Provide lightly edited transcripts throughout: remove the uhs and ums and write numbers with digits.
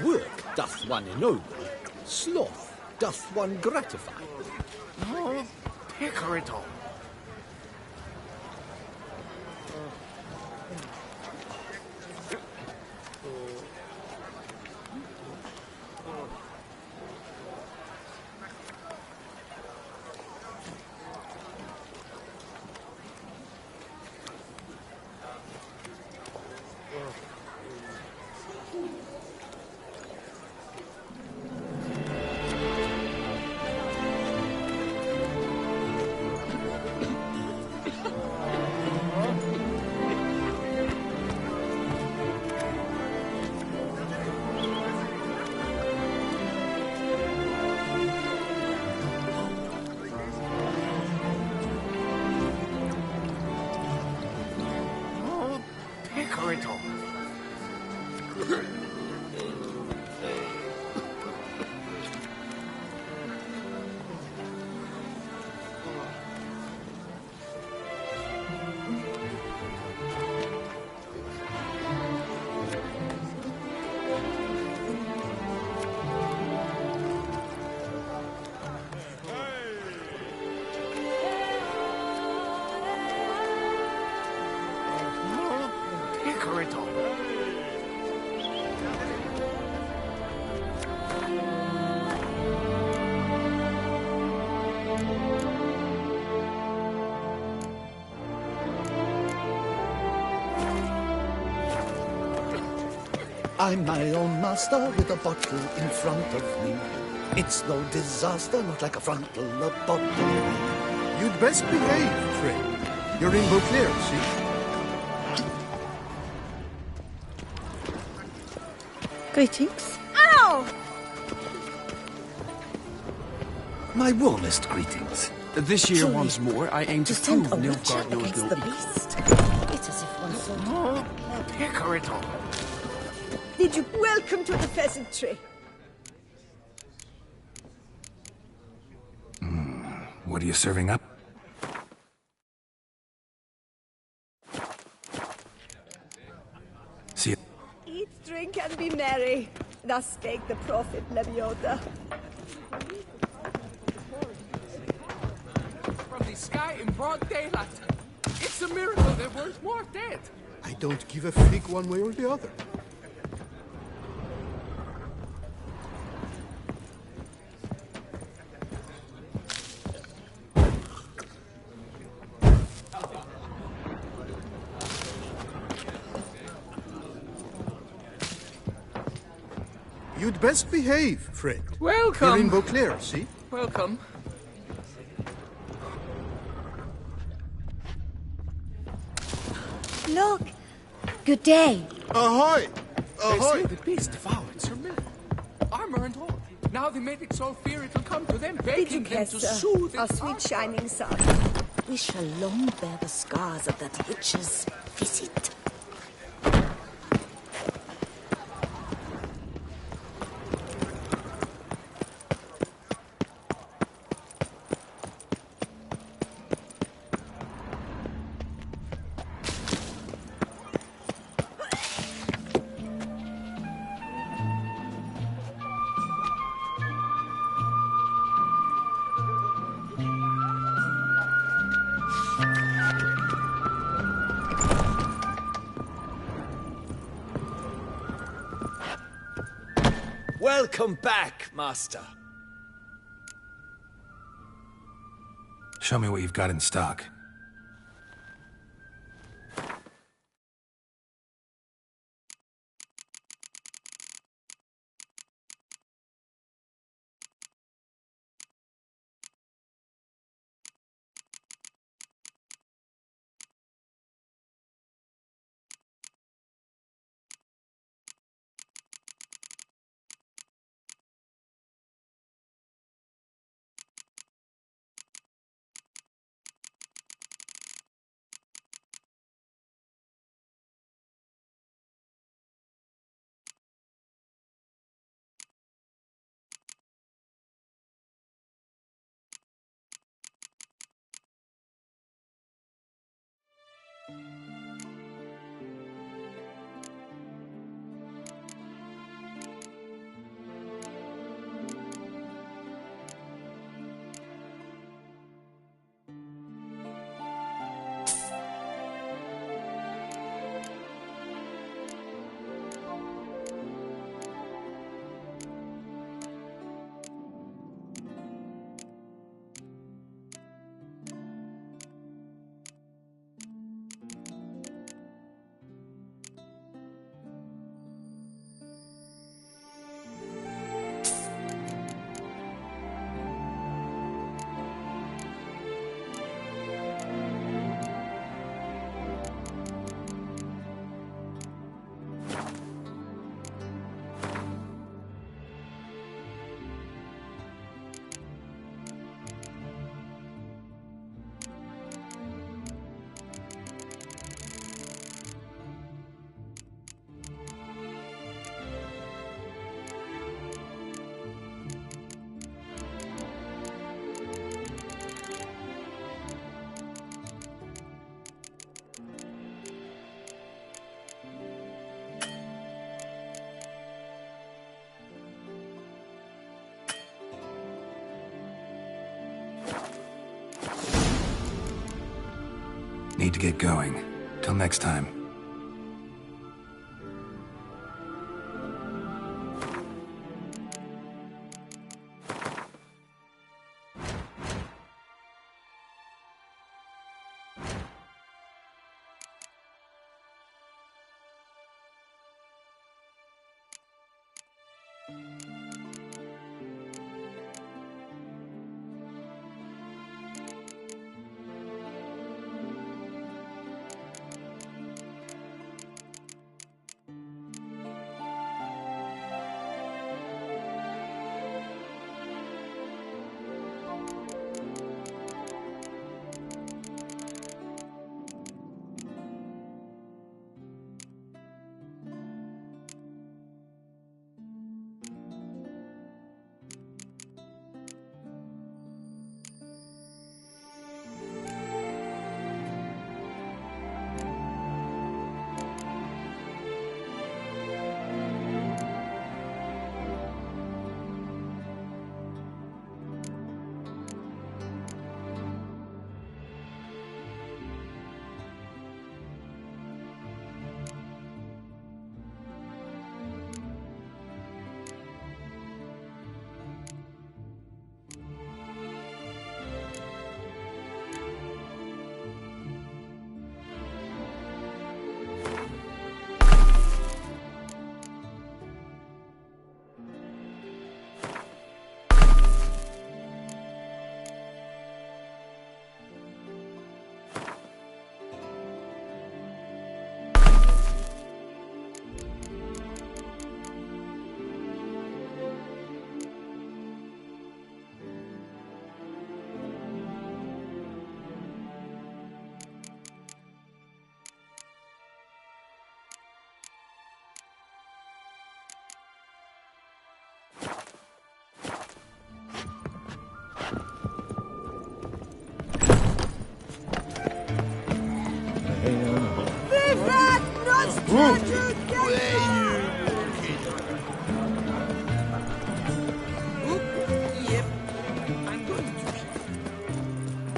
Work doth one ennoble, sloth doth one gratify. Oh, picker it all. I'm my own master with a bottle in front of me. It's no disaster, not like a frontal lobotomy. You'd best behave, friend. You're in Beauclair, see? Greetings. Ow! My warmest greetings. This year, Truly, once more, I aim to send prove a witcher Nilfgaard your against the guilty. beast. It's as if one sort Oh, picker it all. Did you welcome to the pheasantry? What are you serving up? See, Eat, drink, and be merry. Thus spake the prophet Lebioda. From the sky in broad daylight. It's a miracle there weren't more dead. I don't give a fig one way or the other. You'd best behave, friend. Welcome. You're in Beauclair, see? Welcome. Look! Good day. Ahoy! They say Ahoy! the beast devoured Sir Miller. Armor and all. Now they made it so fear it'll come to them, begging them to soothe our its sweet heart. shining sun. We shall long bear the scars of that witch's visit. Welcome back, Master. Show me what you've got in stock. need to get going. Till next time.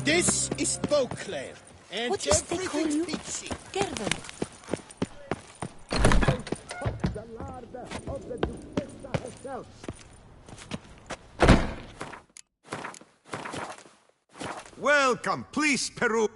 This is Beauclair, and What is they call you? peachy. Gervin. The larder of the Duchessa herself. Welcome, please, Peru.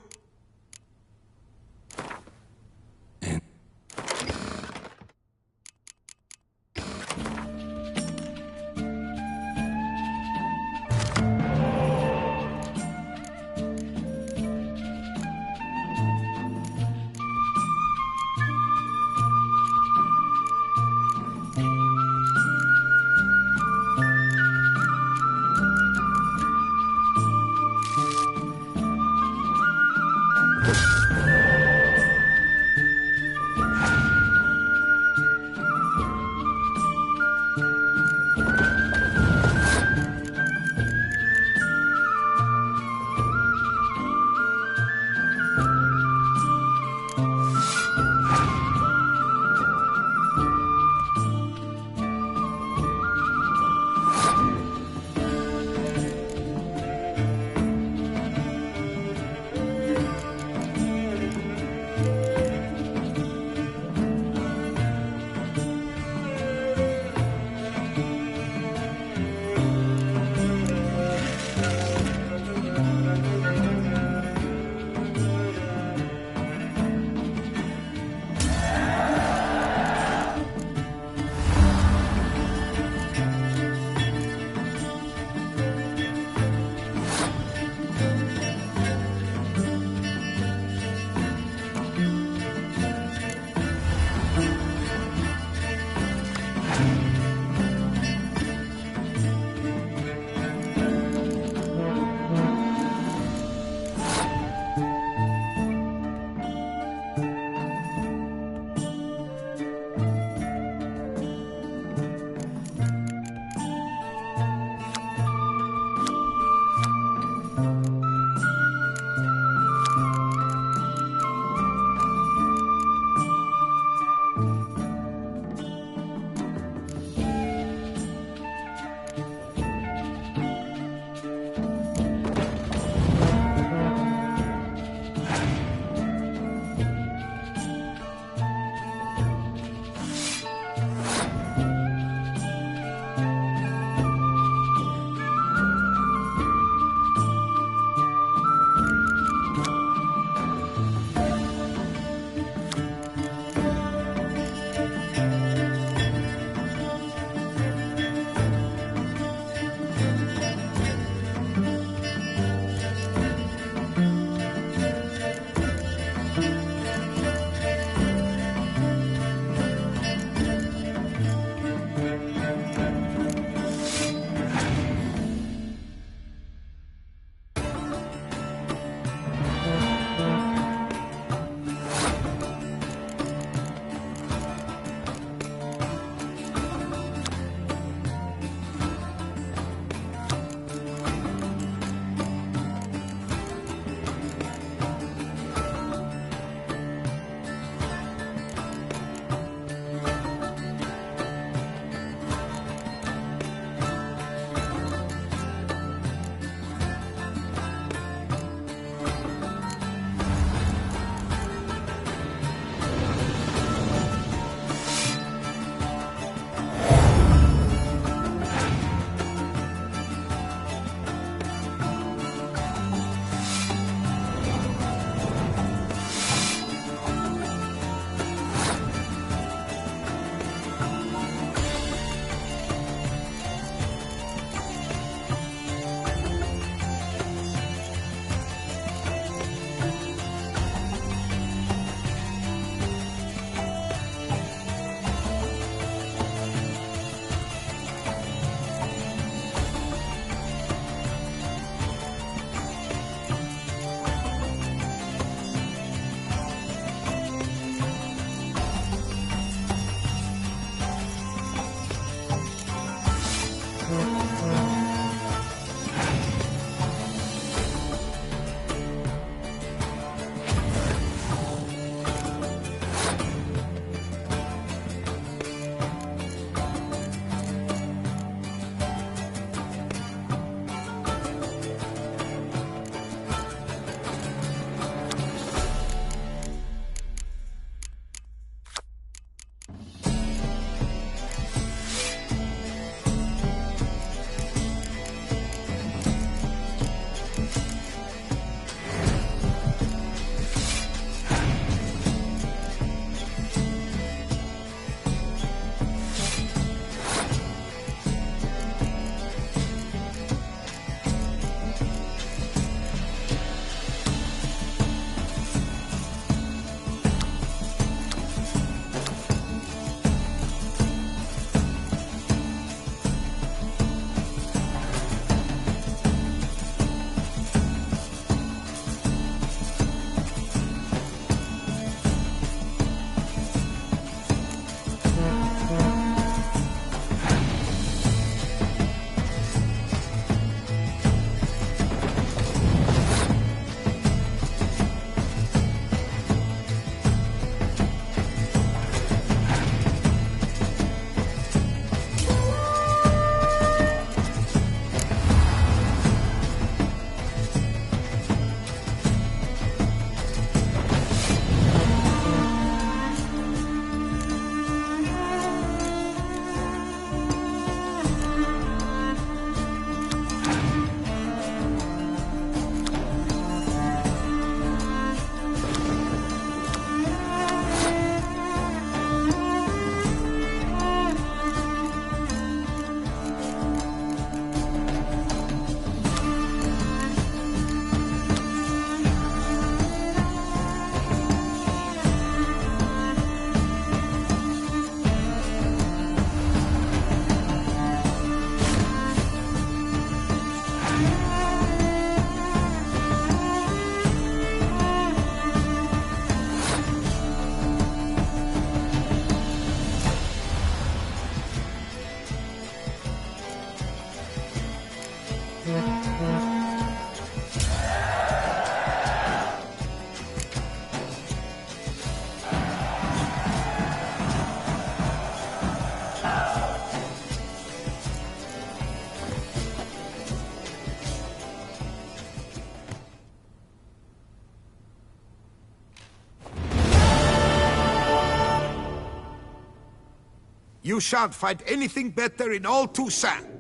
You shan't find anything better in all Toussaint.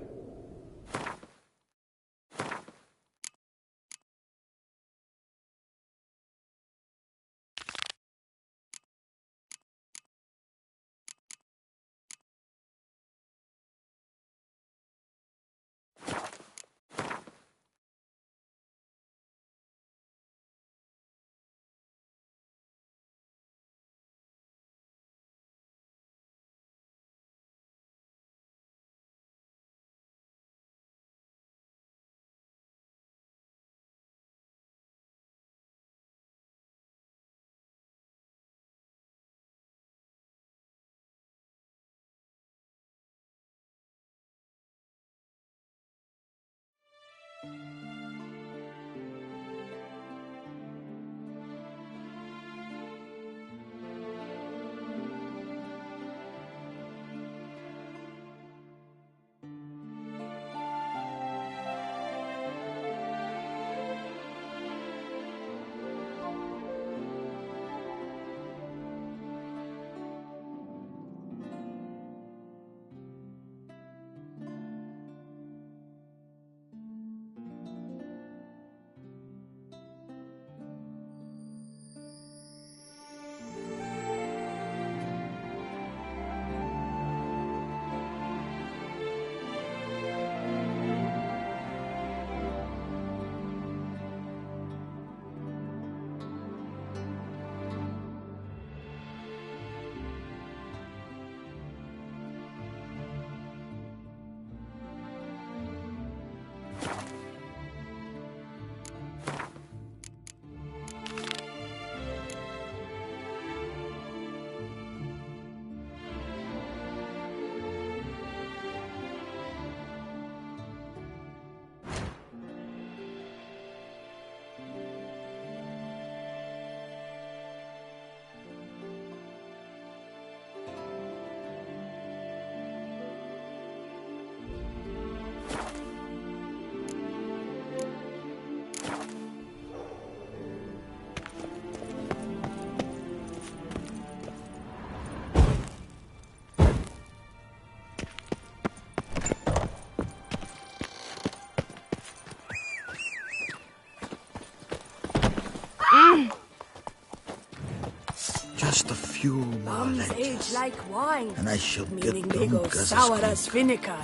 Just a few more Bombs lentils, age like wine, and I shall meaning get they go drunk as a sour skunk. as vinegar.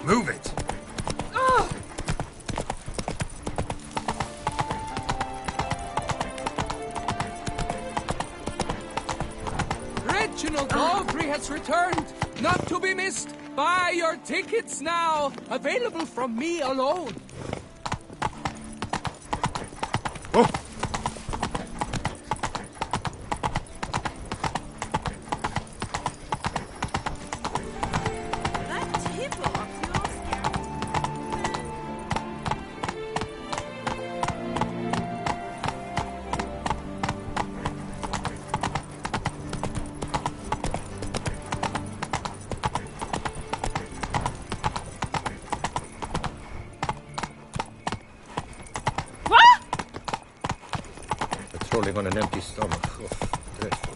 Move it. Reginald Aubrey has returned, not to be missed. Buy your tickets now. Available from me alone. Patrolling on an empty stomach. Oh, dreadful.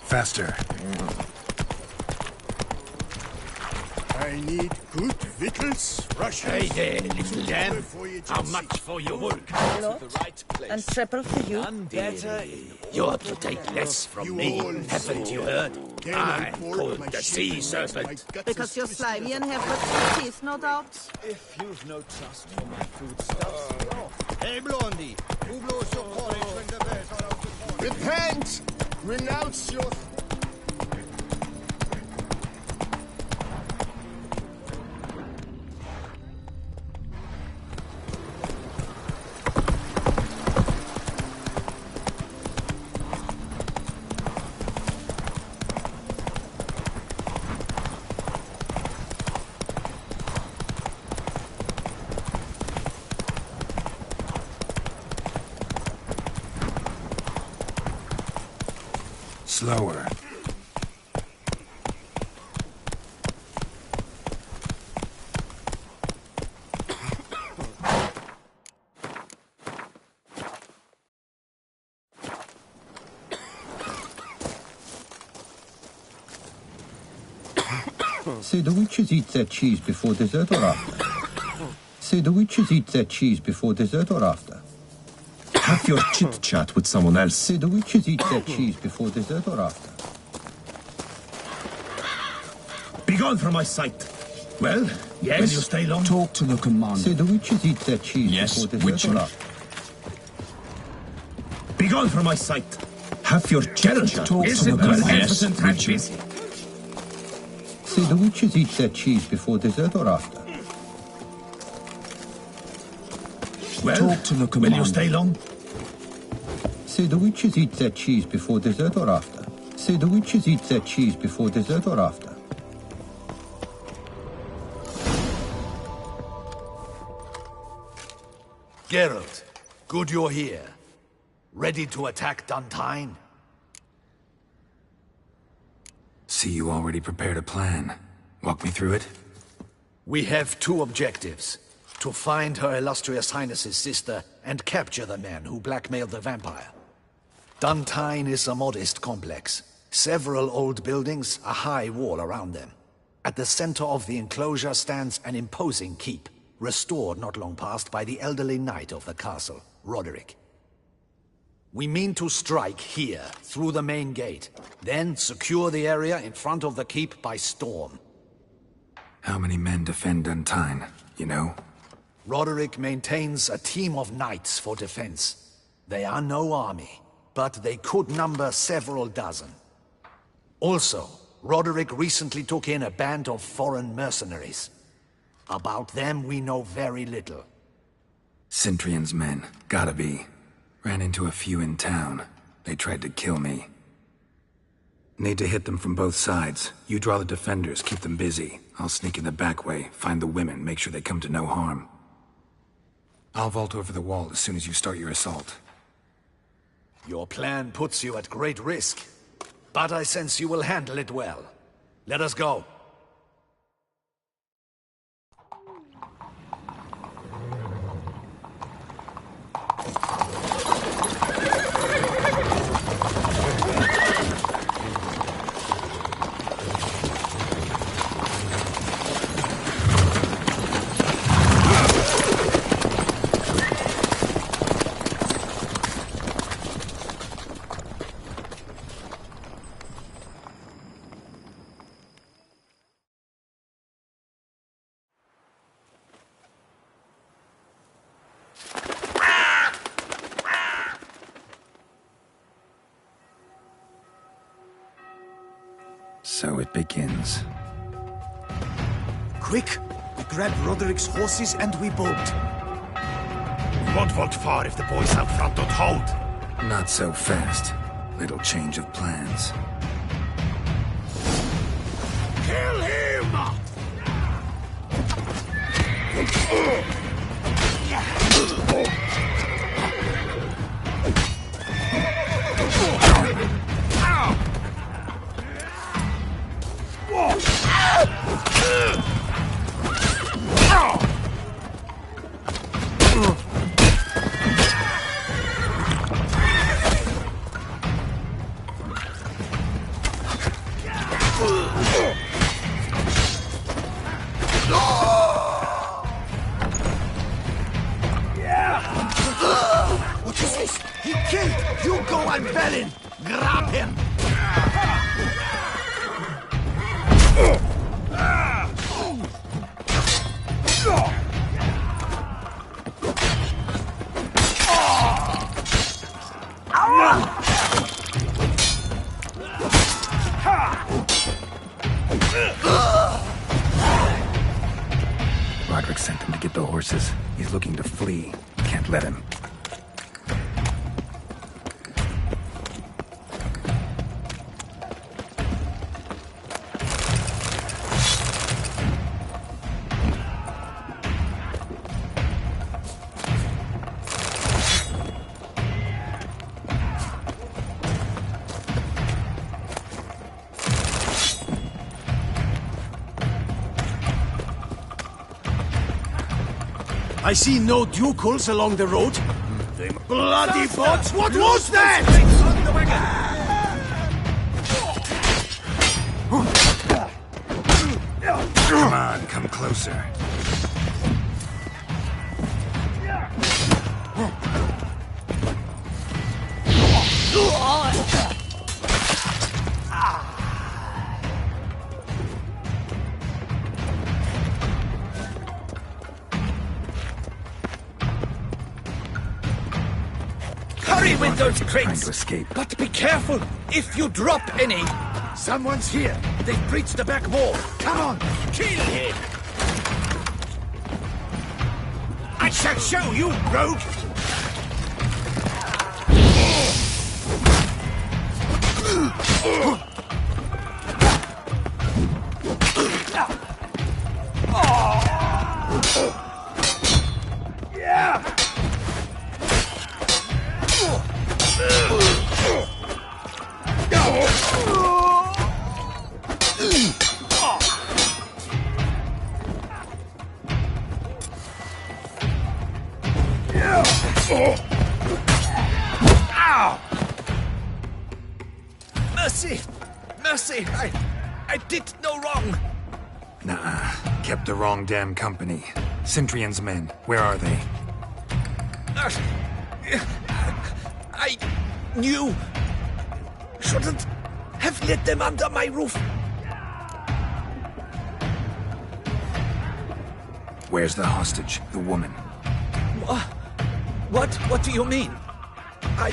Faster. I need good victuals, Russians. Hey there, little lamb. How much for your work? And triple for you. You're to take less from me. Haven't you heard? I'm called the Sea Serpent. Because you're slimy and have got teeth, no doubt. If you've no trust for my foodstuffs. Hey, Blondie, who blows your porridge when the bears are out to porridge? Repent! Renounce your... Slower. Say the witches eat their cheese before dessert or after? Say the witches eat their cheese before dessert or after? Have your chit-chat with someone else. Say the witches eat their cheese before dessert or after? Be gone from my sight. Well, yes. Will you stay long? Talk to the commander. Say the witches eat their cheese before dessert Witcher. or after? Be gone from my sight. Have your chit-chat. Talk Is to it the commander. magnificent and Witcher. busy? Say the witches eat their cheese before dessert or after? Well, Talk to the commander. will you stay long? Say the witches eat their cheese before dessert or after? Say the witches eat their cheese before dessert or after? Geralt, good you're here. Ready to attack Duntine? See, you already prepared a plan. Walk me through it. We have two objectives. To find Her Illustrious Highness's sister and capture the men who blackmailed the vampire. Duntine is a modest complex. Several old buildings, a high wall around them. At the center of the enclosure stands an imposing keep, restored not long past by the elderly knight of the castle, Roderick. We mean to strike here, through the main gate, then secure the area in front of the keep by storm. How many men defend Duntine, you know? Roderick maintains a team of knights for defense. They are no army, but they could number several dozen. Also, Roderick recently took in a band of foreign mercenaries. About them we know very little. Cintrian's men, gotta be. Ran into a few in town. They tried to kill me. Need to hit them from both sides. You draw the defenders, keep them busy. I'll sneak in the back way, find the women, make sure they come to no harm. I'll vault over the wall as soon as you start your assault. Your plan puts you at great risk, but I sense you will handle it well. Let us go. So it begins. Quick! We grab Roderick's horses and we bolt. We won't vault far if the boys out front don't hold. Not so fast. Little change of plans. Kill him! What is this? He killed Hugo and Belin! Grab him! Roderick sent him to get the horses. He's looking to flee. Can't let him. I see no ducals along the road. Bloody bots! What was that? Come on, come closer. Hurry with those Trying crates! to escape. But be careful if you drop any! Someone's here! They've breached the back wall! Come on! Kill him! I shall show you, rogue! Mercy! Mercy! I did no wrong! Nah, kept the wrong damn company. Centrion's men, where are they? I knew... shouldn't have let them under my roof. Where's the hostage, the woman? What do you mean? I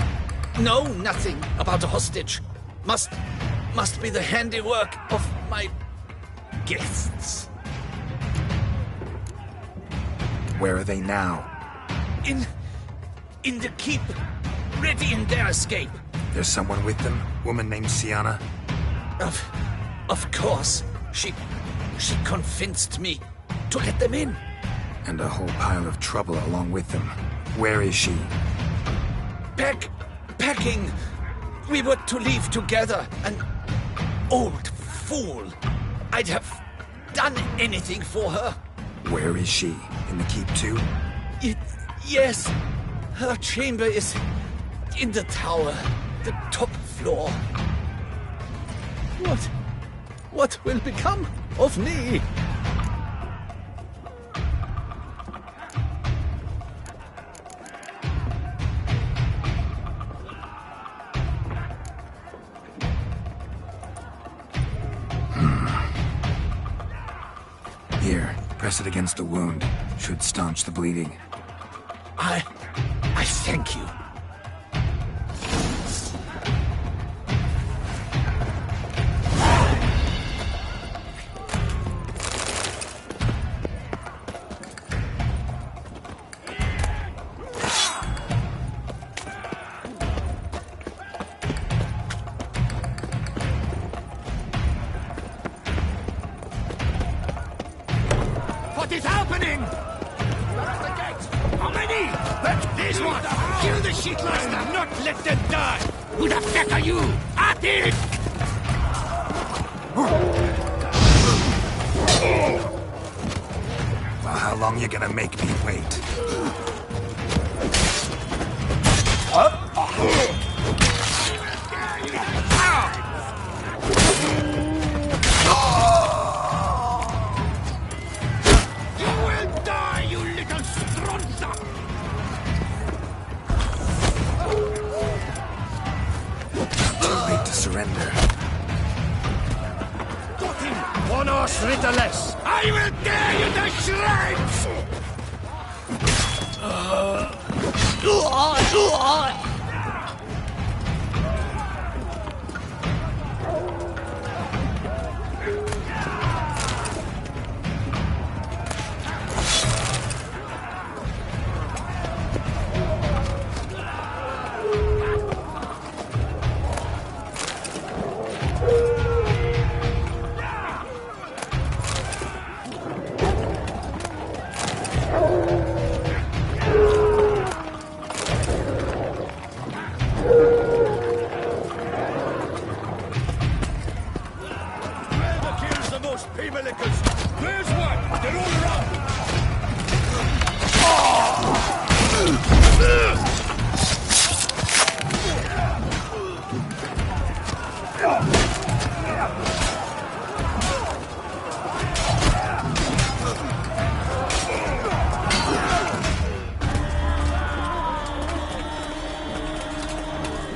know nothing about a hostage. Must be the handiwork of my guests. Where are they now? In the keep, ready in their escape. There's someone with them? Woman named Sienna? Of course. She convinced me to let them in. And a whole pile of trouble along with them. Where is she? Packing. We were to leave together. An old fool. I'd have done anything for her. Where is she? In the keep too? Yes. Her chamber is in the tower. The top floor. What will become of me? Here, press it against the wound. Should staunch the bleeding. I thank you. What is happening? They're at the gate. How many? This one. Kill the shit master, not let them die. Who the fuck are you? At it! Well, how long you gonna make me wait? Surrender. Got him! One horse rider less! I will tear you to shreds!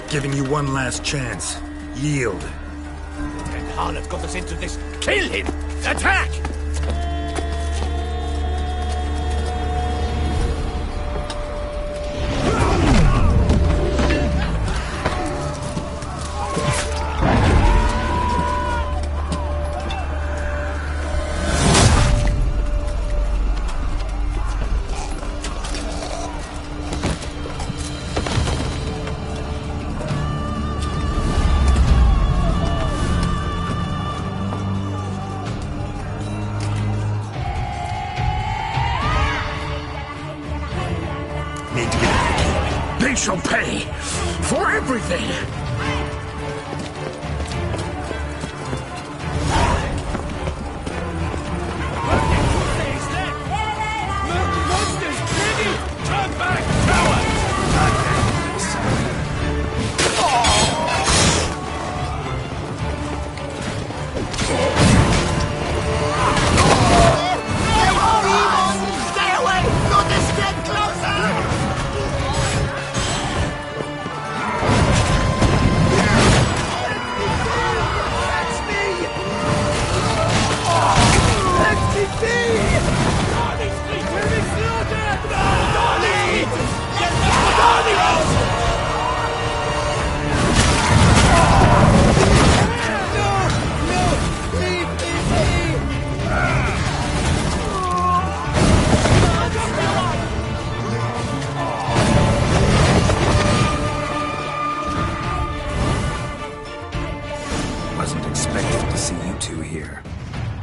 Giving you one last chance. Yield. And Harlot got us into this. Kill him! Attack! They shall pay for everything!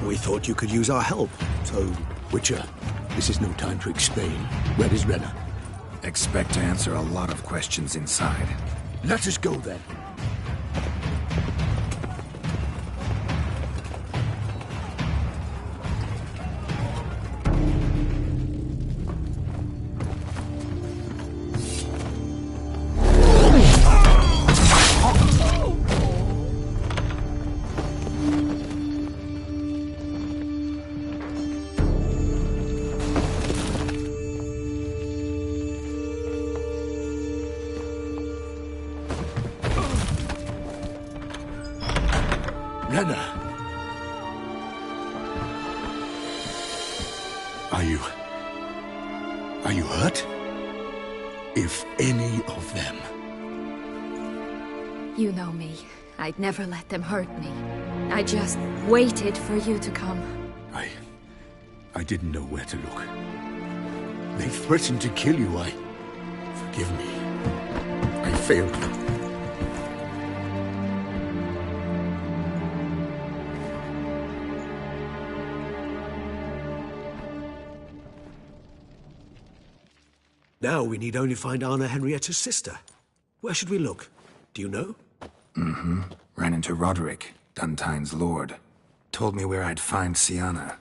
We thought you could use our help, so, Witcher, this is no time to explain. Where is Renna? Expect to answer a lot of questions inside. Let us go then. Renna! Are you hurt? If any of them. You know me. I'd never let them hurt me. I just waited for you to come. I didn't know where to look. They threatened to kill you. Forgive me. I failed them. Now we need only find Anna Henrietta's sister. Where should we look? Do you know? Mm-hmm. Ran into Roderick, Duntine's lord. Told me where I'd find Sienna.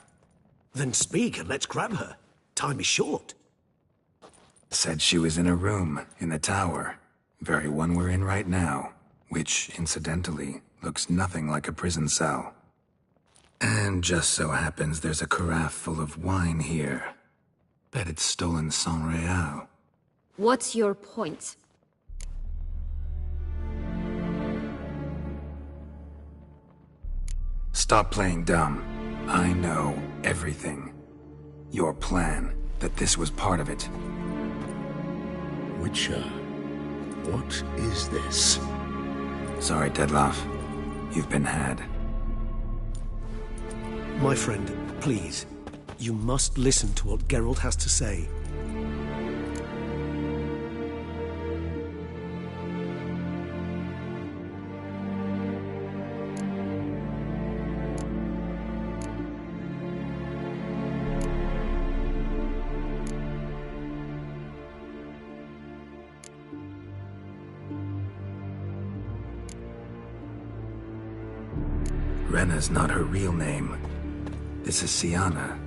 Then speak and let's grab her. Time is short. Said she was in a room in the tower. Very one we're in right now. Which, incidentally, looks nothing like a prison cell. And just so happens there's a carafe full of wine here. Bet it's stolen San Real. What's your point? Stop playing dumb. I know everything. Your plan, that this was part of it. Witcher, what is this? Sorry, Dettlaff. You've been had. My friend, please. You must listen to what Geralt has to say. Renna's not her real name. This is Sienna.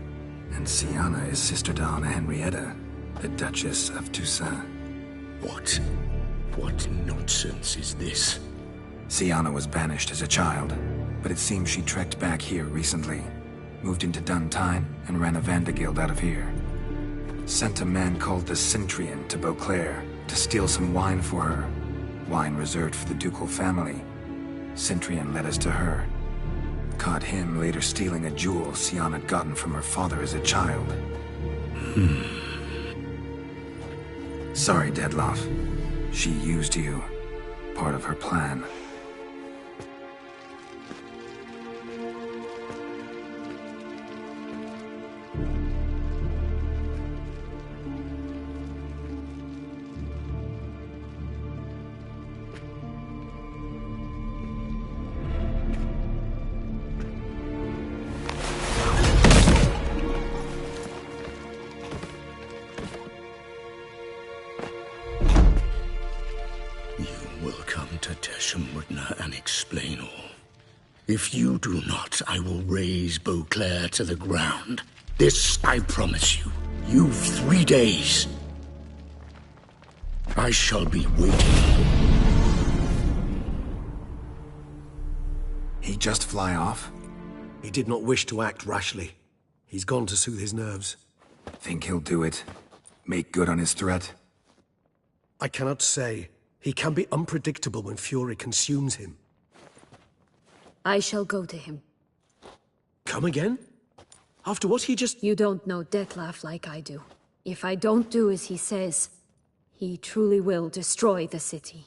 And Sienna is sister to Anna Henrietta, the Duchess of Toussaint. What nonsense is this? Sienna was banished as a child, but it seems she trekked back here recently. Moved into Duntine and ran a Vanderguild out of here. Sent a man called the Centurion to Beauclair to steal some wine for her. Wine reserved for the ducal family. Centurion led us to her. Caught him later stealing a jewel Sian had gotten from her father as a child. Sorry, Deadloff. She used you. Part of her plan. And explain all. If you do not, I will raise Beauclair to the ground. This I promise you. You've 3 days. I shall be waiting. He just fly off? He did not wish to act rashly. He's gone to soothe his nerves. Think he'll do it? Make good on his threat? I cannot say. He can be unpredictable when fury consumes him. I shall go to him. Come again? After what he just... You don't know Dettlaff like I do. If I don't do as he says, he truly will destroy the city.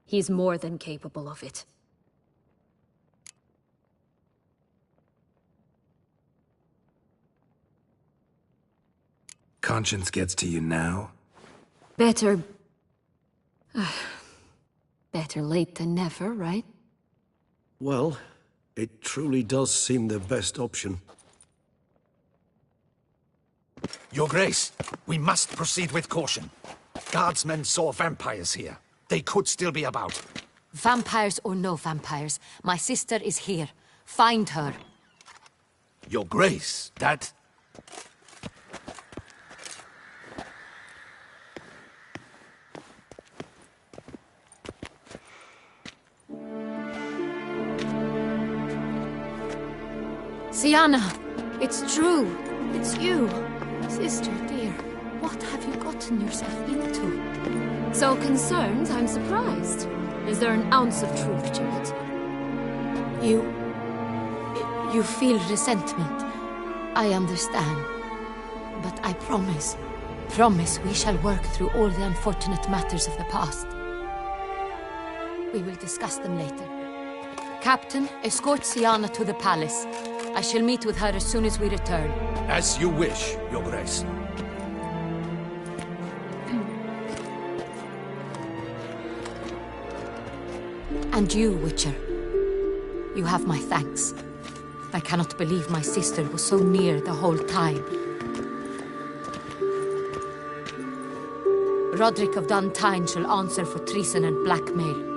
He's more than capable of it. Conscience gets to you now? Better late than never, right? Well, it truly does seem the best option. Your Grace, we must proceed with caution. Guardsmen saw vampires here. They could still be about. Vampires or no vampires, my sister is here. Find her. Your Grace, that... Sienna, it's true. It's you. Sister, dear, what have you gotten yourself into? So concerned, I'm surprised. Is there an ounce of truth to it? You feel resentment. I understand. But I promise we shall work through all the unfortunate matters of the past. We will discuss them later. Captain, escort Sienna to the palace. I shall meet with her as soon as we return. As you wish, Your Grace. And you, Witcher. You have my thanks. I cannot believe my sister was so near the whole time. Roderick of Duntine shall answer for treason and blackmail.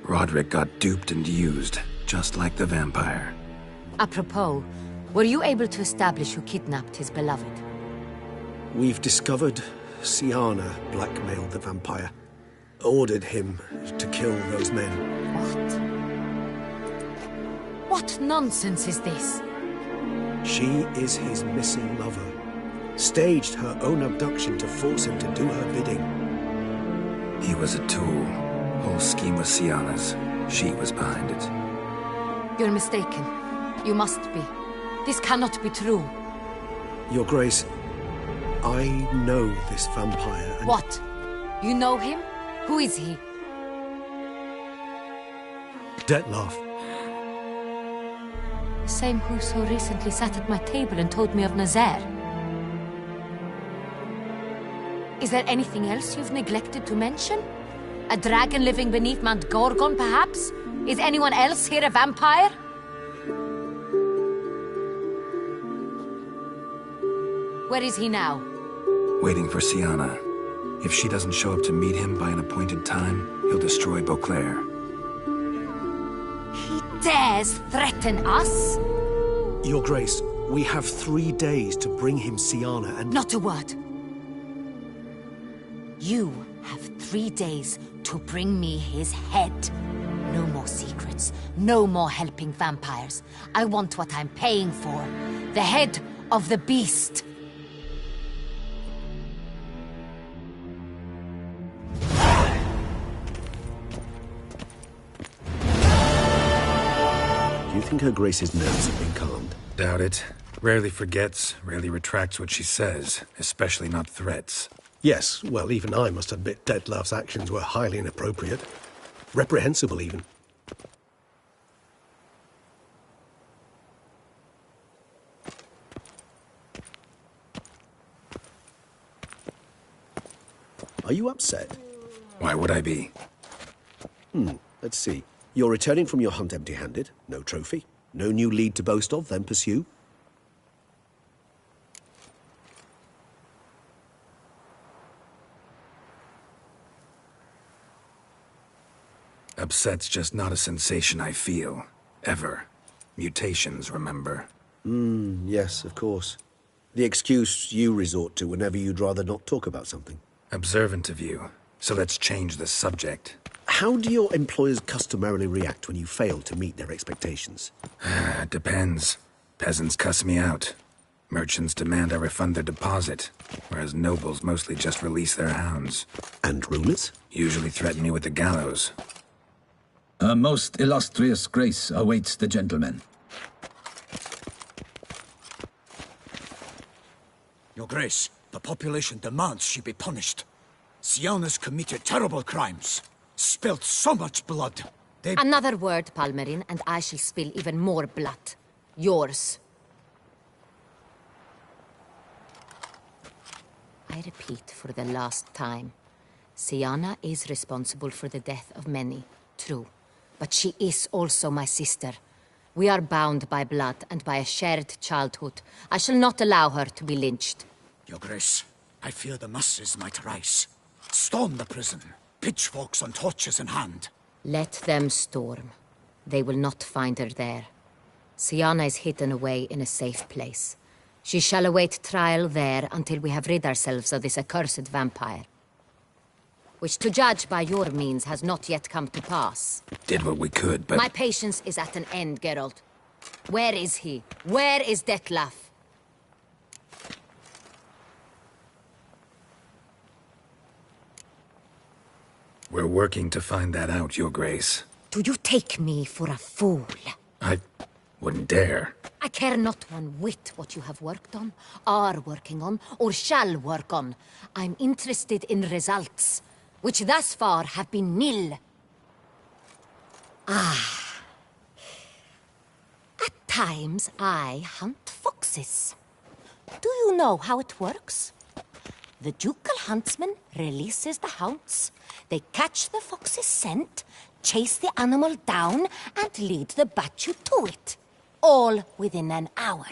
Roderick got duped and used, just like the vampire. Apropos, were you able to establish who kidnapped his beloved? We've discovered Sienna blackmailed the vampire. Ordered him to kill those men. What nonsense is this? She is his missing lover. Staged her own abduction to force him to do her bidding. He was a tool. Whole scheme was Sienna's. She was behind it. You're mistaken. You must be. This cannot be true. Your Grace, I know this vampire and... What? You know him? Who is he? Dettlaff. The same who so recently sat at my table and told me of Nazaire. Is there anything else you've neglected to mention? A dragon living beneath Mount Gorgon, perhaps? Is anyone else here a vampire? Where is he now? Waiting for Sienna. If she doesn't show up to meet him by an appointed time, he'll destroy Beauclair. He dares threaten us? Your Grace, We have 3 days to bring him Siana and... Not a word. You have 3 days to bring me his head. No more secrets. No more helping vampires. I want what I'm paying for. The head of the beast. Do you think Her Grace's nerves have been calmed? Doubt it. Rarely forgets, rarely retracts what she says, especially not threats. Yes, well, even I must admit Detlef's actions were highly inappropriate. Reprehensible, even. Are you upset? Why would I be? Let's see. You're returning from your hunt empty-handed. No trophy. No new lead to boast of, then pursue. Upset's just not a sensation I feel. Ever. Mutations, remember? Yes, of course. The excuse you resort to whenever you'd rather not talk about something. Observant of you. So let's change the subject. How do your employers customarily react when you fail to meet their expectations? Depends. Peasants cuss me out. Merchants demand I refund their deposit, whereas nobles mostly just release their hounds. And rulers? Usually threaten me with the gallows. A most illustrious grace awaits the gentleman. Your Grace, the population demands she be punished. Siana's committed terrible crimes. Spilt so much blood. Another word, Palmerin, and I shall spill even more blood. Yours. I repeat for the last time. Siana is responsible for the death of many, true. But she is also my sister. We are bound by blood and by a shared childhood. I shall not allow her to be lynched. Your Grace, I fear the masses might rise. Storm the prison, pitchforks and torches in hand. Let them storm. They will not find her there. Siana is hidden away in a safe place. She shall await trial there until we have rid ourselves of this accursed vampire. Which, to judge by your means, has not yet come to pass. Did what we could, but... My patience is at an end, Geralt. Where is he? Where is Detlef? We're working to find that out, Your Grace. Do you take me for a fool? I wouldn't dare. I care not one whit what you have worked on, are working on, or shall work on. I'm interested in results, which thus far have been nil. At times I hunt foxes. Do you know how it works? The ducal huntsman releases the hounds. They catch the fox's scent, chase the animal down, and lead the Bachu to it. All within an hour.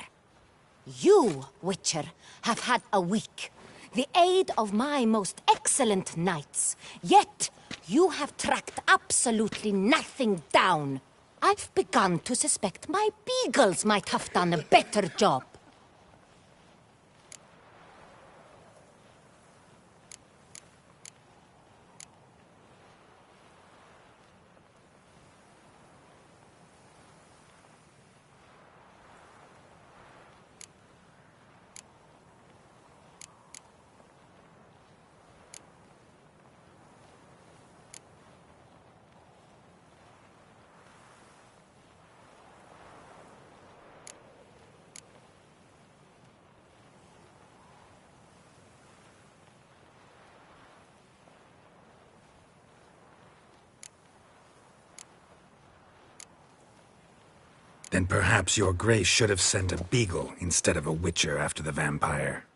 You, Witcher, have had a week. The aid of my most excellent knights. Yet, you have tracked absolutely nothing down. I've begun to suspect my beagles might have done a better job. Then perhaps Your Grace should have sent a beagle instead of a witcher after the vampire.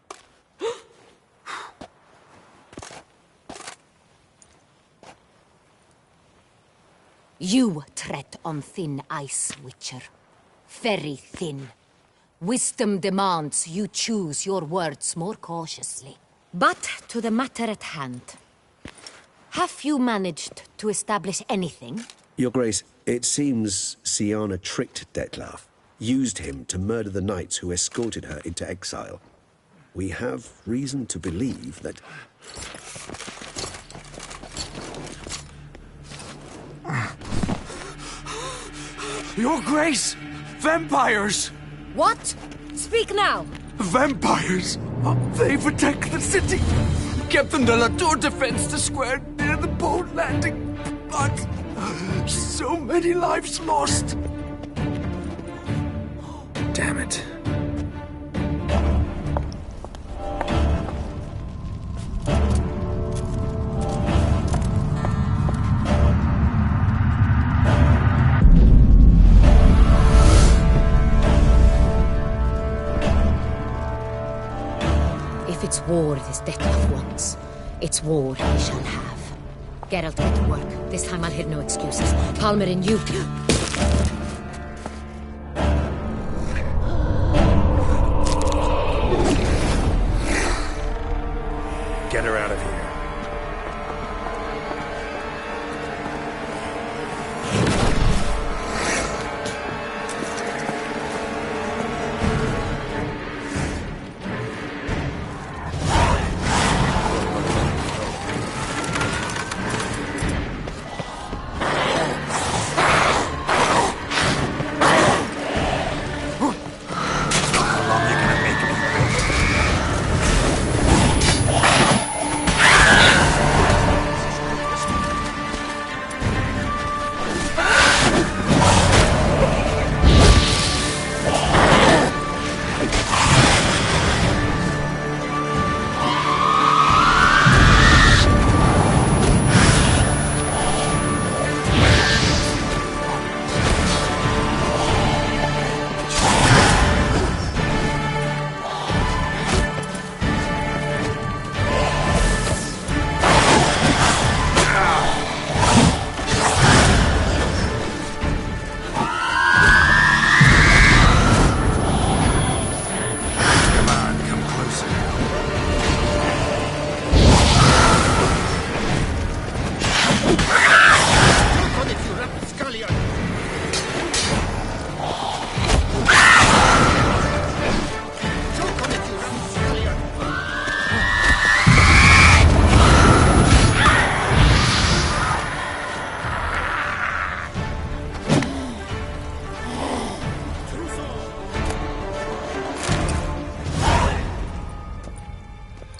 You tread on thin ice, Witcher. Very thin. Wisdom demands you choose your words more cautiously. But to the matter at hand. Have you managed to establish anything? Your Grace, it seems Siana tricked Detlef. used him to murder the knights who escorted her into exile. We have reason to believe that... Your Grace! Vampires! What? Speak now! Vampires! They protect the city! Captain de la Tour defends the square near the boat landing, but so many lives lost! Damn it. If it's war this Dettlaff wants, it's war he shall have. Geralt, get to work. This time I'll hear no excuses. Palmer and you... Get her out of here.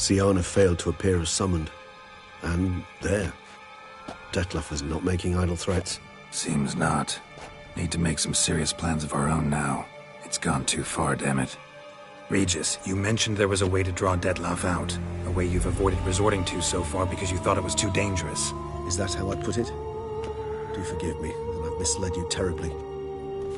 Syanna failed to appear as summoned. And there. Dettlaff is not making idle threats. Seems not. Need to make some serious plans of our own now. It's gone too far, damn it. Regis, you mentioned there was a way to draw Dettlaff out. A way you've avoided resorting to so far because you thought it was too dangerous. Is that how I'd put it? Do forgive me, that I've misled you terribly.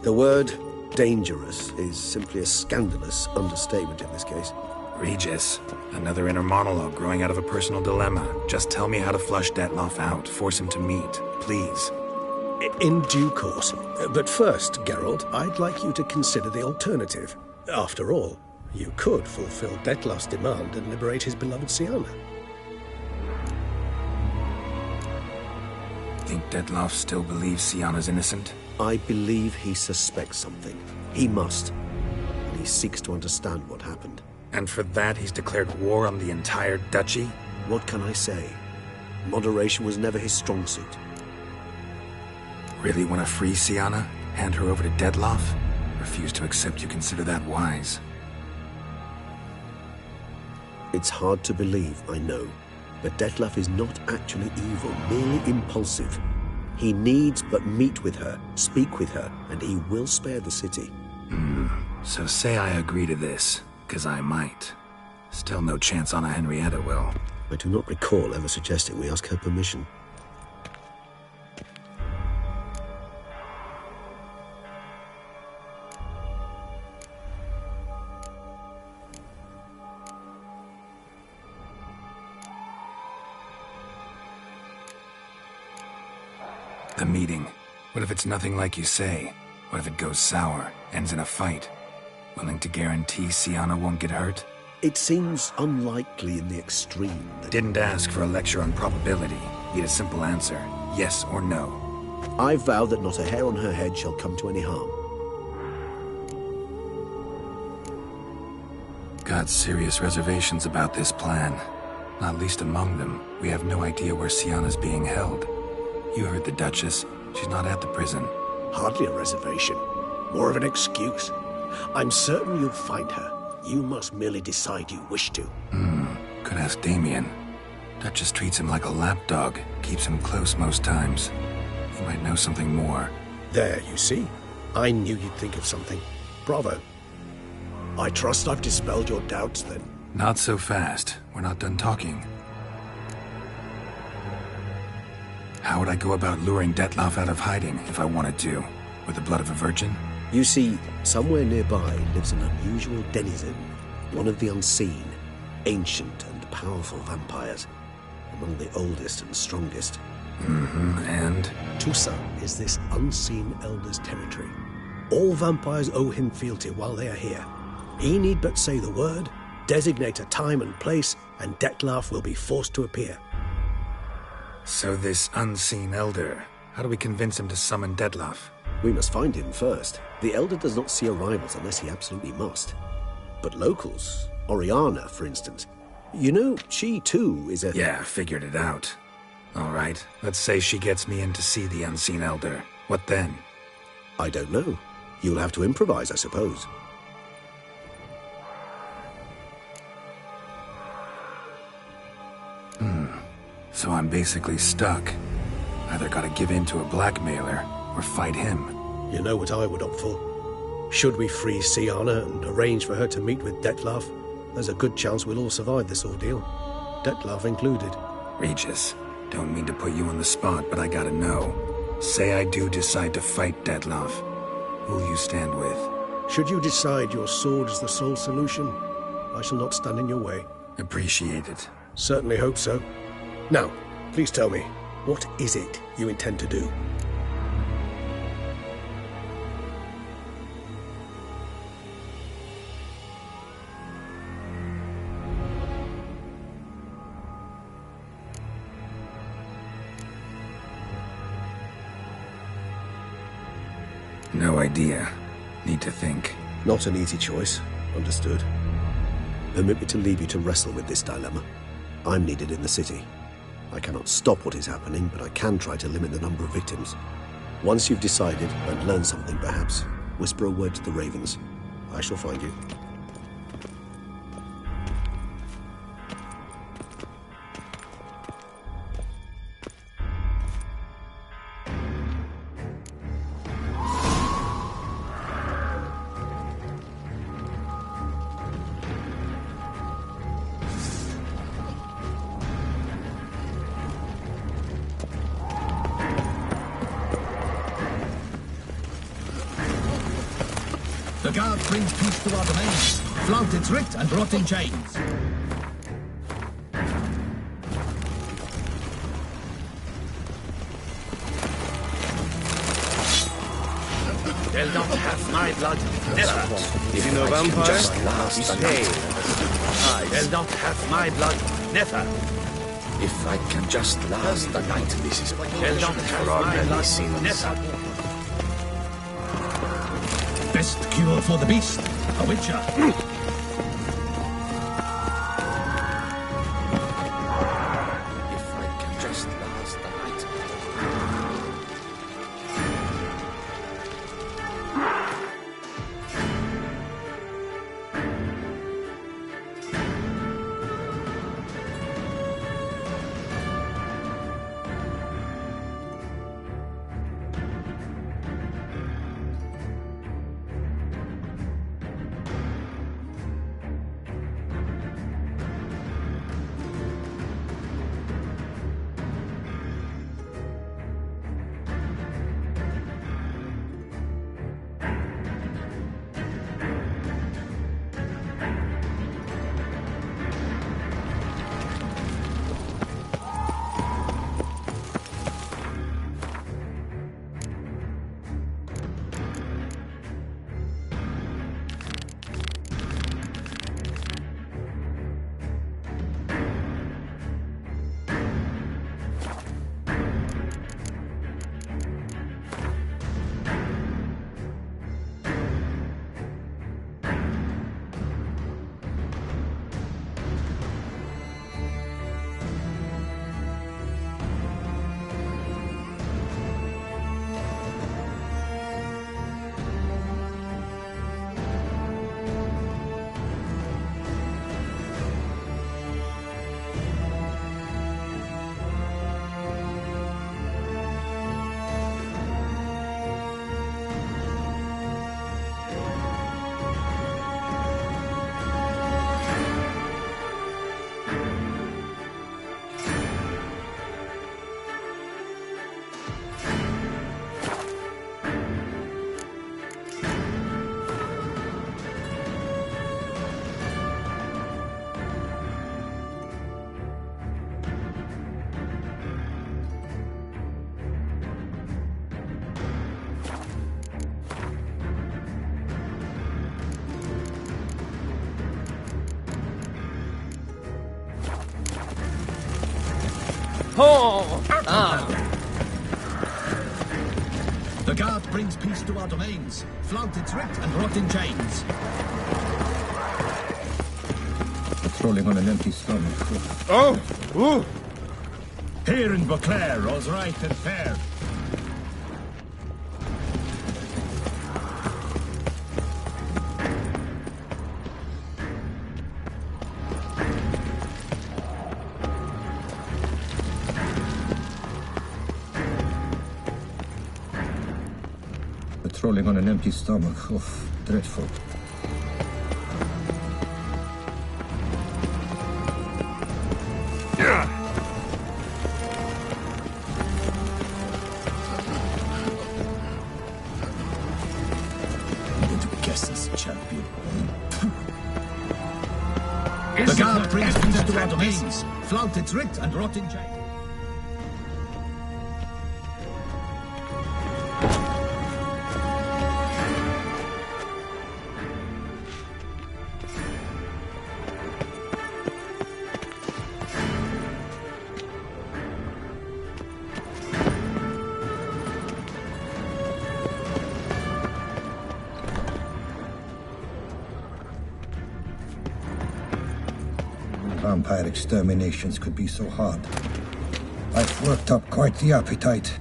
The word dangerous is simply a scandalous understatement in this case. Regis, another inner monologue growing out of a personal dilemma. Just tell me how to flush Dettlaff out, force him to meet, please. In due course. But first, Geralt, I'd like you to consider the alternative. After all, you could fulfill Dettlaff's demand and liberate his beloved Syanna. Think Dettlaff still believes Syanna's innocent? I believe he suspects something. He must. And he seeks to understand what happened. And for that, he's declared war on the entire duchy? What can I say? Moderation was never his strong suit. Really want to free Syanna? Hand her over to Dettlaff? Refuse to accept you consider that wise. It's hard to believe, I know. But Dettlaff is not actually evil, merely impulsive. He needs but meet with her, speak with her, and he will spare the city. So say I agree to this. 'Cause I might. Still no chance Anna Henrietta will. I do not recall ever suggesting we ask her permission. The meeting. What if it's nothing like you say? What if it goes sour, ends in a fight? Willing to guarantee Syanna won't get hurt? It seems unlikely in the extreme that... Didn't ask for a lecture on probability. Need a simple answer. Yes or no. I vow that not a hair on her head shall come to any harm. got serious reservations about this plan. Not least among them, we have no idea where Sienna's being held. You heard the Duchess. She's not at the prison. Hardly a reservation. More of an excuse. I'm certain you'll find her. You must merely decide you wish to. Could ask Damien. Duchess treats him like a lapdog, keeps him close most times. He might know something more. There, you see? I knew you'd think of something. Bravo. I trust I've dispelled your doubts, then. Not so fast. We're not done talking. How would I go about luring Dettlaff out of hiding if I wanted to? With the blood of a virgin? You see, somewhere nearby lives an unusual denizen, one of the unseen, ancient and powerful vampires, among the oldest and strongest. And? Toussaint is this unseen elder's territory. All vampires owe him fealty while they are here. He need but say the word, designate a time and place, and Dettlaff will be forced to appear. So this unseen elder, how do we convince him to summon Dettlaff? We must find him first. The elder does not see arrivals unless he absolutely must. But locals, Oriana, for instance, you know, she too is a... Yeah, figured it out. All right, let's say she gets me in to see the unseen elder. What then? I don't know. You'll have to improvise, I suppose. So I'm basically stuck. Either gotta give in to a blackmailer, or fight him. You know what I would opt for. Should we free Sienna and arrange for her to meet with Dettlaff, there's a good chance we'll all survive this ordeal. Dettlaff included. Regis, don't mean to put you on the spot, but I gotta know. Say I do decide to fight Dettlaff. Who'll you stand with? Should you decide your sword is the sole solution, I shall not stand in your way. Appreciate it. Certainly hope so. Now, please tell me, what is it you intend to do? No idea. Need to think. Not an easy choice. Understood. Permit me to leave you to wrestle with this dilemma. I'm needed in the city. I cannot stop what is happening, but I can try to limit the number of victims. Once you've decided and learned something, perhaps, whisper a word to the ravens. I shall find you. The guard brings peace to our domains. Flaunt its writ and rot in chains. They'll not have my blood. Never. If you know vampire, Just last the night. They'll not have my blood. Never. If I can just last the night, this is what they'll not have my blood. Never. Best cure for the beast, a witcher. If I can just last the night. Oh! Ah! The guard brings peace to our domains. Flaunt its writ and rot in chains. Patrolling on an empty stomach. Oh! Ooh! Here in Beauclair, all's right and fair. Patrolling on an empty stomach. Oh, dreadful. Champion. The guard brings peace to our domains. Flaunt its writ and rot in chains. Vampire exterminations could be so hard. I've worked up quite the appetite.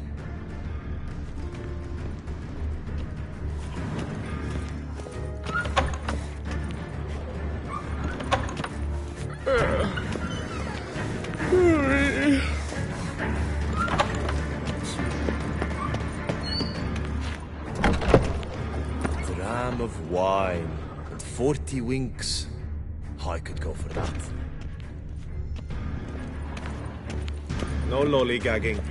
Dram of wine and 40 winks. I could go for that. No lollygagging.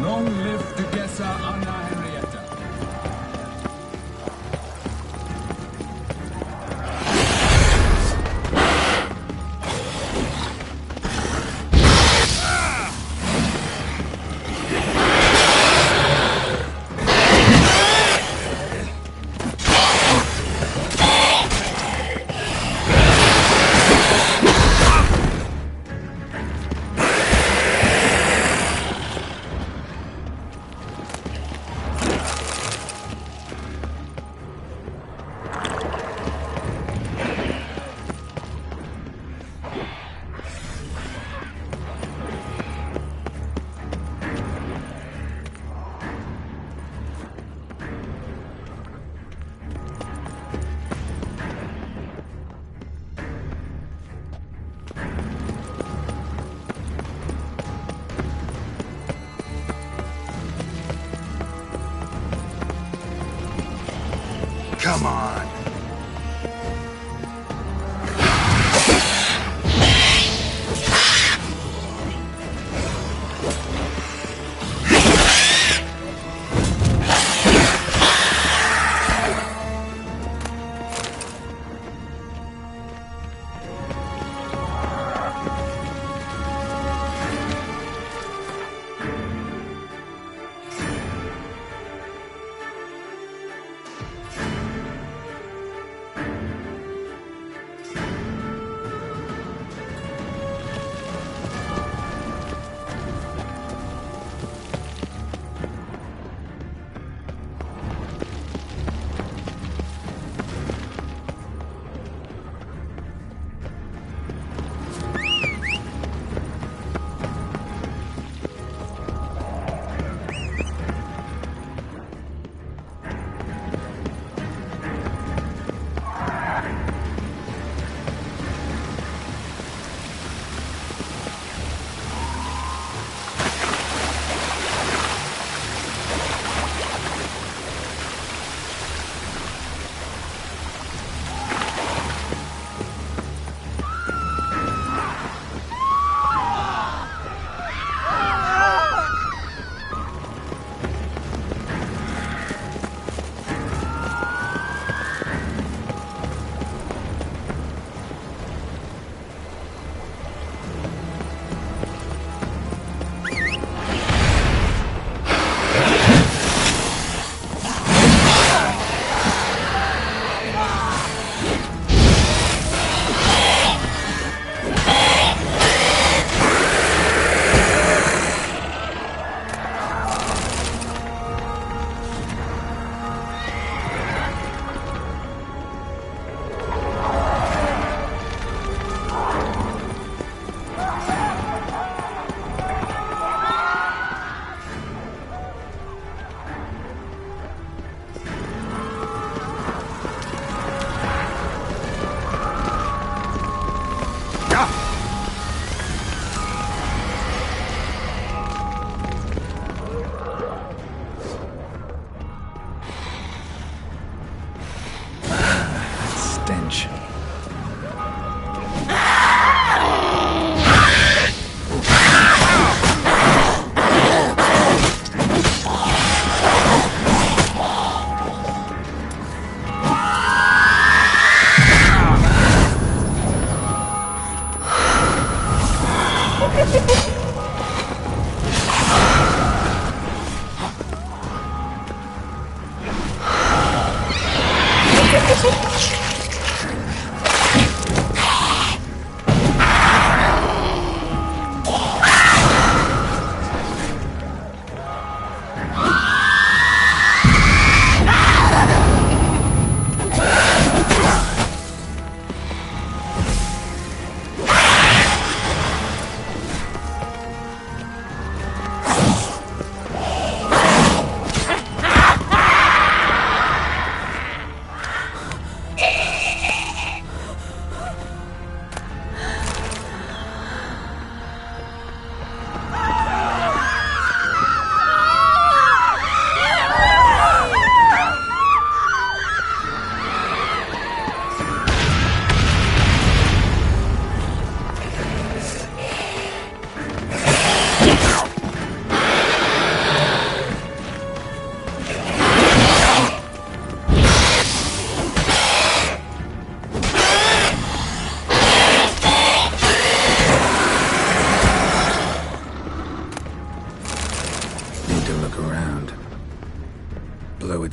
Long live Duquesa Anna Henrietta.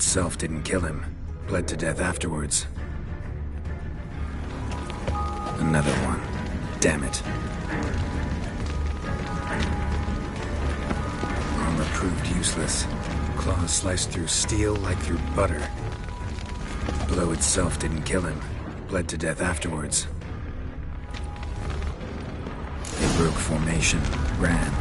itself didn't kill him. Bled to death afterwards. Another one. Damn it. Armor proved useless. Claws sliced through steel like through butter. The blow itself didn't kill him. Bled to death afterwards. They broke formation, ran.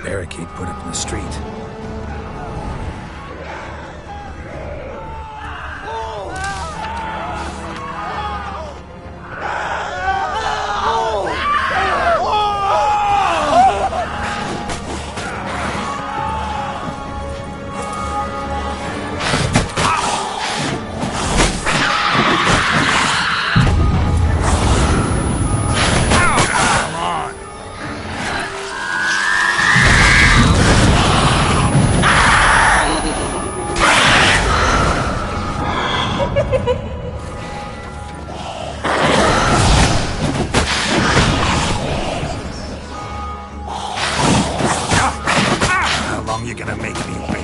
Barricade put up in the street. You're gonna make me wait.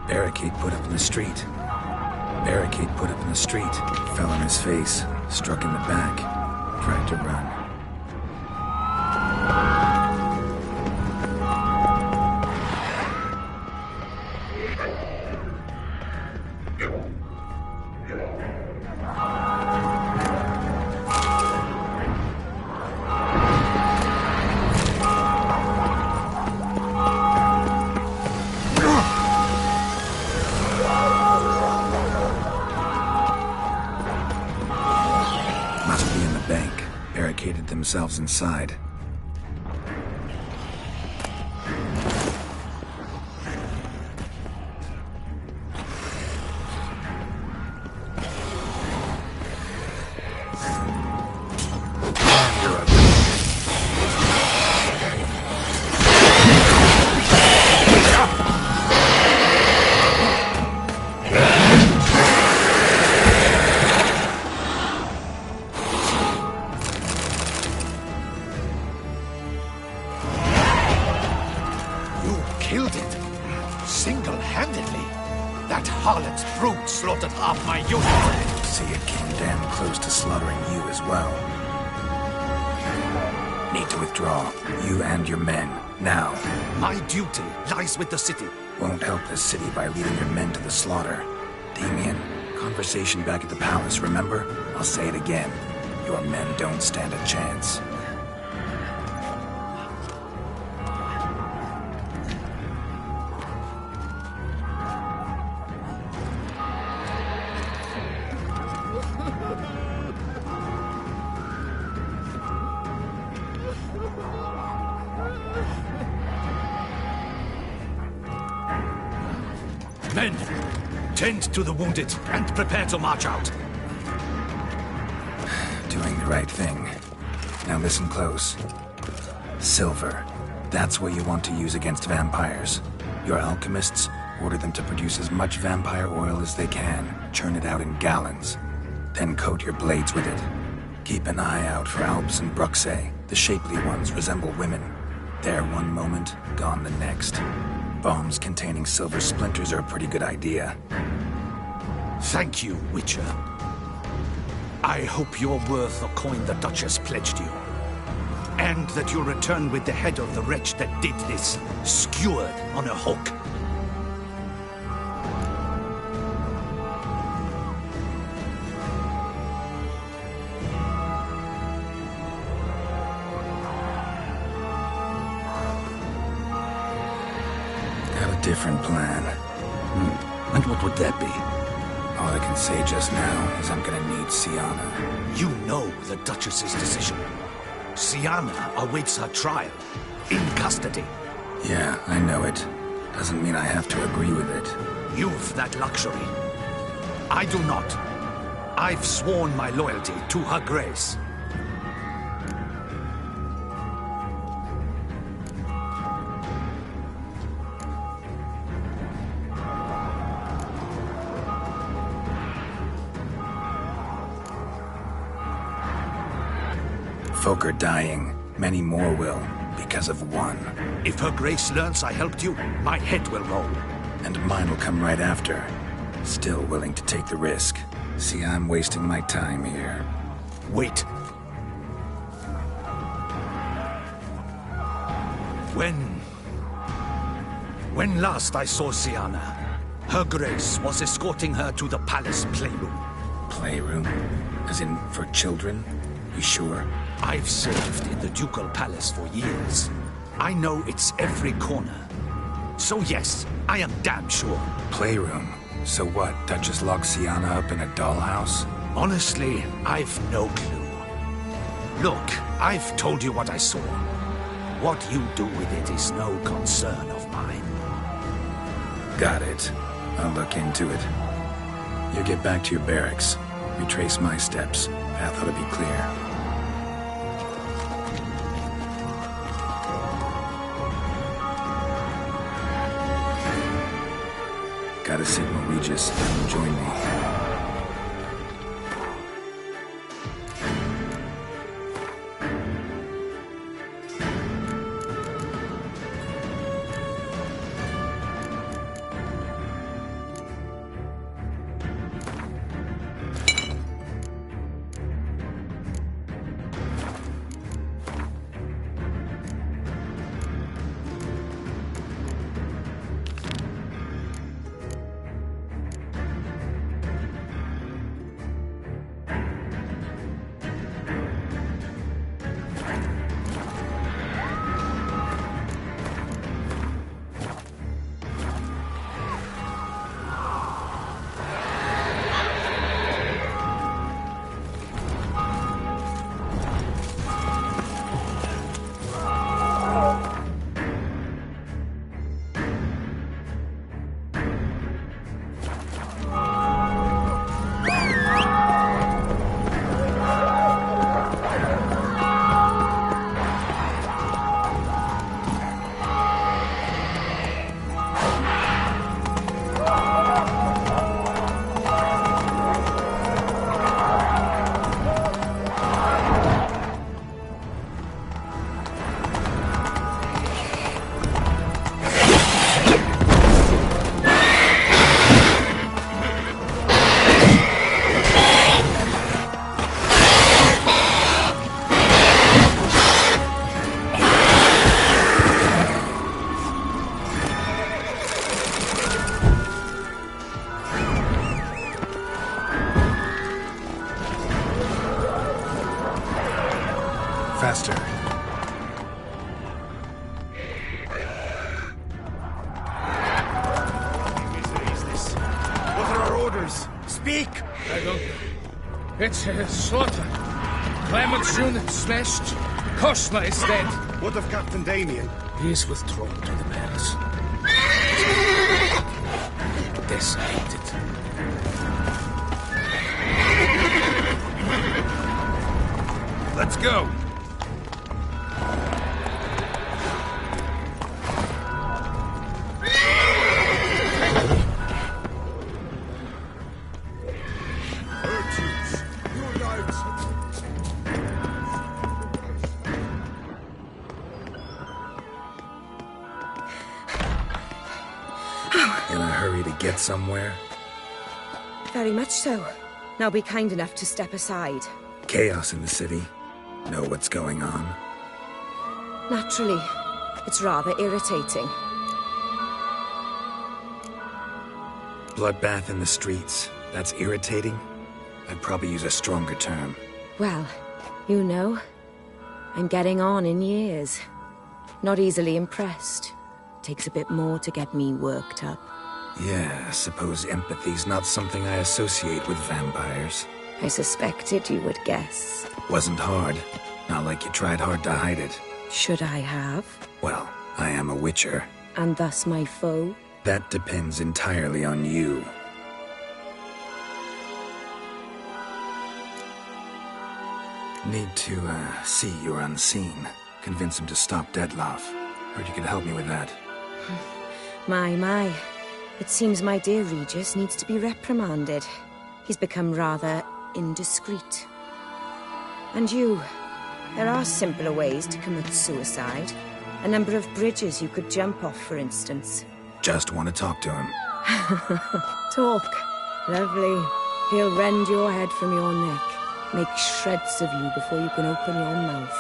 Barricade put up in the street. Barricade put up in the street. Fell on his face. Struck in the back. Tried to run. Themselves inside. With the city. Won't help the city by leading your men to the slaughter. Damien, conversation back at the palace, remember? I'll say it again. Your men don't stand a chance. Men, tend to the wounded and prepare to march out. Doing the right thing. Now listen close. Silver. That's what you want to use against vampires. Your alchemists, order them to produce as much vampire oil as they can. Churn it out in gallons. Then coat your blades with it. Keep an eye out for Alps and Bruxae. The shapely ones resemble women. There one moment, gone the next. Bombs containing silver splinters are a pretty good idea. Thank you, Witcher. I hope you're worth the coin the Duchess pledged you. And that you'll return with the head of the wretch that did this, skewered on a hook. Different plan. And what would that be? All I can say just now is I'm gonna need Sienna. You know the Duchess's decision. Sienna awaits her trial. In custody. Yeah, I know it. Doesn't mean I have to agree with it. You've that luxury. I do not. I've sworn my loyalty to Her Grace. Folk are dying. Many more will, because of one. If Her Grace learns I helped you, my head will roll. And mine will come right after. Still willing to take the risk. See, I'm wasting my time here. Wait. When last I saw Sienna, Her Grace was escorting her to the palace playroom. Playroom? As in, for children? You sure? I've served in the ducal palace for years. I know it's every corner. So yes, I am damn sure. Playroom? So what, Duchess locked Sienna up in a dollhouse? Honestly, I've no clue. Look, I've told you what I saw. What you do with it is no concern of mine. Got it. I'll look into it. You get back to your barracks. Retrace my steps. Path ought to be clear. Gotta signal Regis. Join me. speak? I don't know. It's slaughter. Clement's unit smashed. Kosma is dead. What of Captain Damien? He's withdrawn to the palace. Decimated. Let's go. In a hurry to get somewhere? Very much so. Now be kind enough to step aside. Chaos in the city. Know what's going on? Naturally. It's rather irritating. Bloodbath in the streets. That's irritating? I'd probably use a stronger term. Well, you know, I'm getting on in years. Not easily impressed. Takes a bit more to get me worked up. Yeah, I suppose empathy's not something I associate with vampires. I suspected you would guess. Wasn't hard. Not like you tried hard to hide it. Should I have? Well, I am a witcher. And thus my foe? That depends entirely on you. Need to, see you're unseen. Convince him to stop Dettlaff. Heard you could help me with that. My. It seems my dear Regis needs to be reprimanded. He's become rather indiscreet. And you, there are simpler ways to commit suicide. A number of bridges you could jump off, for instance. Just want to talk to him. Talk. Lovely. He'll rend your head from your neck. Make shreds of you before you can open your mouth.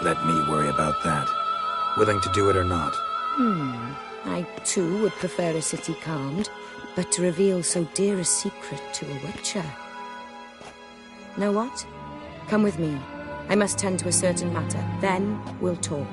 Let me worry about that. Willing to do it or not? I, too, would prefer a city calmed, but to reveal so dear a secret to a witcher. Know what? Come with me. I must tend to a certain matter. Then we'll talk.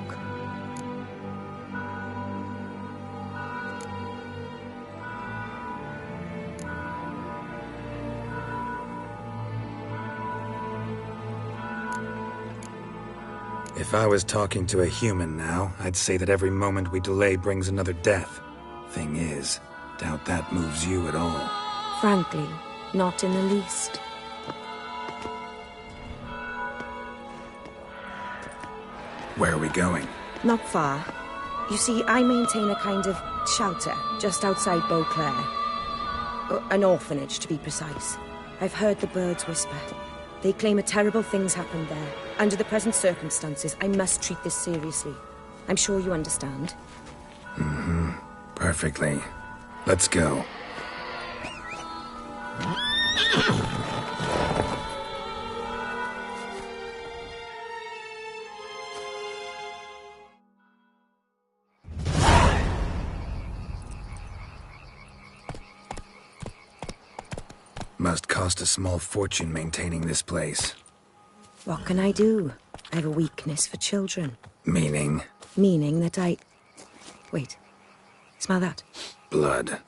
If I was talking to a human now, I'd say that every moment we delay brings another death. Thing is, doubt that moves you at all. Frankly, not in the least. Where are we going? Not far. You see, I maintain a kind of shelter just outside Beauclair. An orphanage, to be precise. I've heard the birds whisper. They claim a terrible thing's happened there. Under the present circumstances, I must treat this seriously. I'm sure you understand. Perfectly. Let's go. Must cost a small fortune maintaining this place. What can I do? I have a weakness for children. Meaning? Meaning that I... Wait. Smell that? Blood.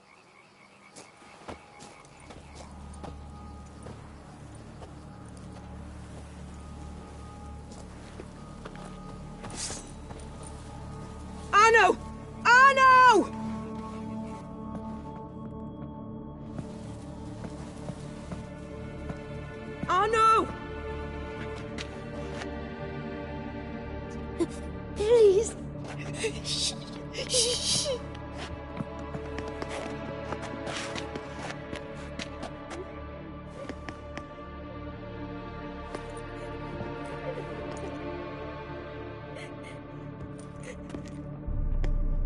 Arno! Arno! Arno! Please.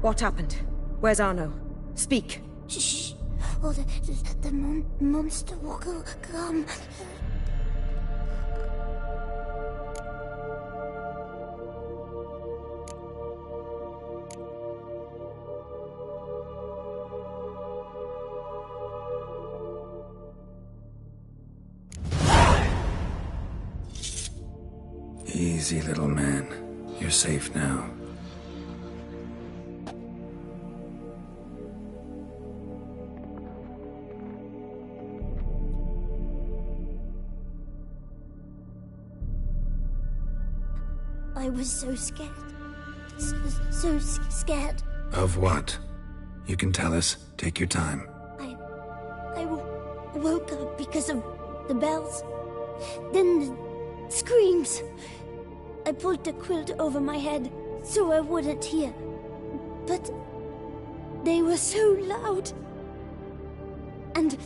What happened? Where's Arno? Speak. Shh. Oh, the monster will come. Easy, little man. You're safe now. I was so scared. So scared. Of what? You can tell us. Take your time. I woke up because of the bells. Then the screams. I pulled the quilt over my head so I wouldn't hear. But they were so loud. And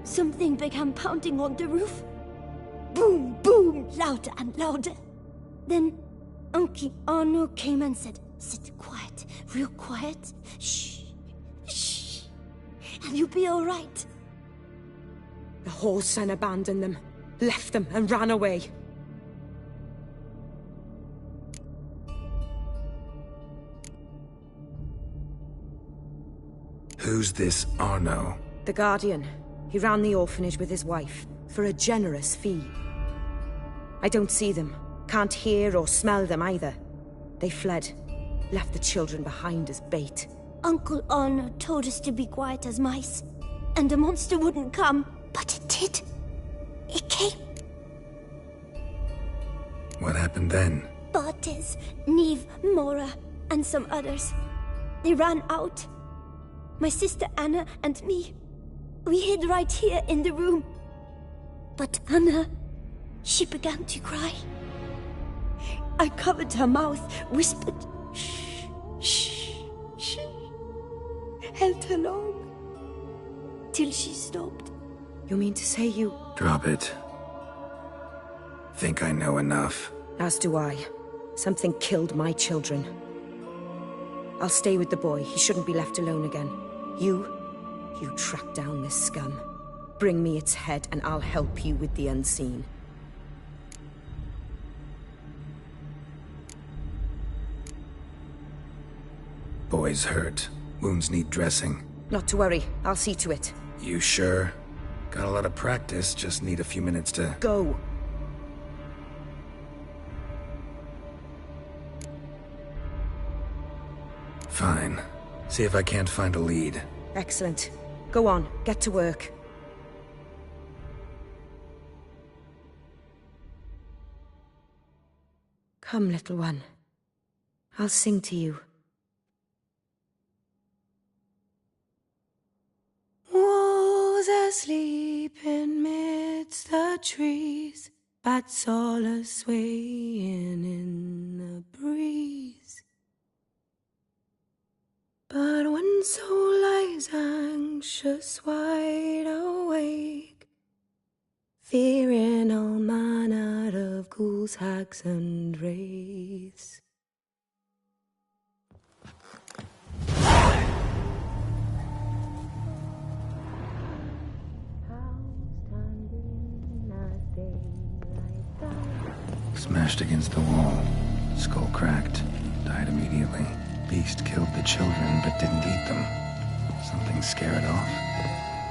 something began pounding on the roof. Boom, boom, louder and louder. Then Uncle Arno came and said, "Sit quiet, real quiet. Shh, shh, and you'll be all right." The whoreson abandoned them, left them and ran away. Who's this Arno? The Guardian. He ran the orphanage with his wife, for a generous fee. I don't see them, can't hear or smell them either. They fled, left the children behind as bait. Uncle Arno told us to be quiet as mice, and the monster wouldn't come, but it did. It came. What happened then? Bartes, Neve, Mora, and some others. They ran out. My sister Anna and me. We hid right here in the room. But Anna, she began to cry. I covered her mouth, whispered, "Shh, shh, shh." Held her long, till she stopped. You mean to say you... Drop it. Think I know enough. As do I. Something killed my children. I'll stay with the boy. He shouldn't be left alone again. You track down this scum. Bring me its head and I'll help you with the unseen. Boy's hurt. Wounds need dressing. Not to worry. I'll see to it. You sure? Got a lot of practice, just need a few minutes to... Go! Fine. See if I can't find a lead. Excellent. Go on, get to work. Come, little one. I'll sing to you. Was asleep in midst the trees, bats all a-swaying in the breeze. But when soul lies anxious, wide awake, fearing all manner of ghouls, hags, and wraiths. Smashed against the wall. Skull cracked. Died immediately. Beast killed the children, but didn't eat them. Something scare it off,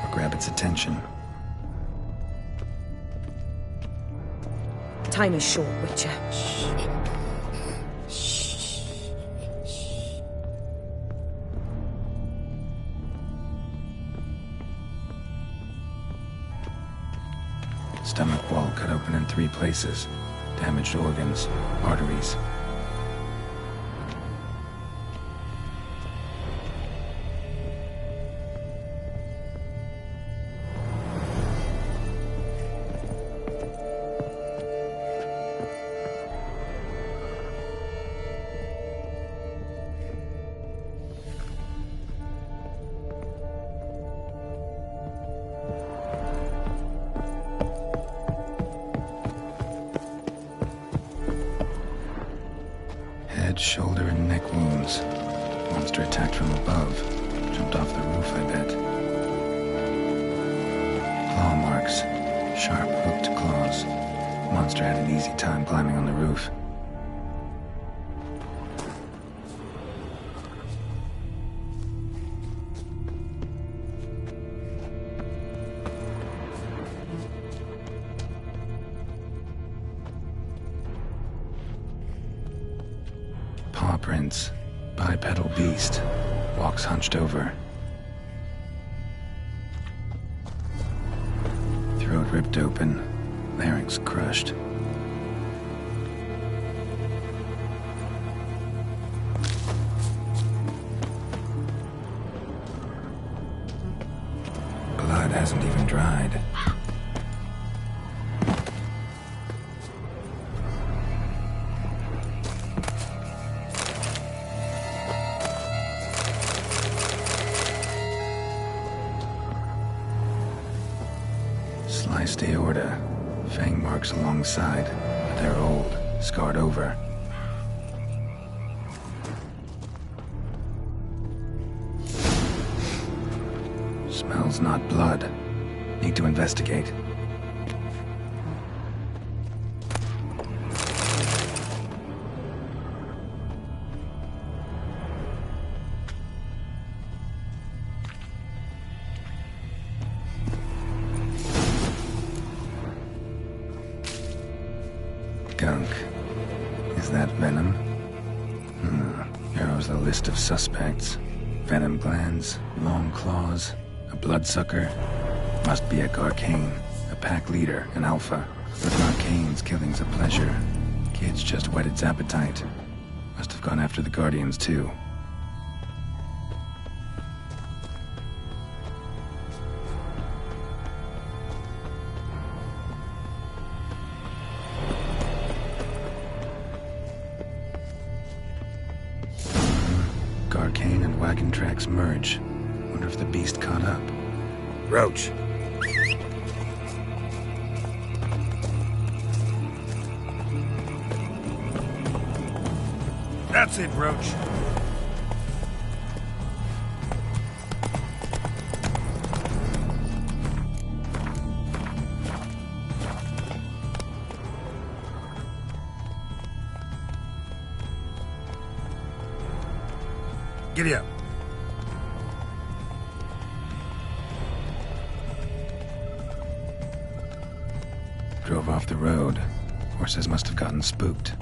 or grab its attention. Time is short, Witcher. Stomach wall cut open in 3 places. Damaged organs, arteries. Shoulder and neck wounds. Monster attacked from above. Jumped off the roof, I bet. Claw marks. Sharp, hooked claws. Monster had an easy time climbing on the roof. Paw prints. Bipedal beast. Walks hunched over. Throat ripped open. Larynx crushed. blood hasn't even dried. Sliced aorta. Fang marks alongside, but they're old, scarred over. Smells not blood. Need to investigate. Gunk. Is that venom? Narrows the list of suspects. Venom glands, long claws, a bloodsucker. Must be a Garcane, a pack leader, an alpha. But Garcane's killing's a pleasure. Kid's just whet its appetite. Must have gone after the Guardians too. Garcane and wagon tracks merge. Wonder if the beast caught up. Roach. That's it, Roach. Giddy up. Drove off the road. Horses must have gotten spooked.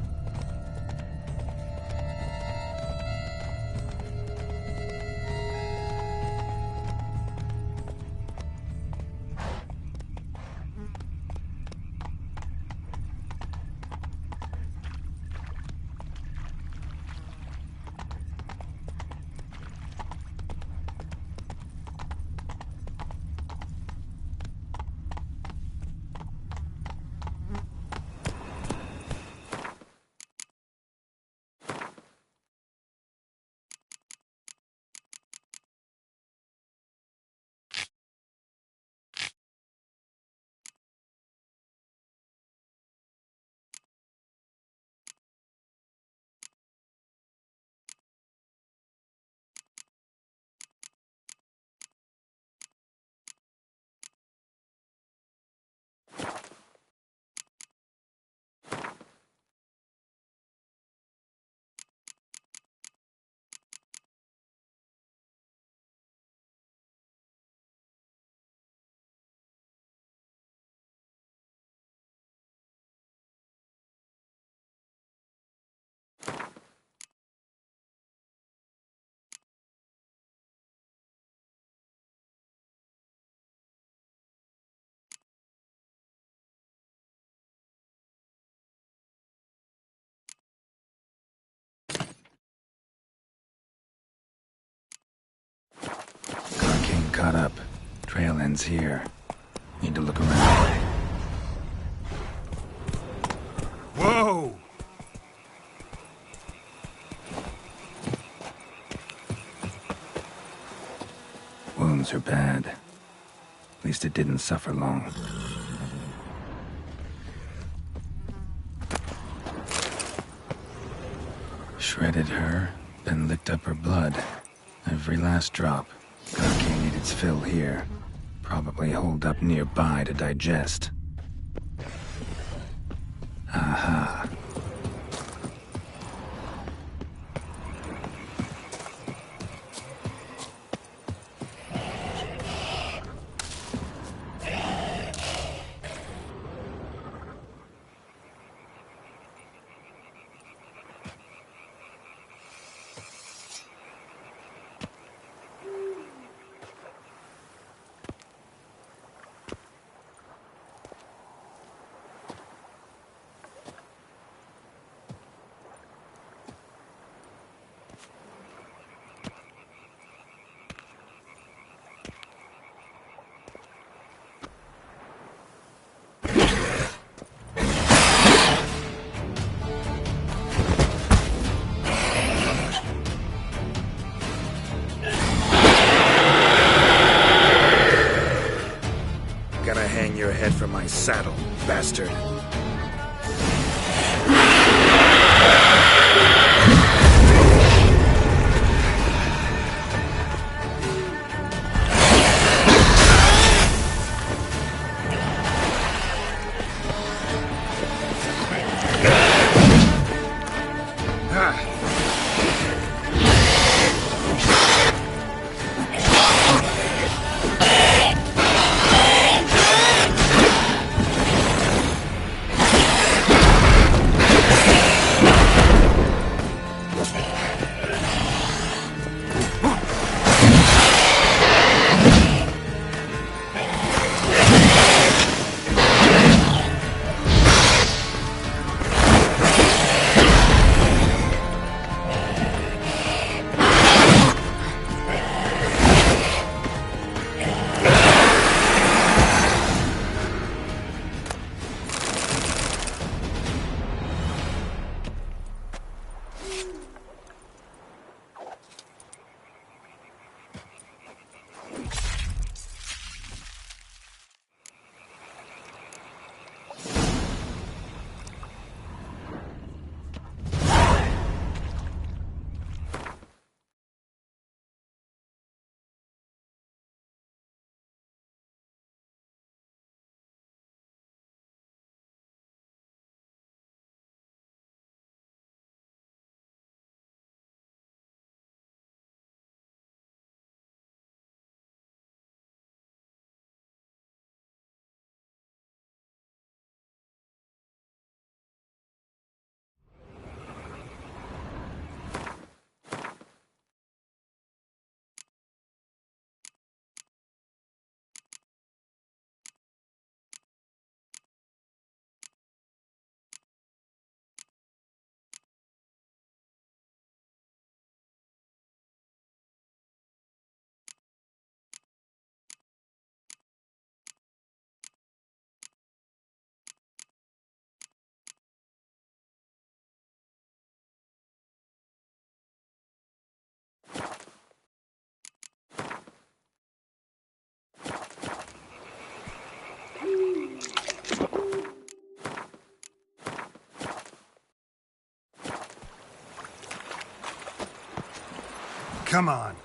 Garcane caught up. Trail ends here. Need to look around. Whoa! Wounds are bad. At least it didn't suffer long. Shredded her, then licked up her blood. Every last drop. Garcane ate its fill here. Probably holed up nearby to digest. Aha. head from my saddle, bastard. Come on.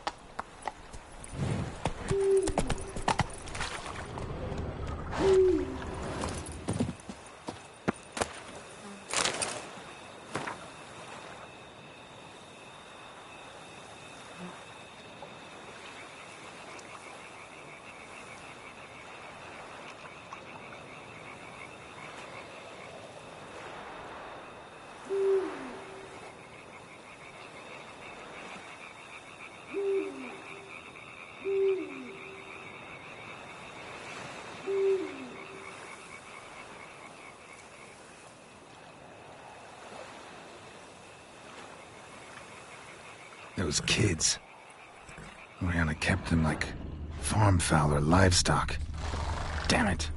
Those kids. Oriana kept them like farm fowl or livestock. Damn it.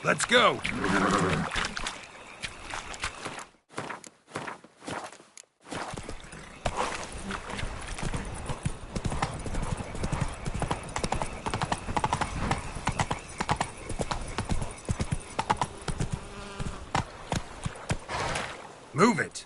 Let's go! Move it!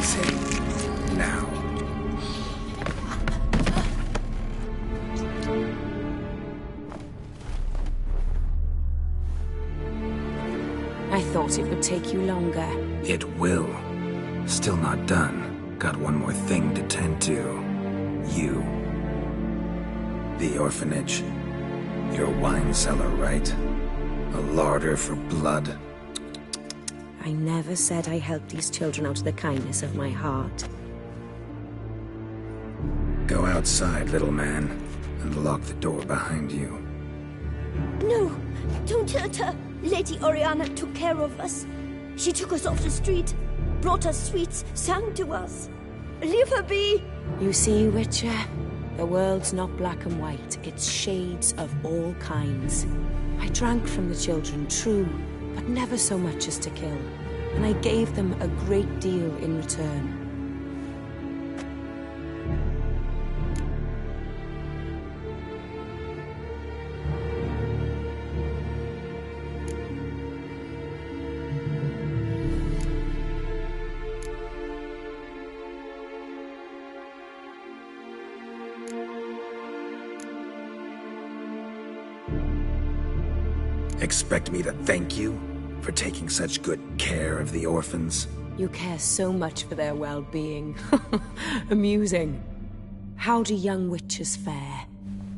Face him. Now. I thought it would take you longer. It will. Still not done. Got one more thing to tend to. You. The orphanage. Your wine cellar, right? A larder for blood. I never said I helped these children out of the kindness of my heart. Go outside, little man, and lock the door behind you. No, don't hurt her. Lady Oriana took care of us. She took us off the street, brought us sweets, sang to us. Leave her be! You see, Witcher? The world's not black and white. It's shades of all kinds. I drank from the children, true, but never so much as to kill. And I gave them a great deal in return. Expect me to thank you for taking such good care of the orphans? You care so much for their well-being. Amusing. How do young witches fare?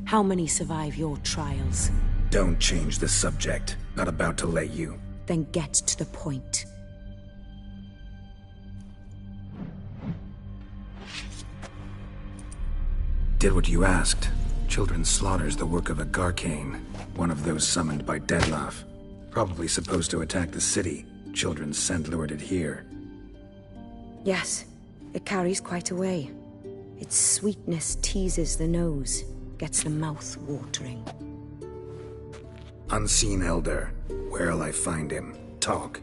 How many survive your trials? Don't change the subject. Not about to let you. Then get to the point. Did what you asked. Children's slaughter's the work of a Garcane, one of those summoned by Dettlaff. Probably supposed to attack the city. Children's scent lured it here. Yes, it carries quite a way. Its sweetness teases the nose, gets the mouth watering. Unseen Elder. Where'll I find him? Talk.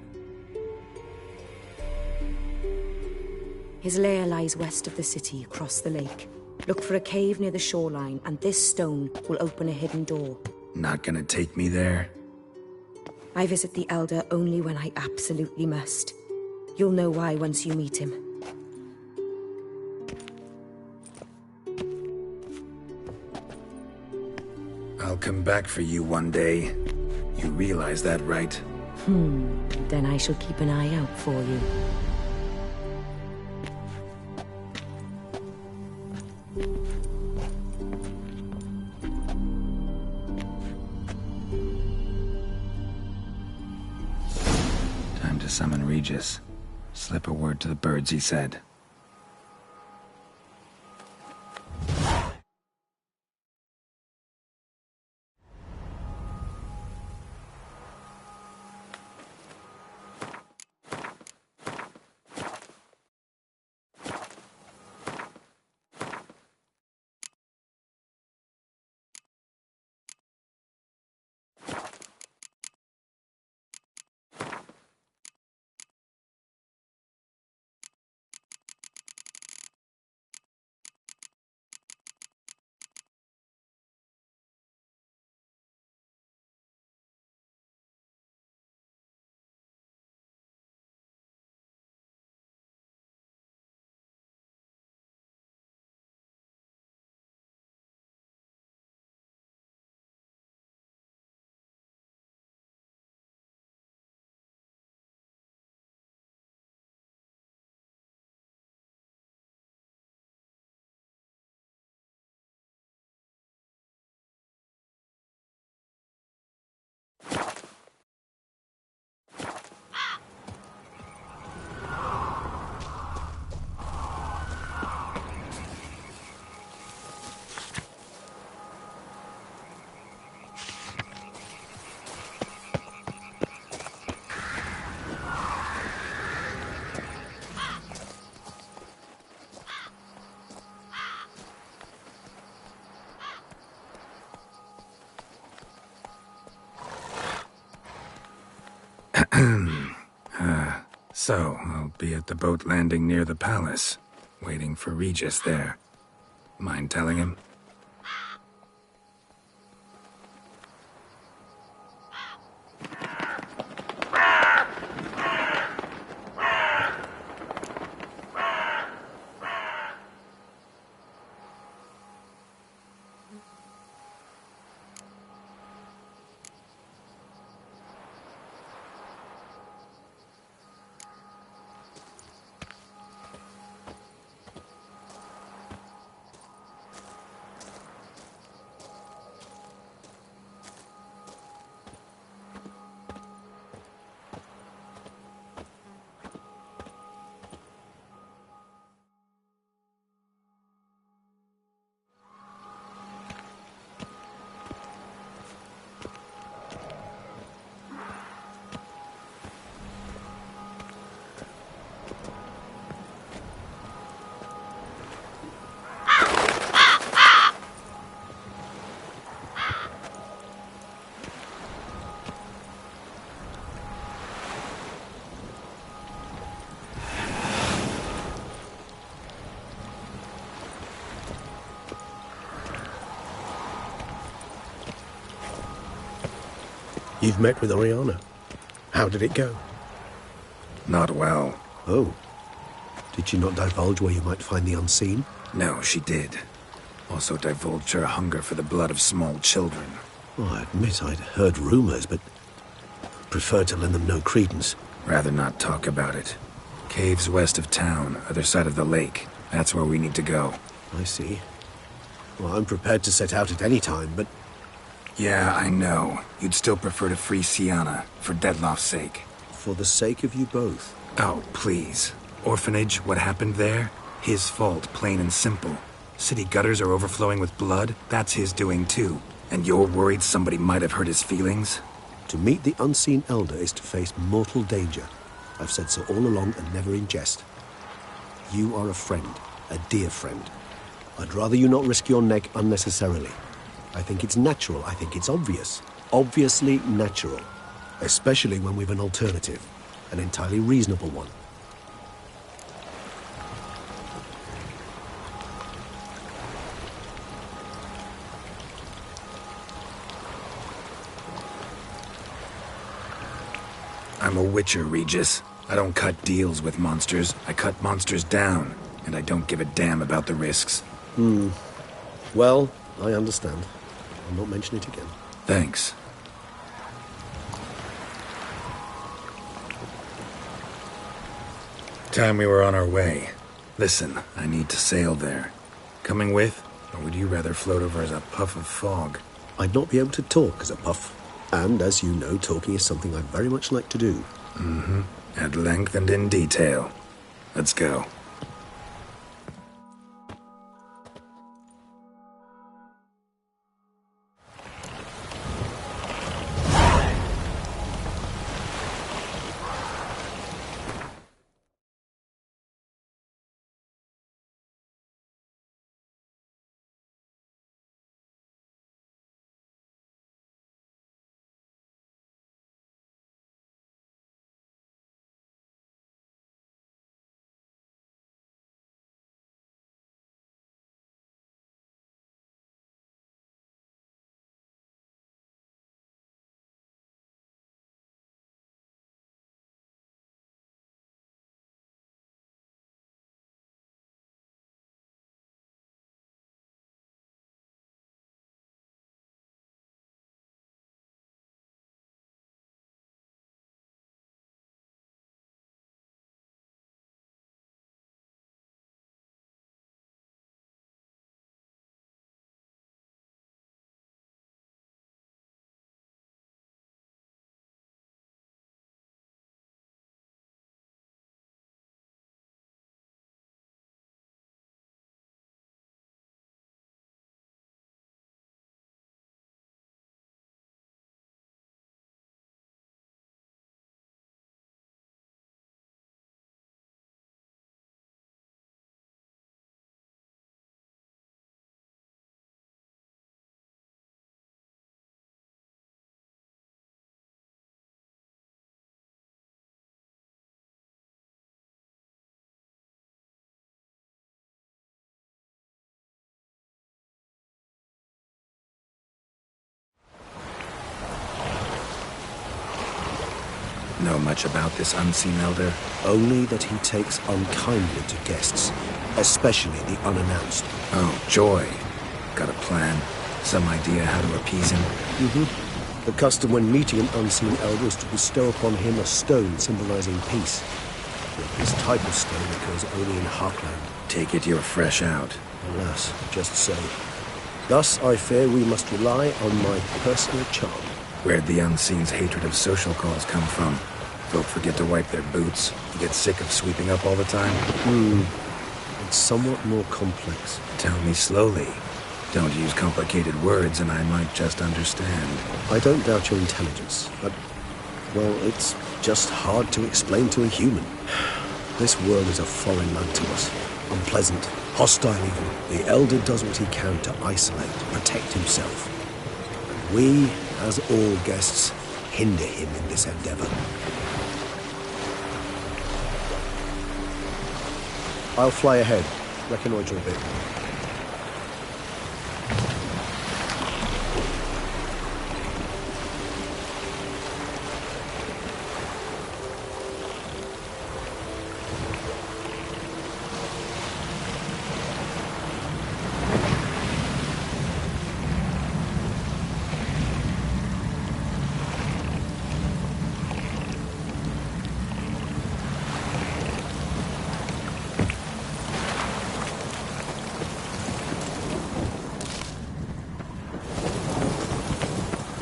His lair lies west of the city, across the lake. Look for a cave near the shoreline, and this stone will open a hidden door. Not gonna take me there? I visit the Elder only when I absolutely must. You'll know why once you meet him. I'll come back for you one day. You realize that, right? Then I shall keep an eye out for you. Time to summon Regis. Slip a word to the birds, he said. So, I'll be at the boat landing near the palace, waiting for Regis there. Mind telling him? You've met with Oriana. How did it go? Not well. Oh. Did she not divulge where you might find the unseen? No, she did. Also divulged her hunger for the blood of small children. Well, I admit I'd heard rumors, but preferred to lend them no credence. Rather not talk about it. Caves west of town, other side of the lake. That's where we need to go. I see. Well, I'm prepared to set out at any time, but... Yeah, I know. You'd still prefer to free Sienna, for Dettloff's sake. For the sake of you both. Oh, please. Orphanage, what happened there? His fault, plain and simple. City gutters are overflowing with blood. That's his doing too. And you're worried somebody might have hurt his feelings? To meet the unseen elder is to face mortal danger. I've said so all along and never in jest. You are a friend, a dear friend. I'd rather you not risk your neck unnecessarily. I think it's natural, I think it's obvious. Obviously natural. Especially when we've an alternative. An entirely reasonable one. I'm a Witcher, Regis. I don't cut deals with monsters. I cut monsters down. And I don't give a damn about the risks. Well, I understand. I'll not mention it again. Thanks. Time we were on our way. Listen, I need to sail there. Coming with? Or would you rather float over as a puff of fog? I'd not be able to talk as a puff. And, as you know, talking is something I very much like to do. Mm-hmm. At length and in detail. Let's go. Know much about this unseen elder? Only that he takes unkindly to guests, especially the unannounced. Oh, joy. Got a plan? Some idea how to appease him? Mm-hmm. The custom when meeting an unseen elder is to bestow upon him a stone symbolizing peace. Yet this type of stone occurs only in Heartland. Take it you're fresh out. Alas, just so. Thus, I fear we must rely on my personal charm. Where'd the unseen's hatred of social calls come from? Folk forget to wipe their boots. You get sick of sweeping up all the time? It's somewhat more complex. Tell me slowly. Don't use complicated words and I might just understand. I don't doubt your intelligence, but, well, it's just hard to explain to a human. This world is a foreign land to us. Unpleasant, hostile even. The Elder does what he can to isolate, protect himself. And we, as all guests, hinder him in this endeavor. I'll fly ahead, reconnoiter a bit.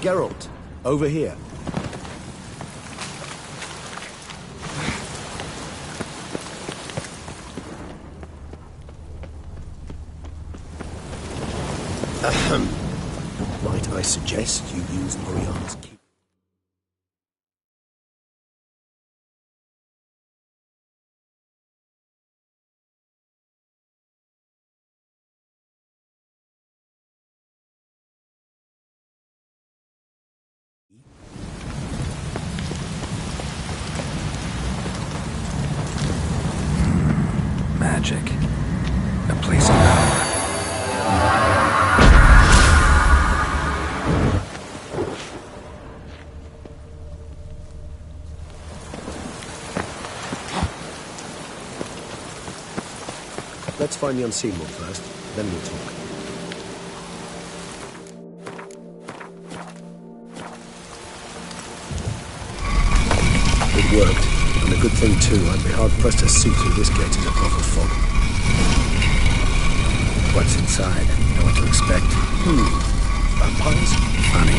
Geralt, over here. Ahem. Might I suggest you use Moriarty's key? Magic. A place of power. Let's find the unseen one first, then we'll talk. It worked, and a good thing too. I'd be hard-pressed to see through this gate as a proper fog. What's inside? Know what to expect? Vampires? Funny.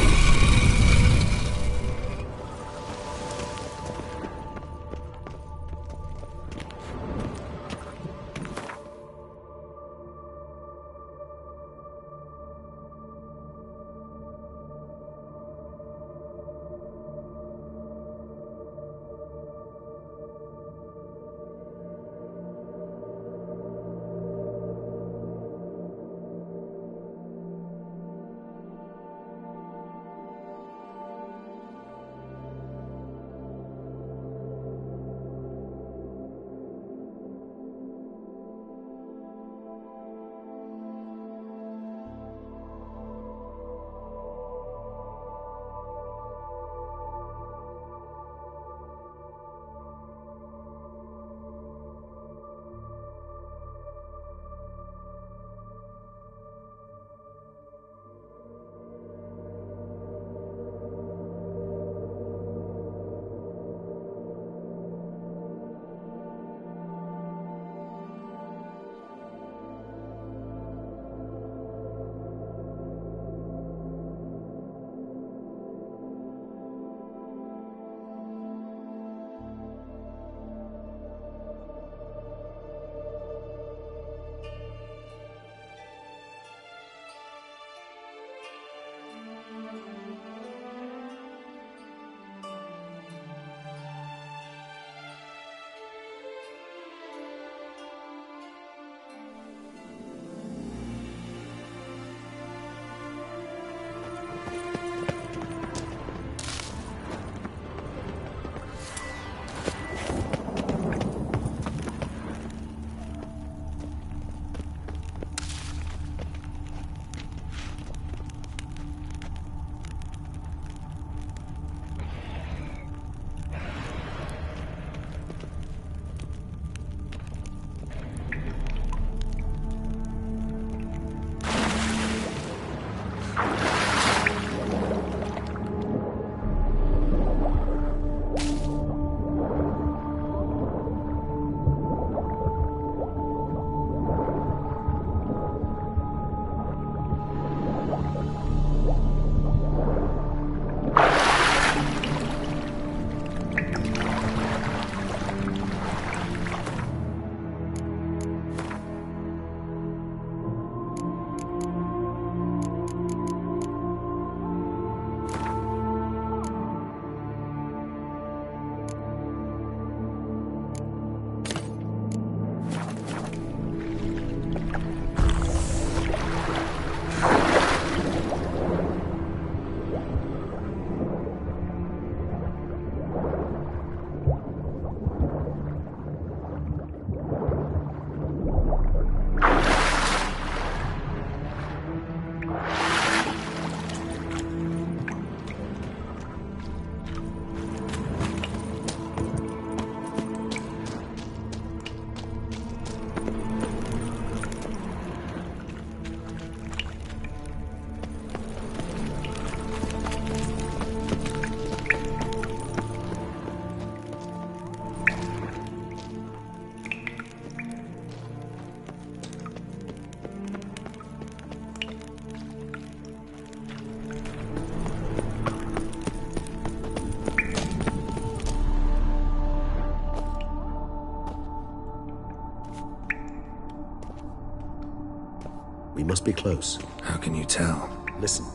We must be close. How can you tell? Listen.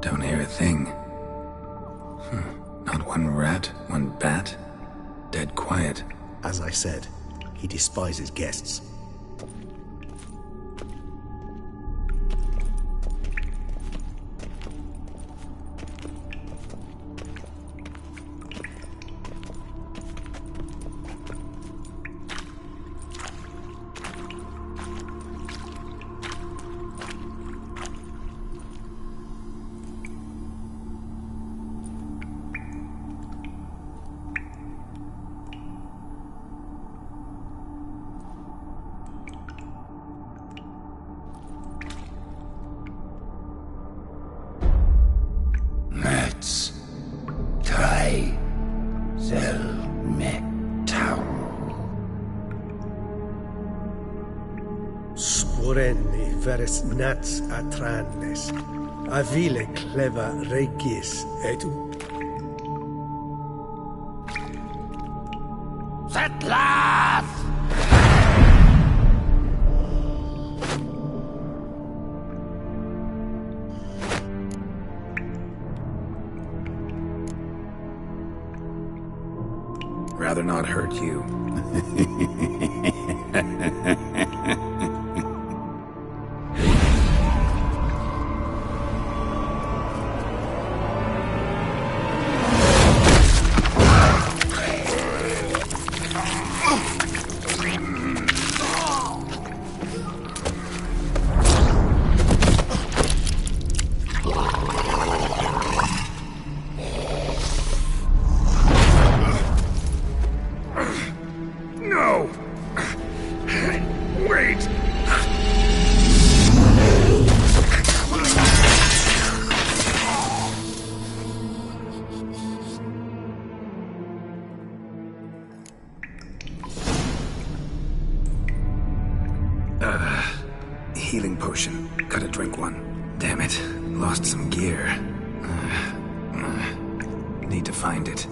Don't hear a thing. Not one rat, one bat. Dead quiet. As I said, he despises guests. Let's try metal. Sporenni veres nats atrannes. Avile cleva regis et Settlers! Rather not hurt you. No! Wait! Healing potion. Gotta drink one. Damn it. Lost some gear. Need to find it.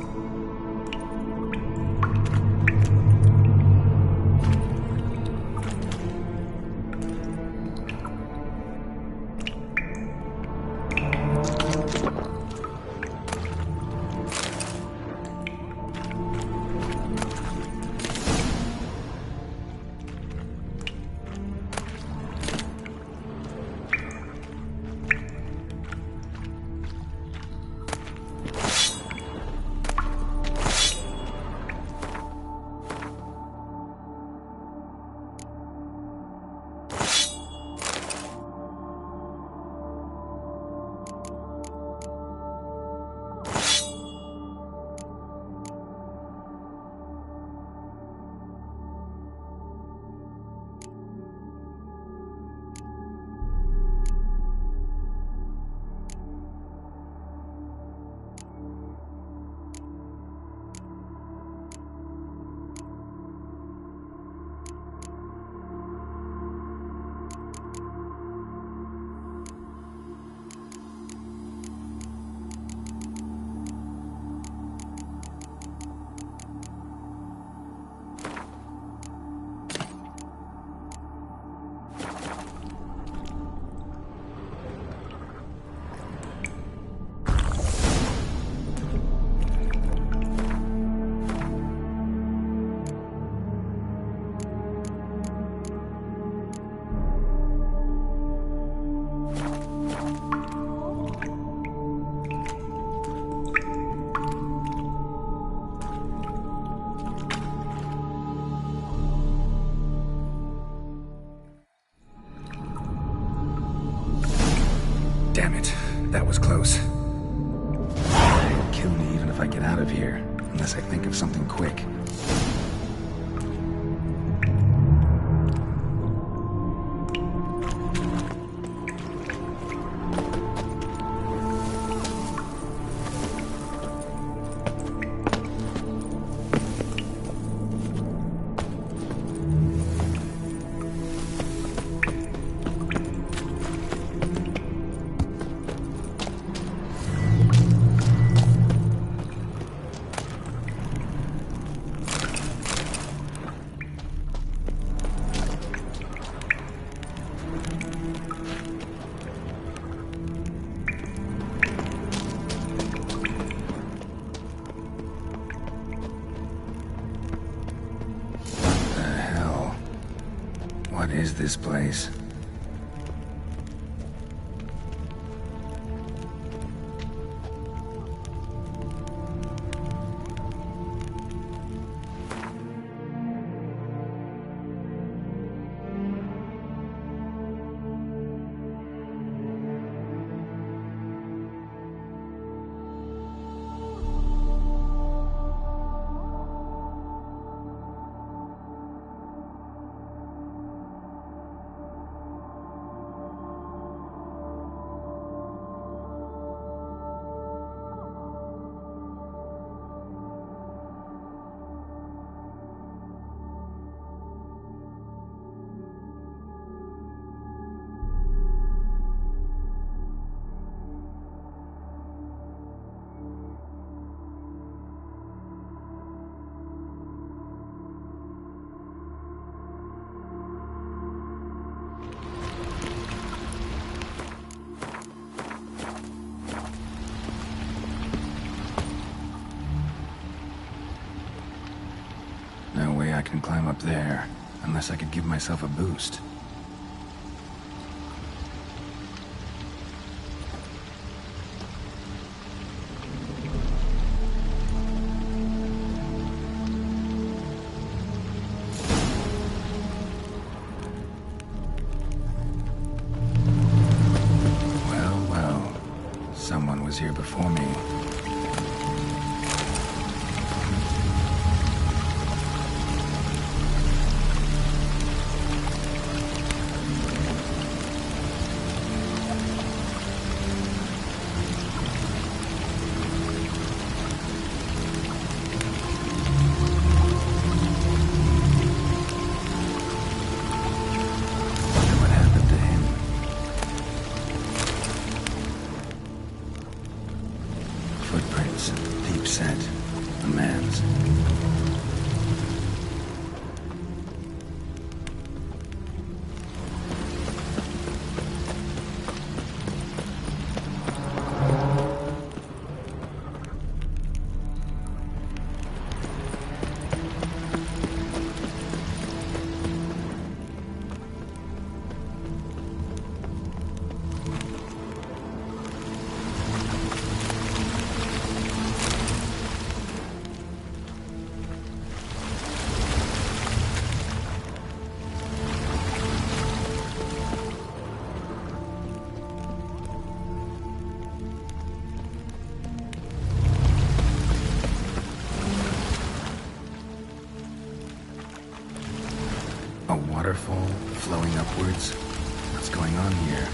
Damn it. That was close. Kill me even if I get out of here. Unless I think of something quick. is this place? No way I can climb up there, unless I could give myself a boost. Well, well, someone was here before me. Footprints, deep set, a man's. A waterfall flowing upwards? What's going on here?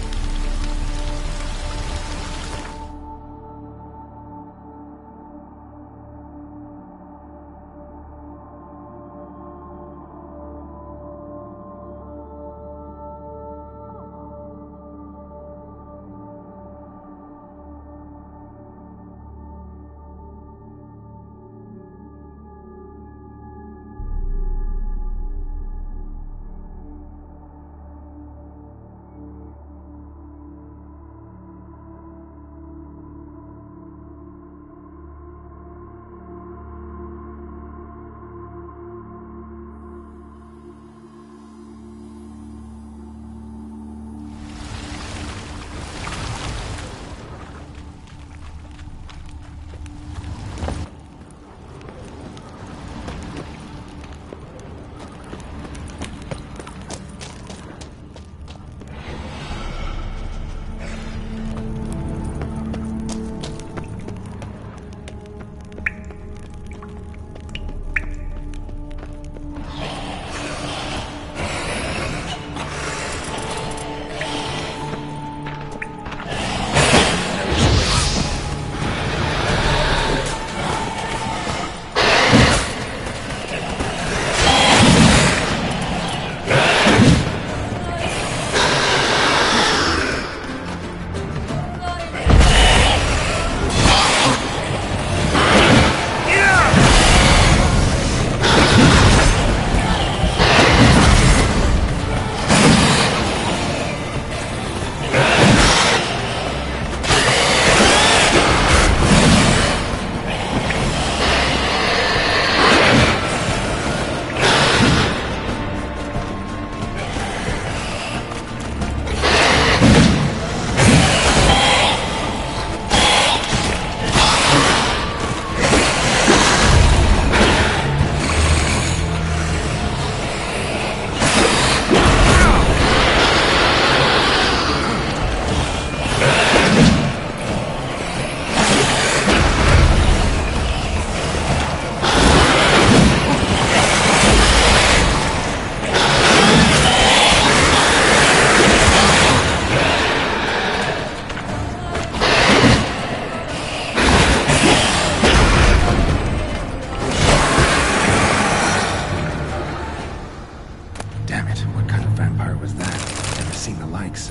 seen the likes.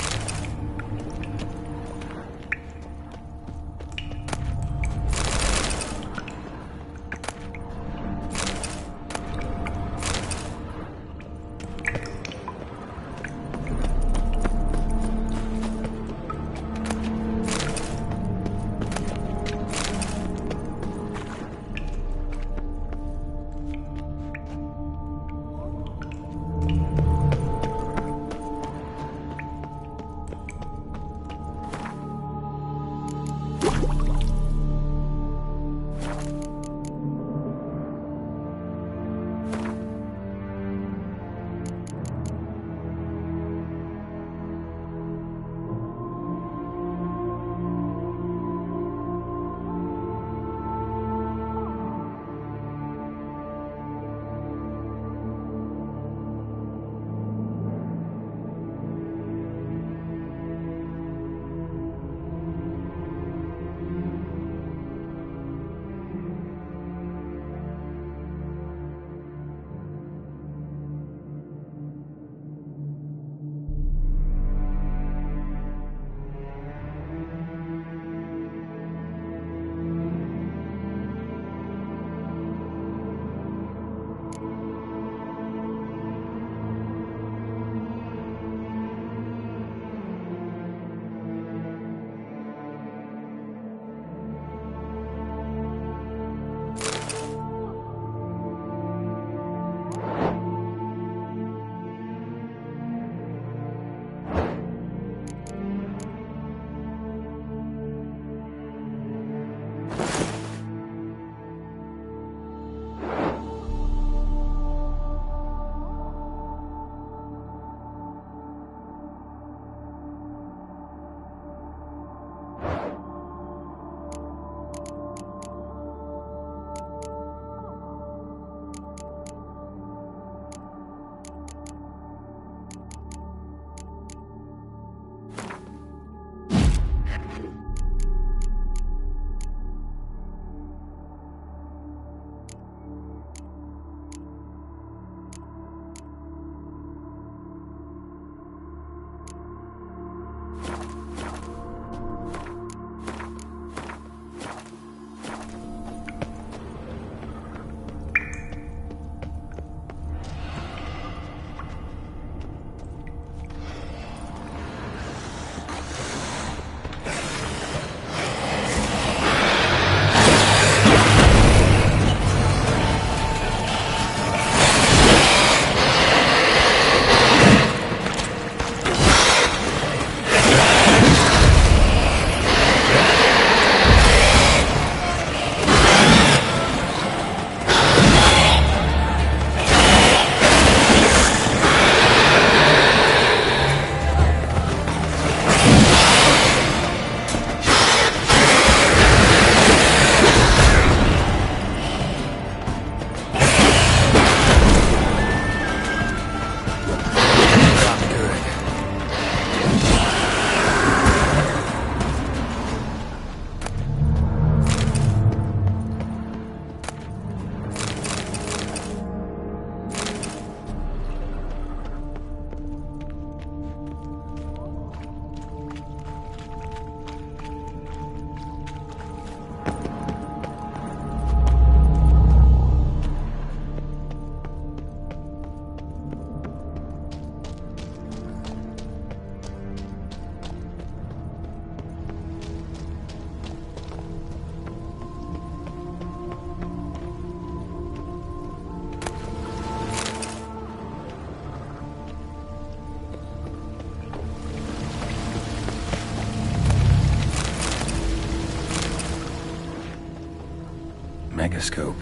Megascope.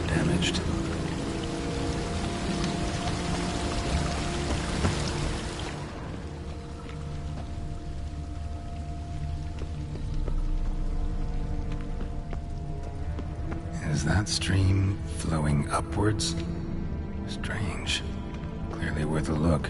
Damaged. Is that stream flowing upwards? Strange. Clearly worth a look.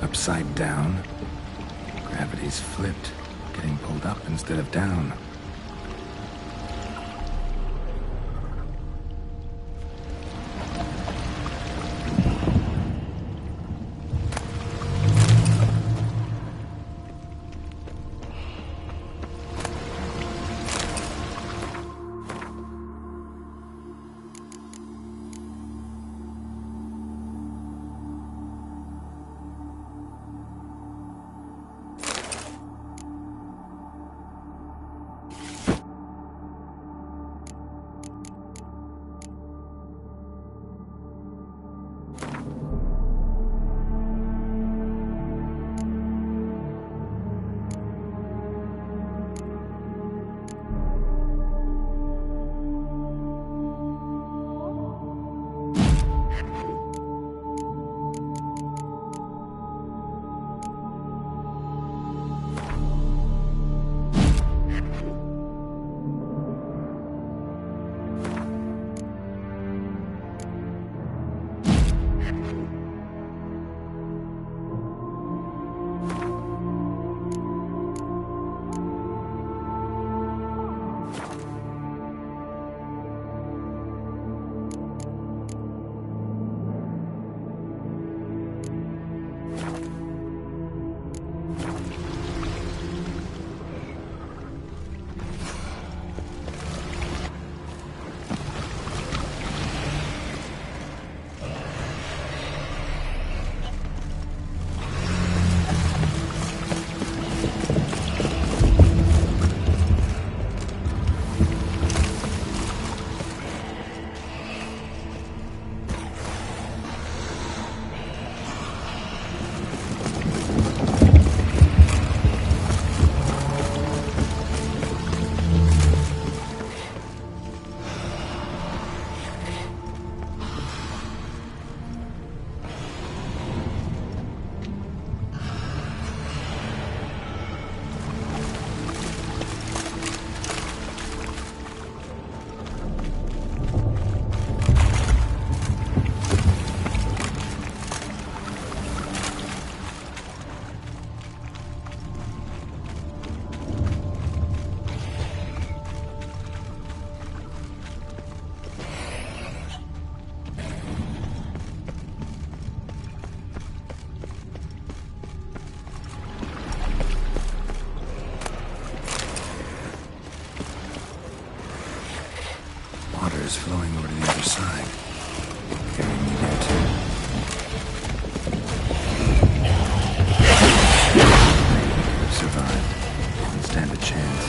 Upside down. Gravity's flipped, getting pulled up instead of down. Water's flowing over to the other side. Carrying me there too. I've survived. Didn't stand a chance.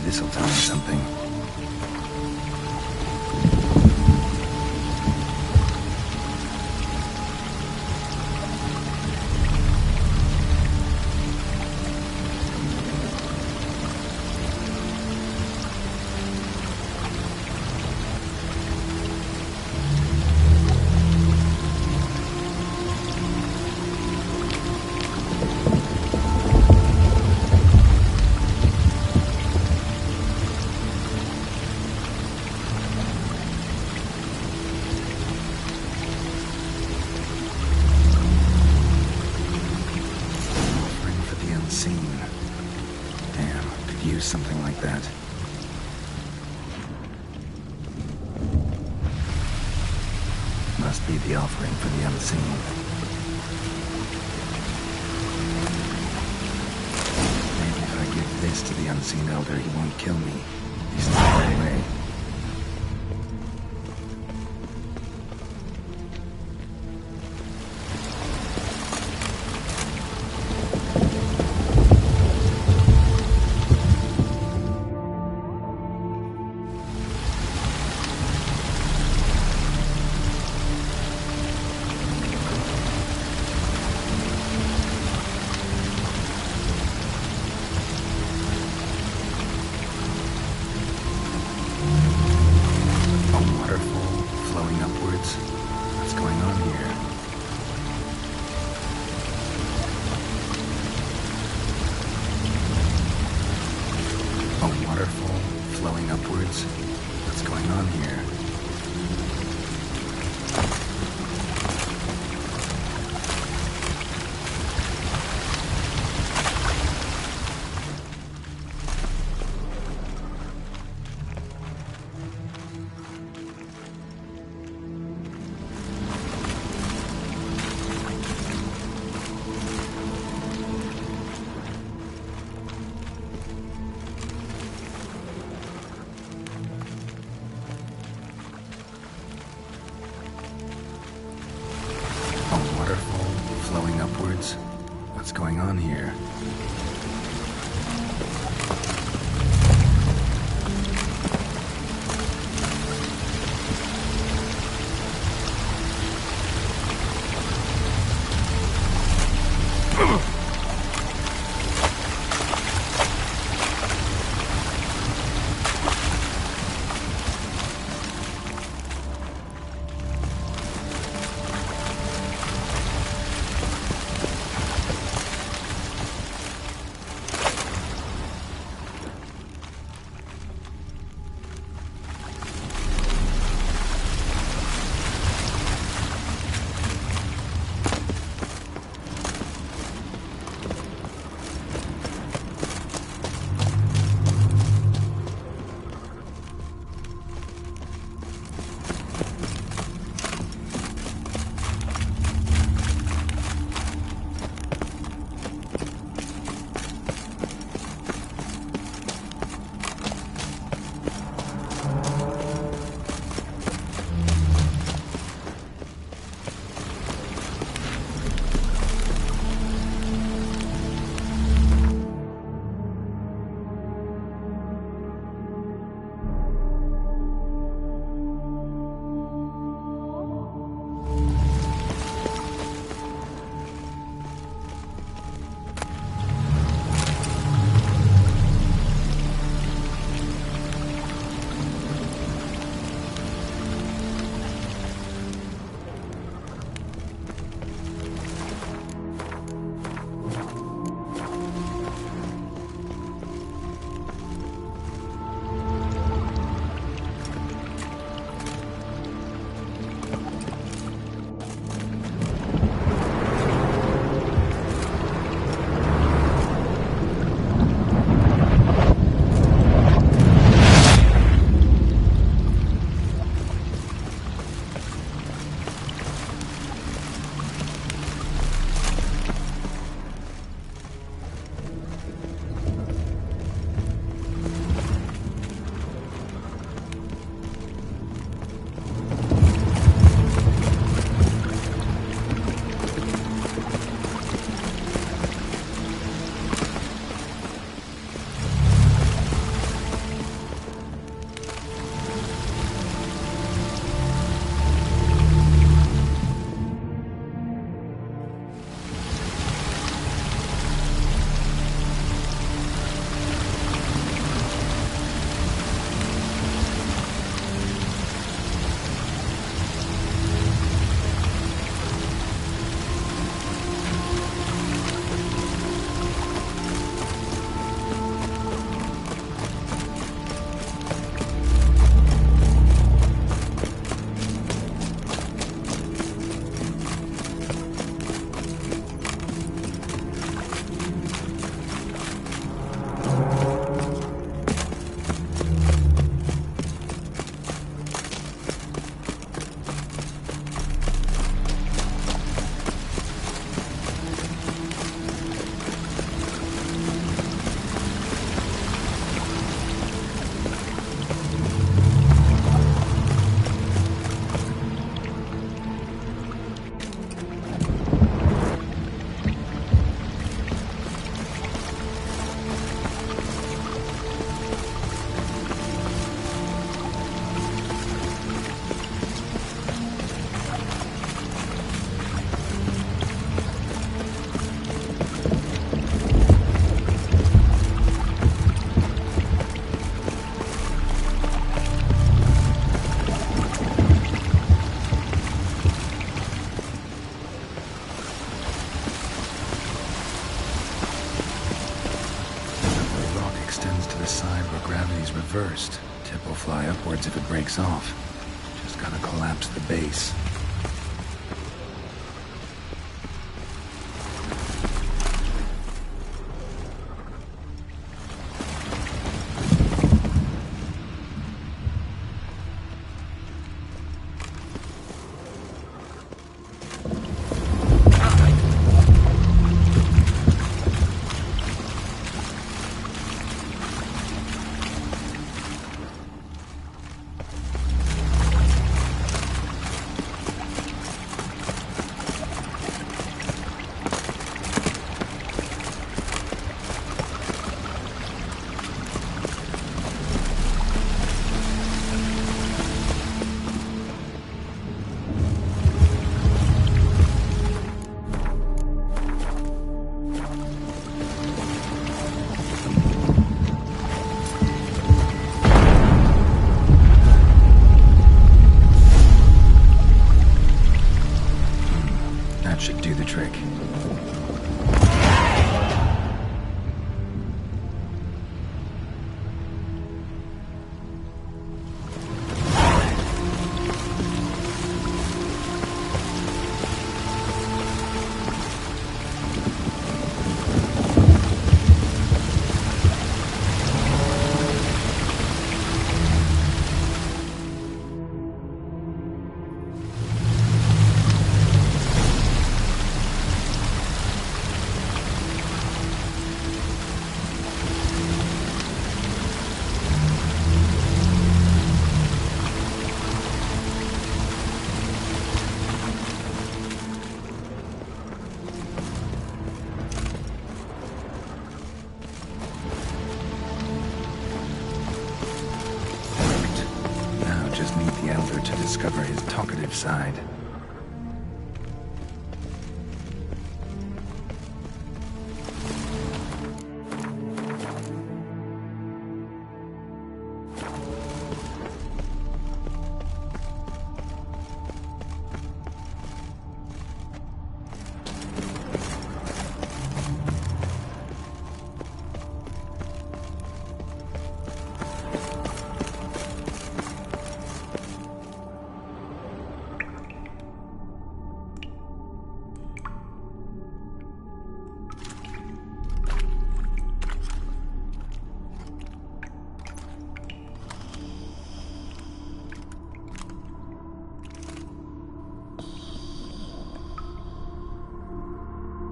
This'll tell me something. Something like that. Must be the offering for the unseen. Maybe if I give this to the unseen elder, he won't kill me. He's not far away. flowing upwards? What's going on here? Reversed. Tip will fly upwards if it breaks off. Just gotta collapse the base. do the trick. To discover his talkative side.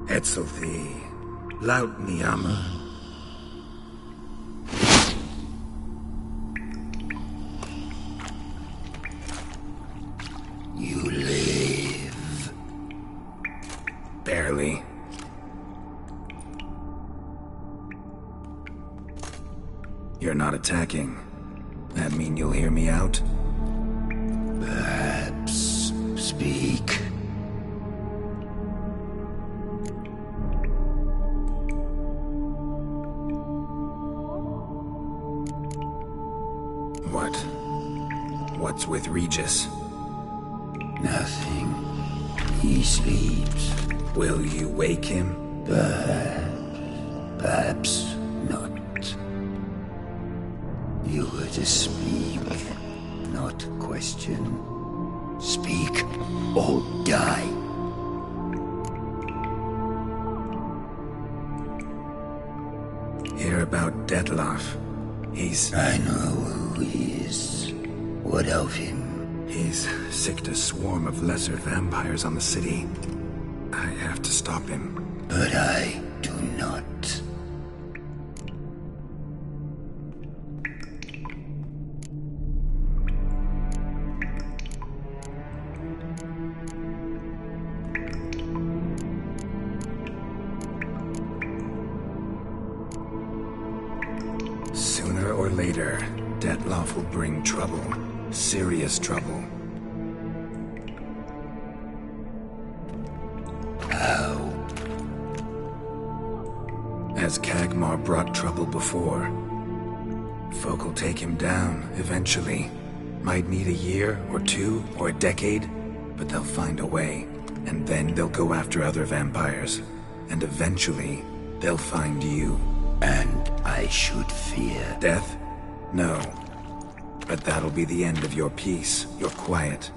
Etzelthi, laut Niama. You live. Barely. You're not attacking. That mean you'll hear me out? Perhaps. Speak. What's with Regis? Nothing. He sleeps. Will you wake him? Perhaps not. You were to speak, not question. Speak or die. Hear about Dettlaff. I know who he is. What of him? He's sicked a swarm of lesser vampires on the city. I have to stop him. But I do not. Sooner or later, Dettlaff will bring trouble. Serious trouble. How? As Kagmar brought trouble before. Folk will take him down, eventually. Might need a year, or two, or a decade, but they'll find a way. And then they'll go after other vampires. And eventually, they'll find you. And I should fear death? No. But that'll be the end of your peace, your quiet.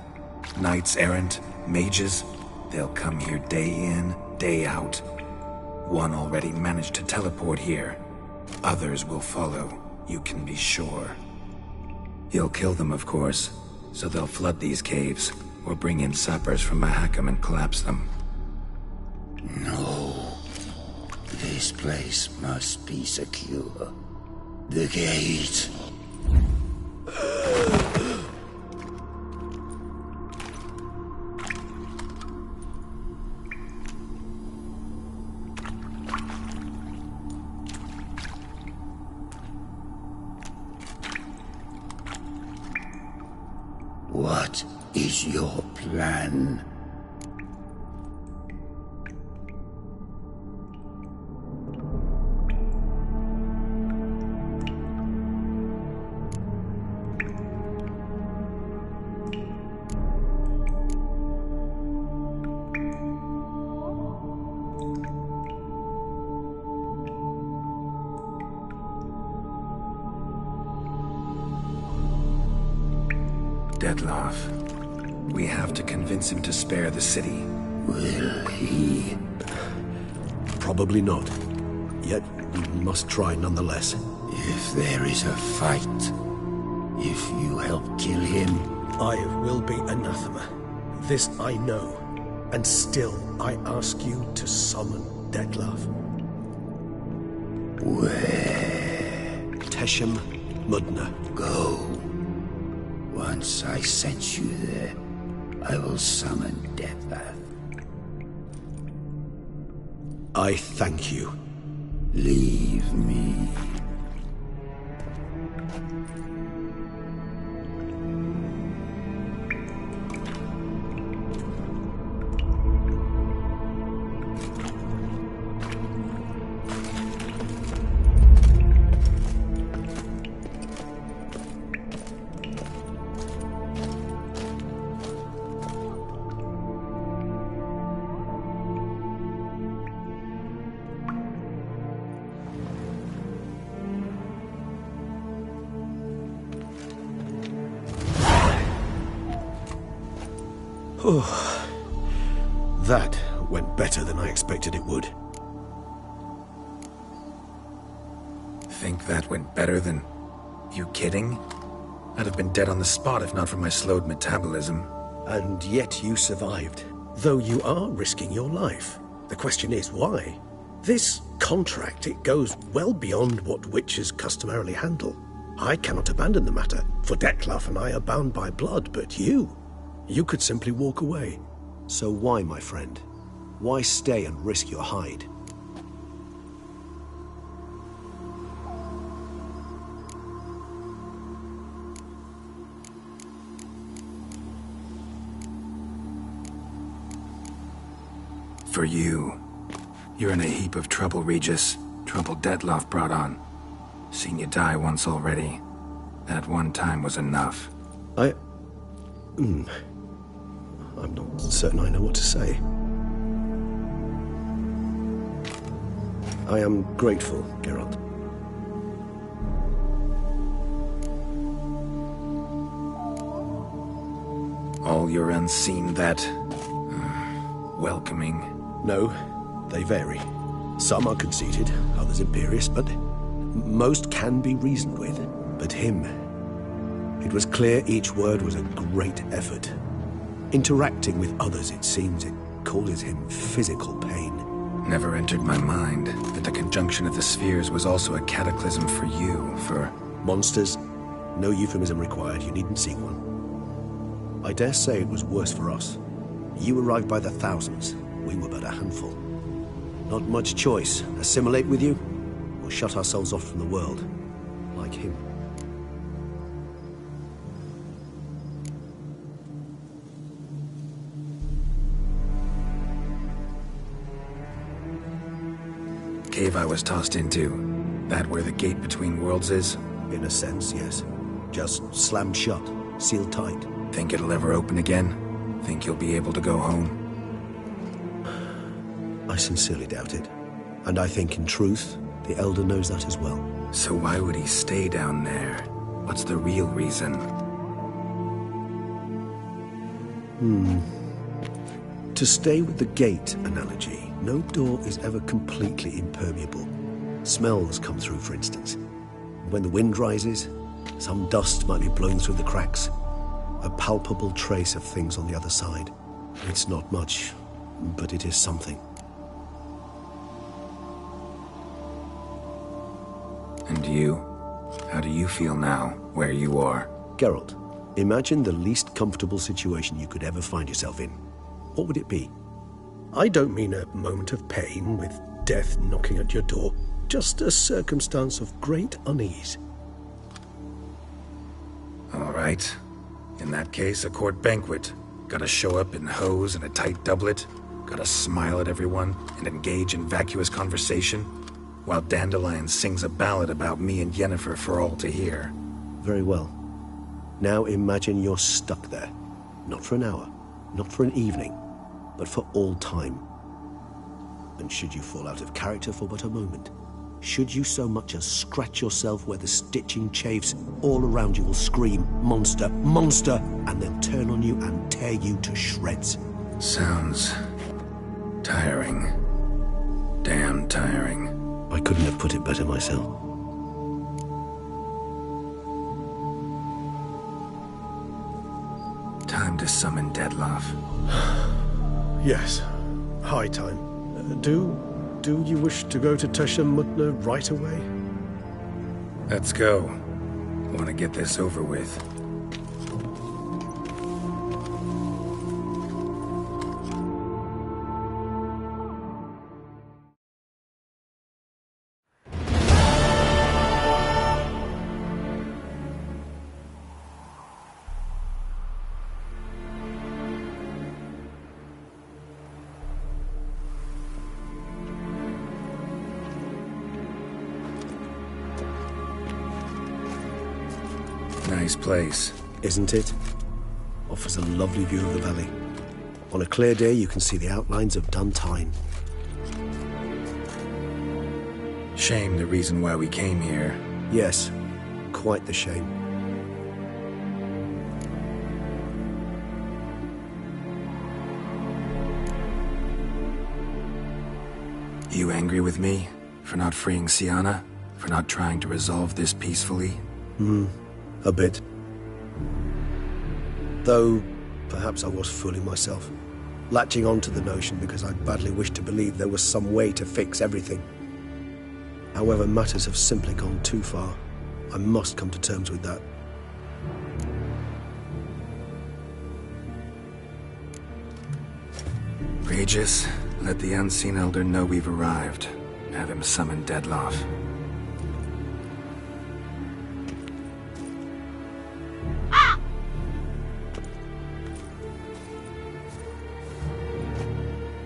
Knights errant, mages, they'll come here day in, day out. One already managed to teleport here. Others will follow, you can be sure. You'll kill them, of course, so they'll flood these caves, or bring in sappers from Mahakam and collapse them. No. This place must be secure. The gate. What is your plan? Dettlaff. We have to convince him to spare the city. Will he? Probably not. Yet, we must try nonetheless. If there is a fight, if you help kill him... I will be anathema. This I know. And still, I ask you to summon Dettlaff. Where? Teshem Mudna. Go. Once I sent you there, I will summon Dettlaff. I thank you. Leave me. That went better than I expected it would. Think that went better than... You kidding? I'd have been dead on the spot if not for my slowed metabolism. And yet you survived, though you are risking your life. The question is, why? This contract, it goes well beyond what witches customarily handle. I cannot abandon the matter, for Dettlaff and I are bound by blood, but you could simply walk away. So why, my friend? Why stay and risk your hide? For you. You're in a heap of trouble, Regis. Trouble Dettlaff brought on. Seen you die once already. That one time was enough. I'm not certain I know what to say. I am grateful, Geralt. All your unseen that... welcoming. No, they vary. Some are conceited, others imperious, but most can be reasoned with. But him... It was clear each word was a great effort. Interacting with others, it seems, it causes him physical pain. Never entered my mind that the conjunction of the spheres was also a cataclysm for you, for... Monsters? No euphemism required, you needn't seek one. I dare say it was worse for us. You arrived by the thousands, we were but a handful. Not much choice, assimilate with you, or shut ourselves off from the world, like him. Cave I was tossed into. That where the gate between worlds is? In a sense, yes. Just slammed shut, sealed tight. Think it'll ever open again? Think you'll be able to go home? I sincerely doubt it. And I think, in truth, the Elder knows that as well. So why would he stay down there? What's the real reason? To stay with the gate analogy, no door is ever completely impermeable. Smells come through, for instance. When the wind rises, some dust might be blowing through the cracks. A palpable trace of things on the other side. It's not much, but it is something. And you? How do you feel now, where you are? Geralt, imagine the least comfortable situation you could ever find yourself in. What would it be? I don't mean a moment of pain with death knocking at your door. Just a circumstance of great unease. All right. In that case, a court banquet. Gotta show up in hose and a tight doublet. Gotta smile at everyone and engage in vacuous conversation. While Dandelion sings a ballad about me and Yennefer for all to hear. Very well. Now imagine you're stuck there. Not for an hour, not for an evening, but for all time. And should you fall out of character for but a moment, Should you so much as scratch yourself where the stitching chafes, all around you will scream, "Monster, monster," and then turn on you and tear you to shreds. Sounds tiring. Damn tiring. I couldn't have put it better myself. Time to summon Dettlaff. Yes, high time. Do you wish to go to Tesha Mutna right away? Let's go. Want to get this over with. Nice place. Isn't it? Offers a lovely view of the valley. On a clear day, you can see the outlines of Duntine. Shame the reason why we came here. Yes, quite the shame. You angry with me? For not freeing Siana? For not trying to resolve this peacefully? A bit. Though, perhaps I was fooling myself. Latching on to the notion because I badly wished to believe there was some way to fix everything. However, matters have simply gone too far. I must come to terms with that. Regis, let the Unseen Elder know we've arrived. Have him summon Dettlaff.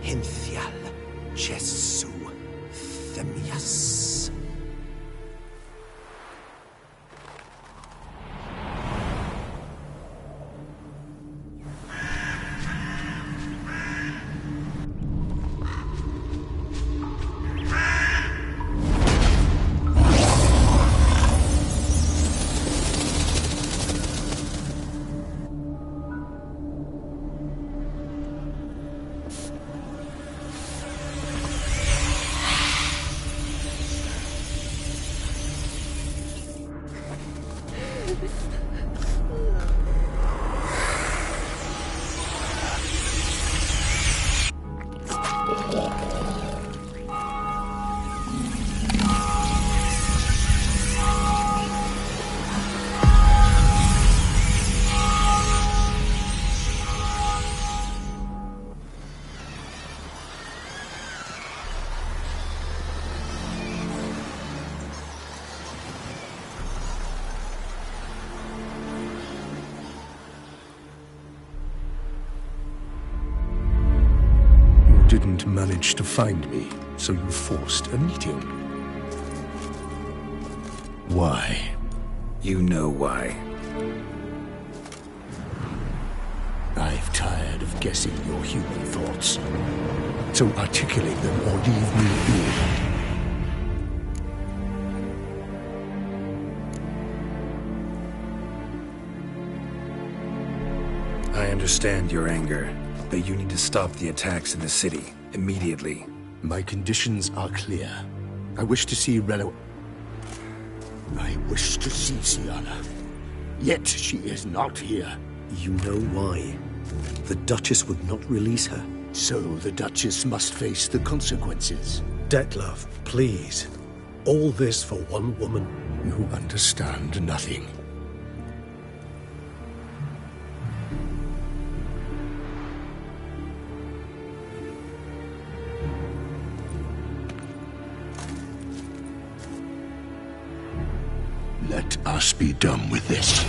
Hinthial Jesu Themias. Didn't manage to find me, so you forced a meeting. Why? You know why. I've tired of guessing your human thoughts. So articulate them or leave me be. I understand your anger, but you need to stop the attacks in the city, immediately. My conditions are clear. I wish to see I wish to see Siana. Yet she is not here. You know why. The Duchess would not release her. So the Duchess must face the consequences. Dettlaff, please. All this for one woman. You understand nothing. Let us be done with this.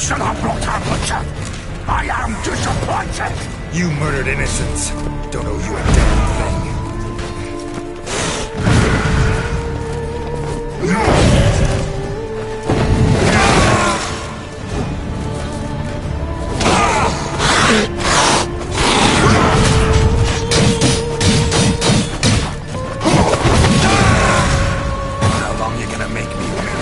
should have brought her butcher. I am disappointed. You murdered innocents. Don't owe you a damn thing. How long you gonna make me wait?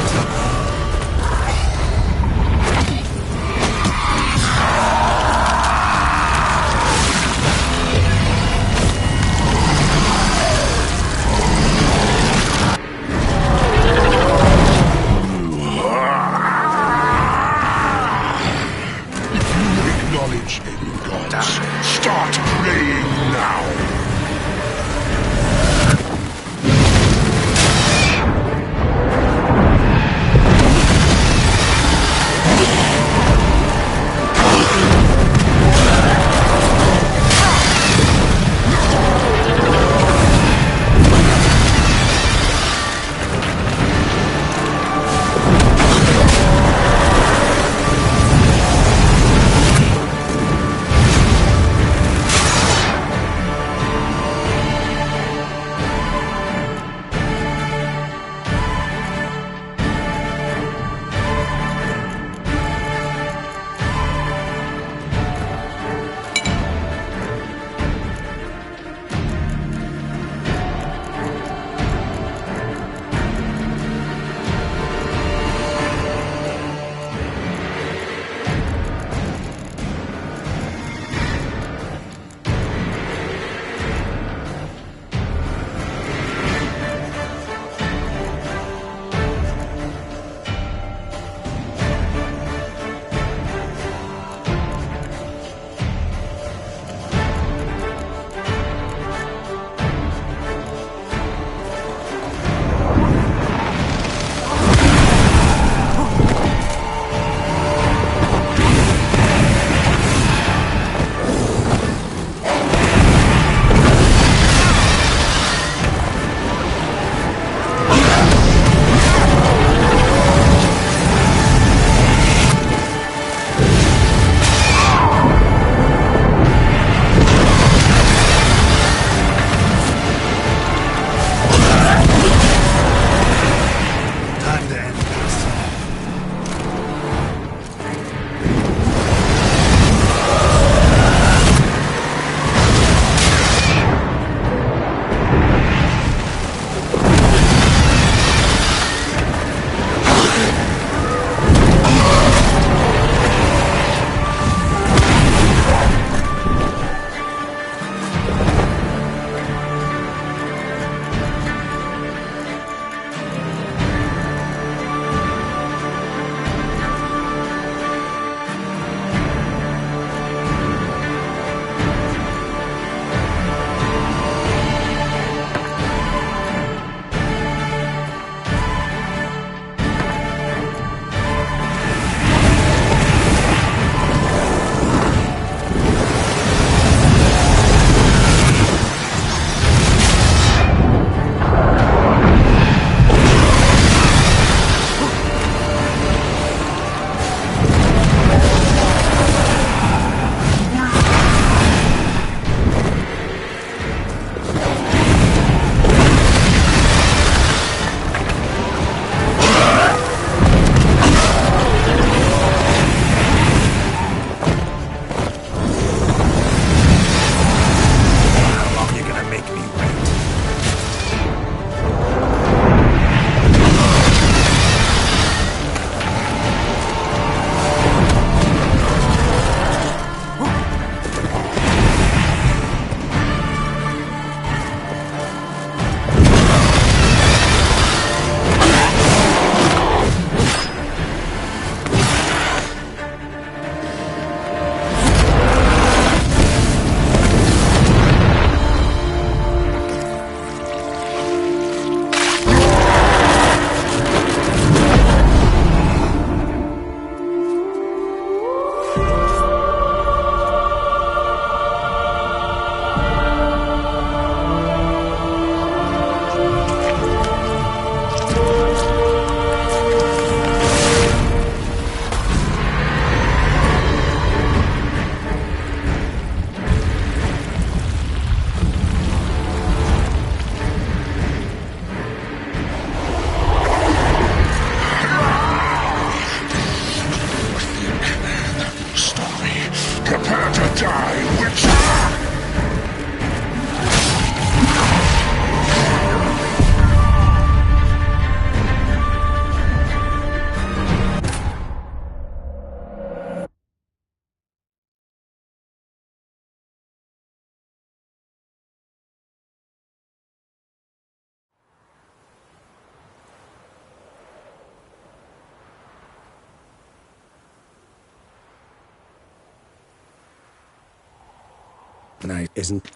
Nice. Isn't...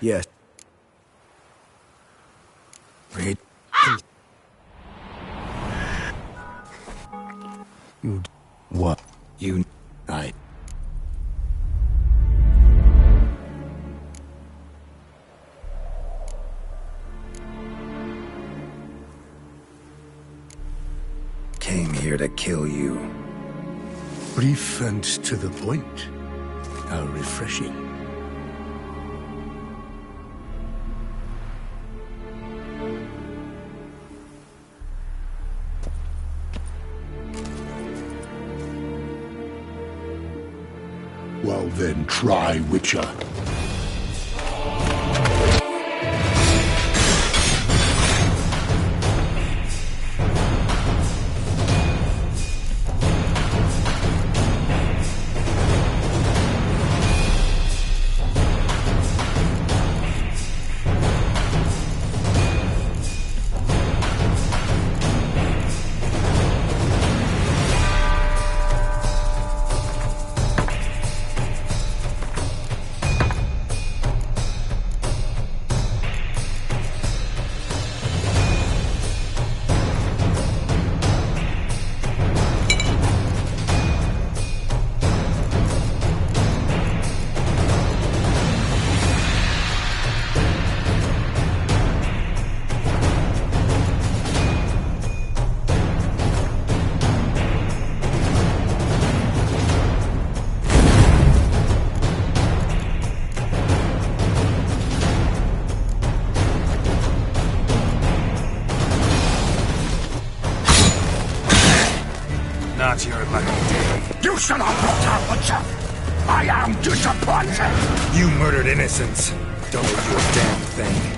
Yes. Read. What? You... I... Came here to kill you. Brief and to the point. How refreshing. Well then, try, Witcher. Not your lucky day. You shall not return, Witcher! I am disappointed! You murdered innocents. Don't do a damn thing.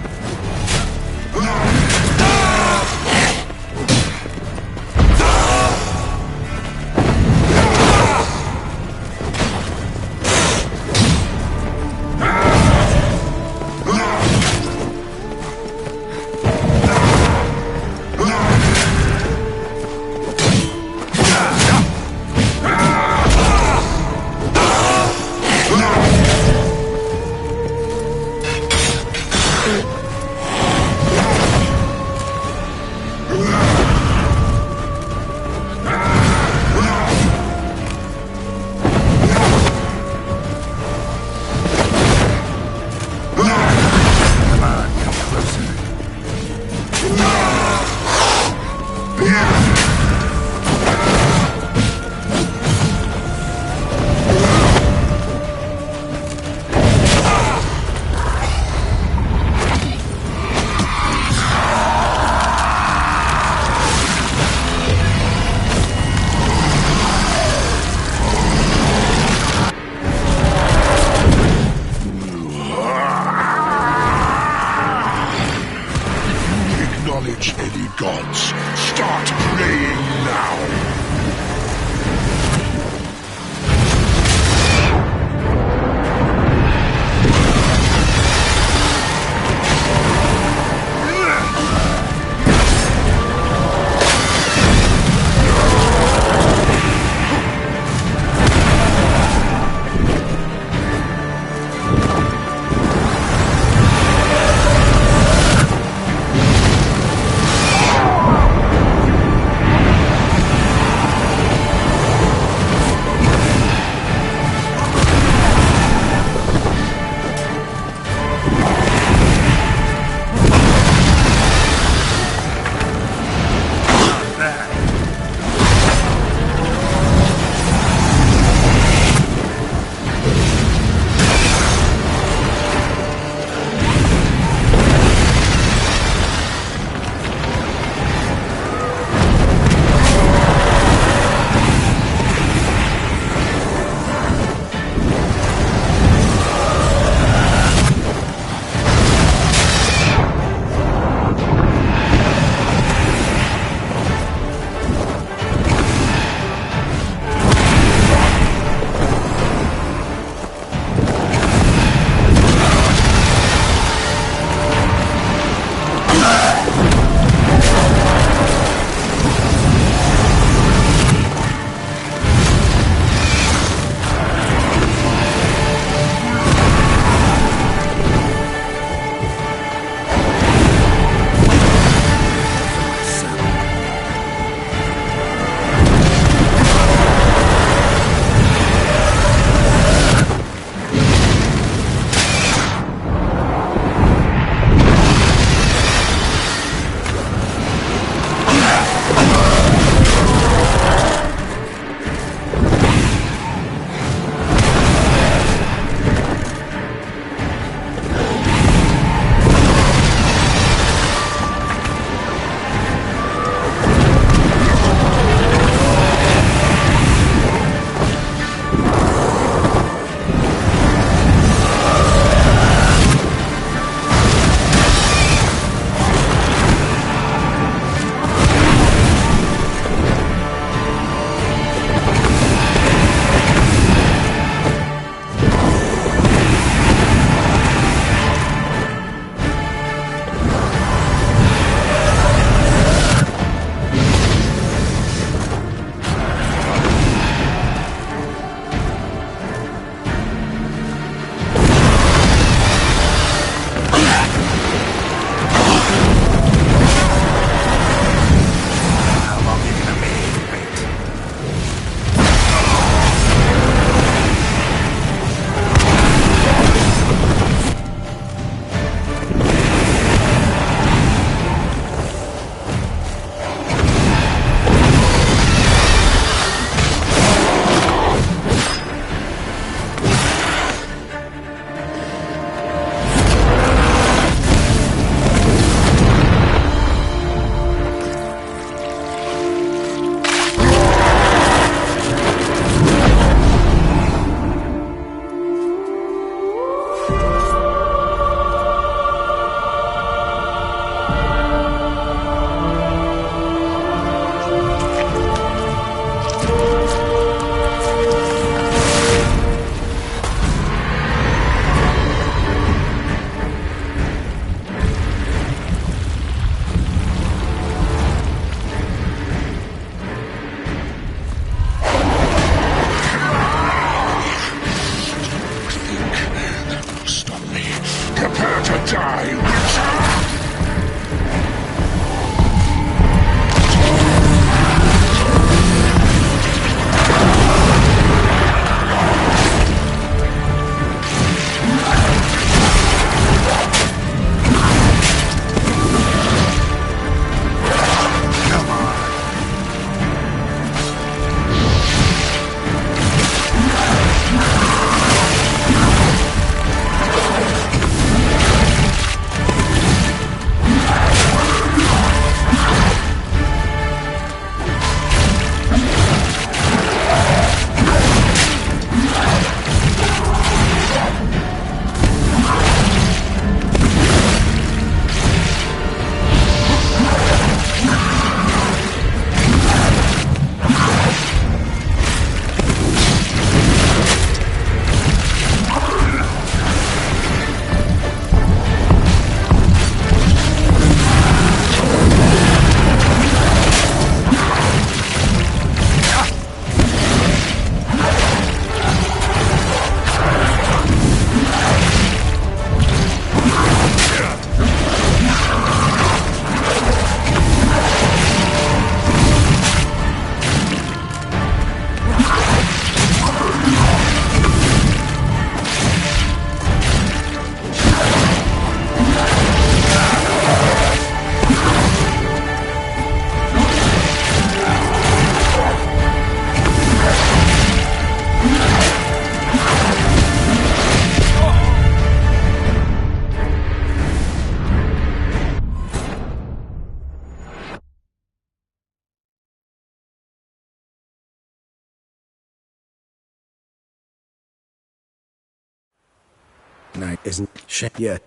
night Isn't shit yet.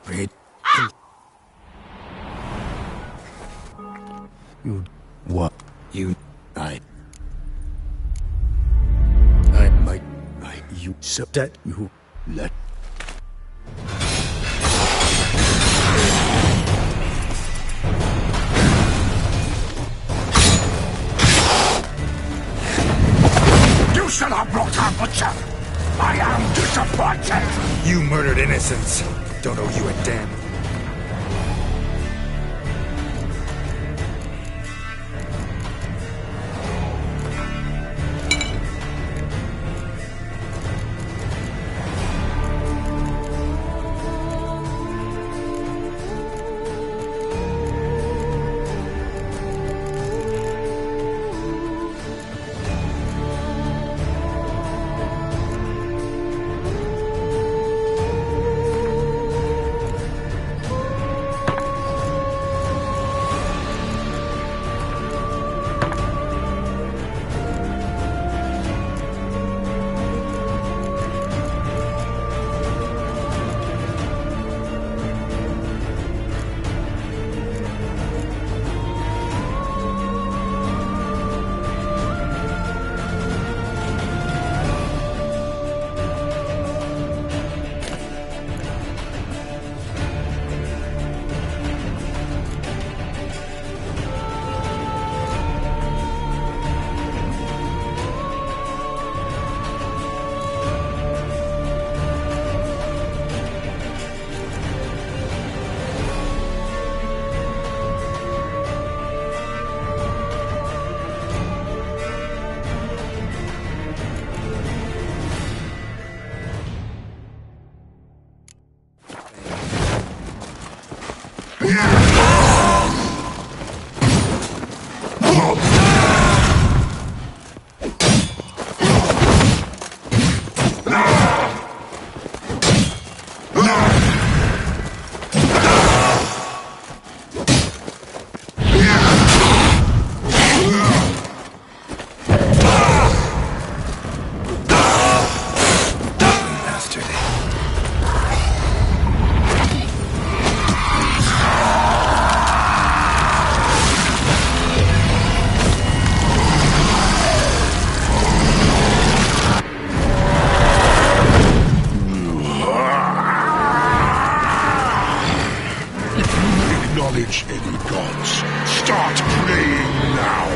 Read. You... what? You... I you so Dead. You let... You shall have brought our butcher! I am disappointed! You murdered innocents. Don't owe you a damn. Acknowledge any gods. Start praying now.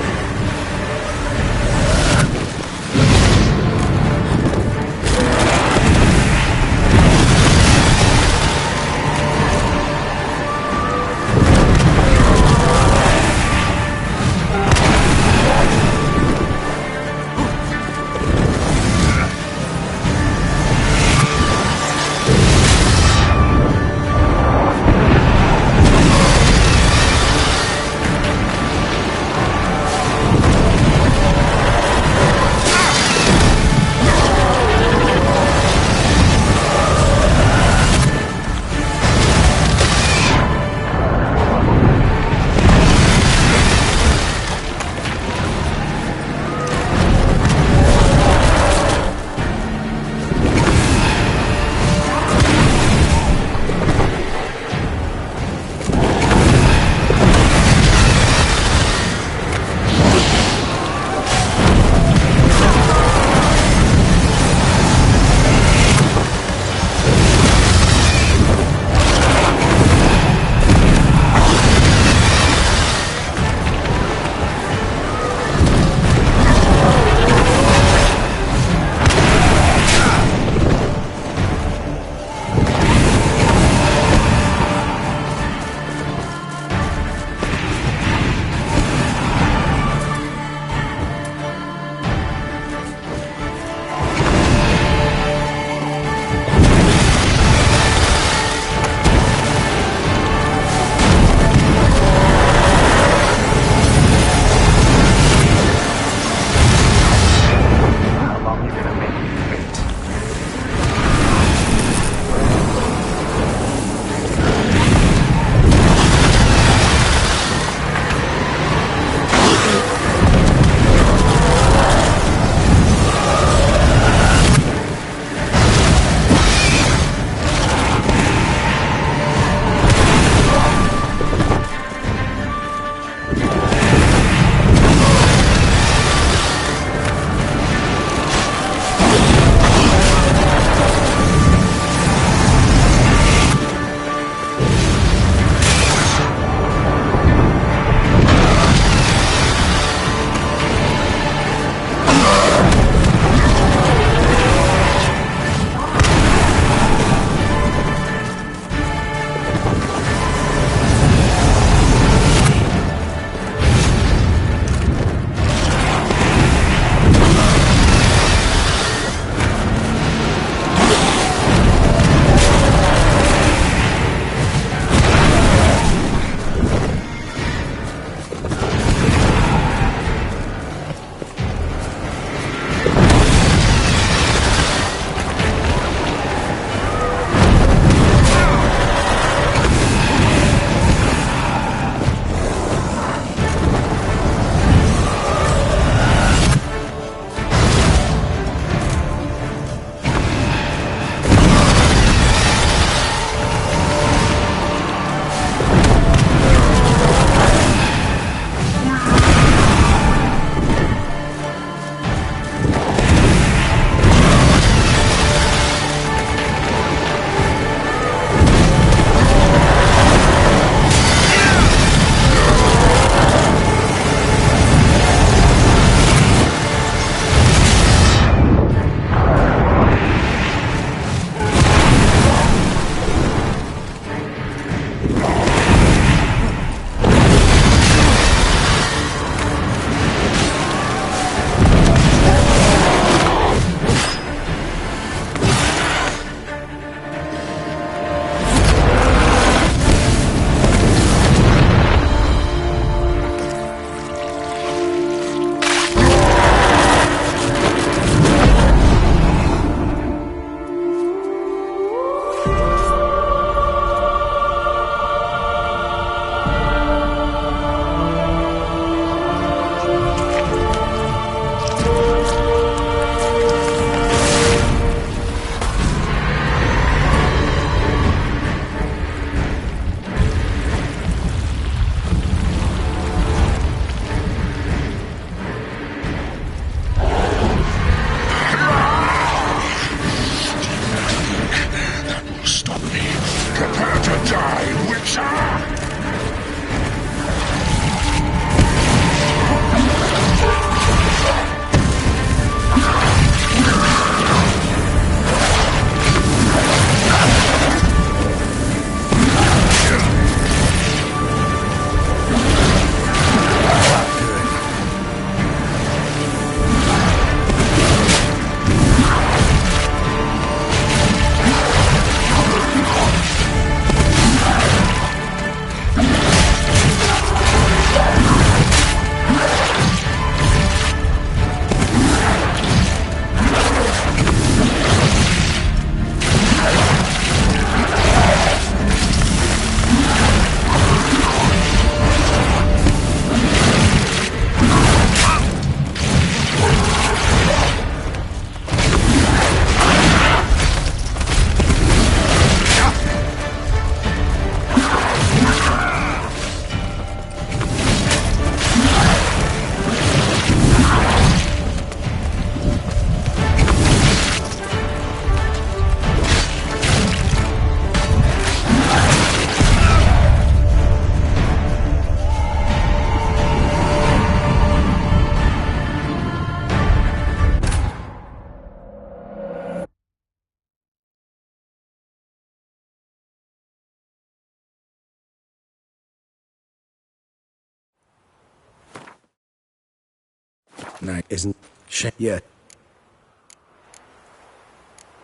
night isn't shit yet.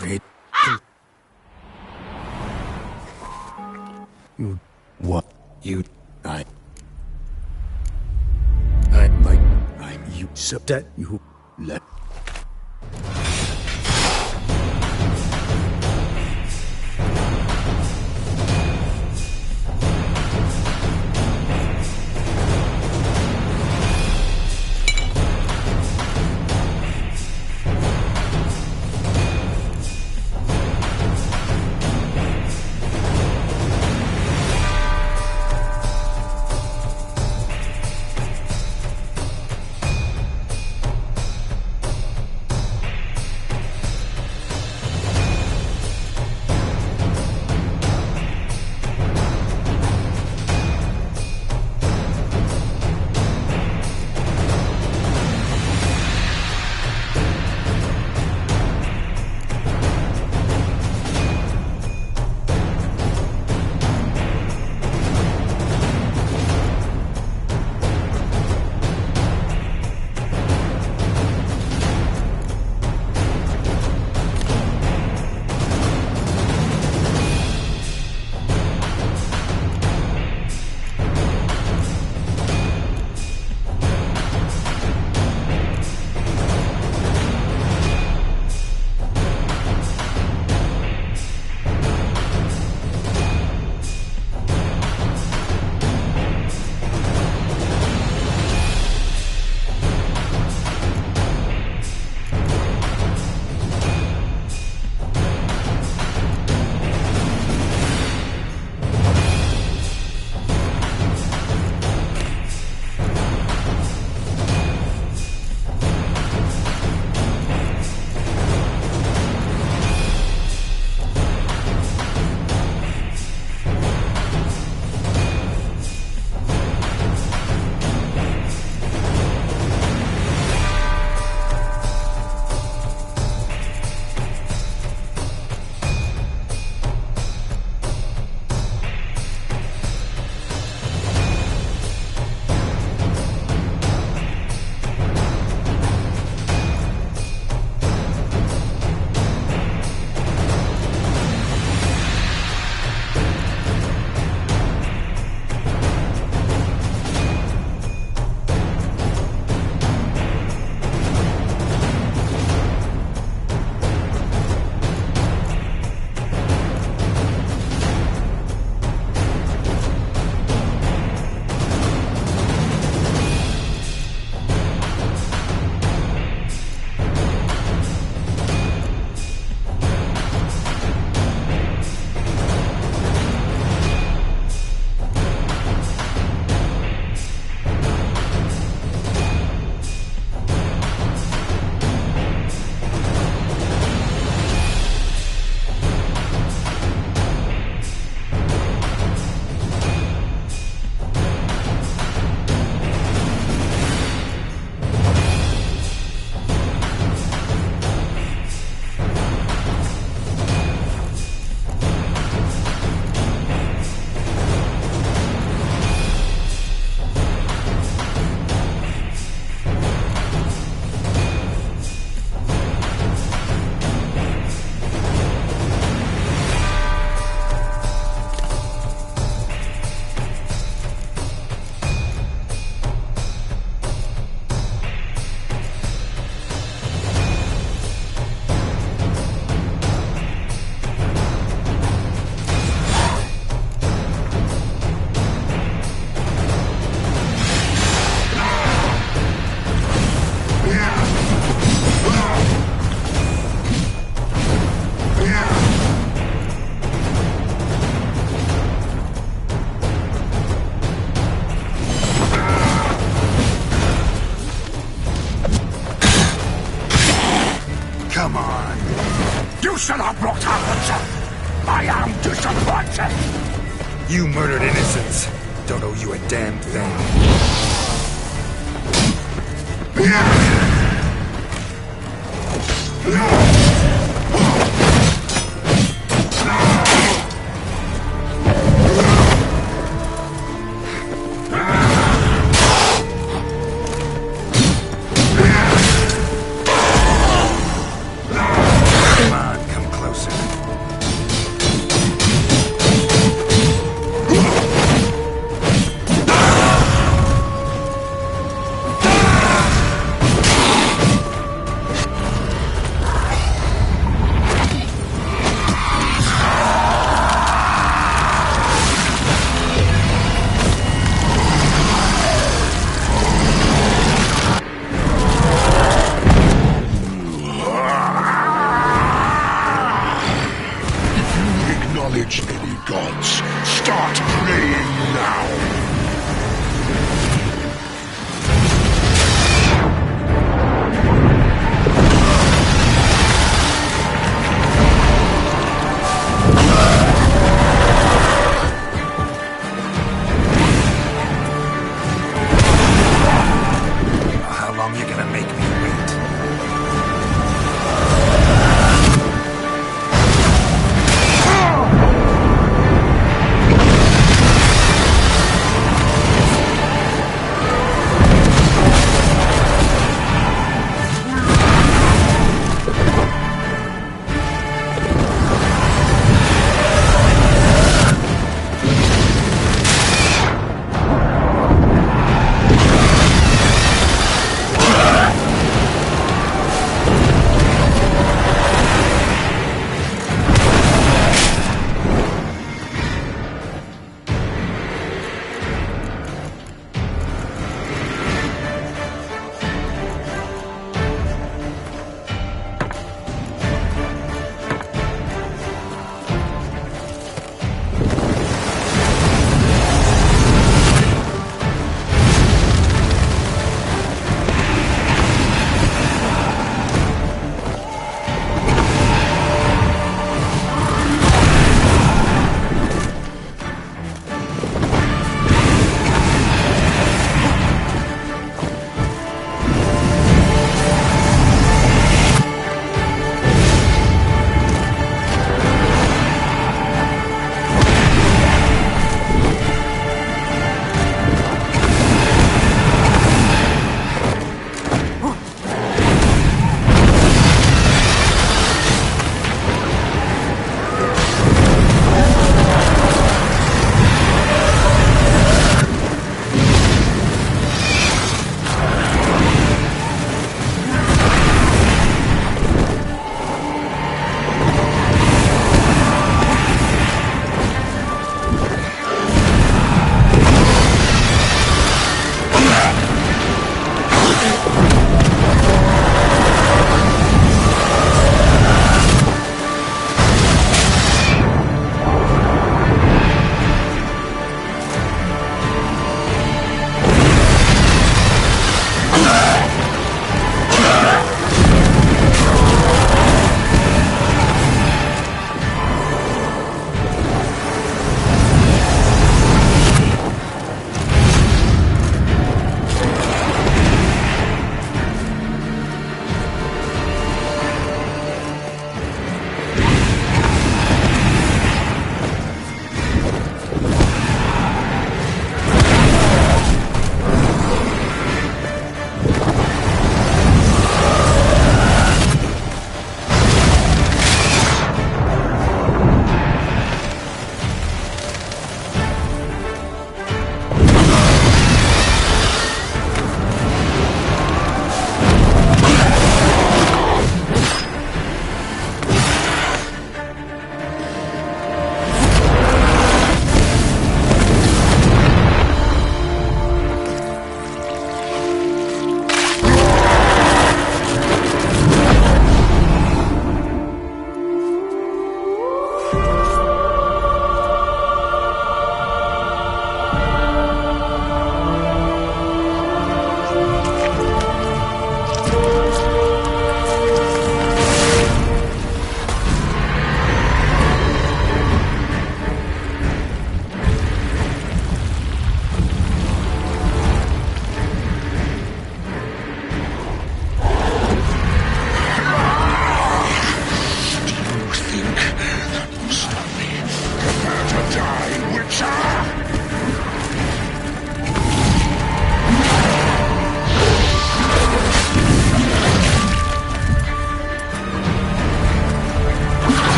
Read. You... What? You... I... You... So dead. You... Let... Come on. You should have brought her, Witcher. I am disappointed. You murdered innocents. Don't owe you a damn thing.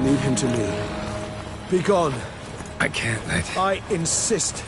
Leave him to me. Be gone. I can't let... I insist.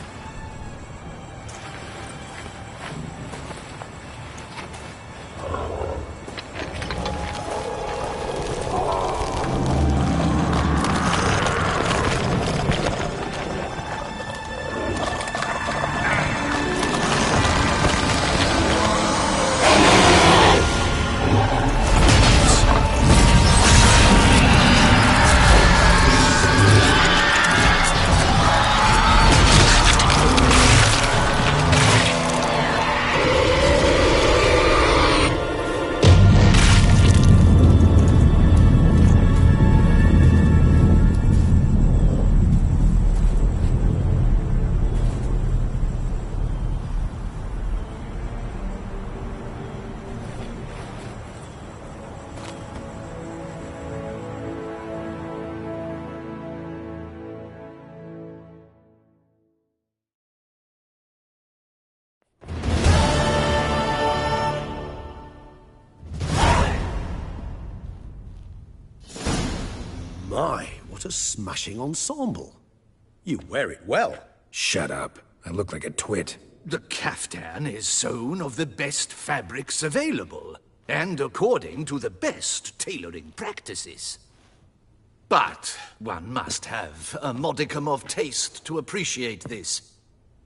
My, what a smashing ensemble. You wear it well. Shut up. I look like a twit. The caftan is sewn of the best fabrics available, and according to the best tailoring practices. But one must have a modicum of taste to appreciate this.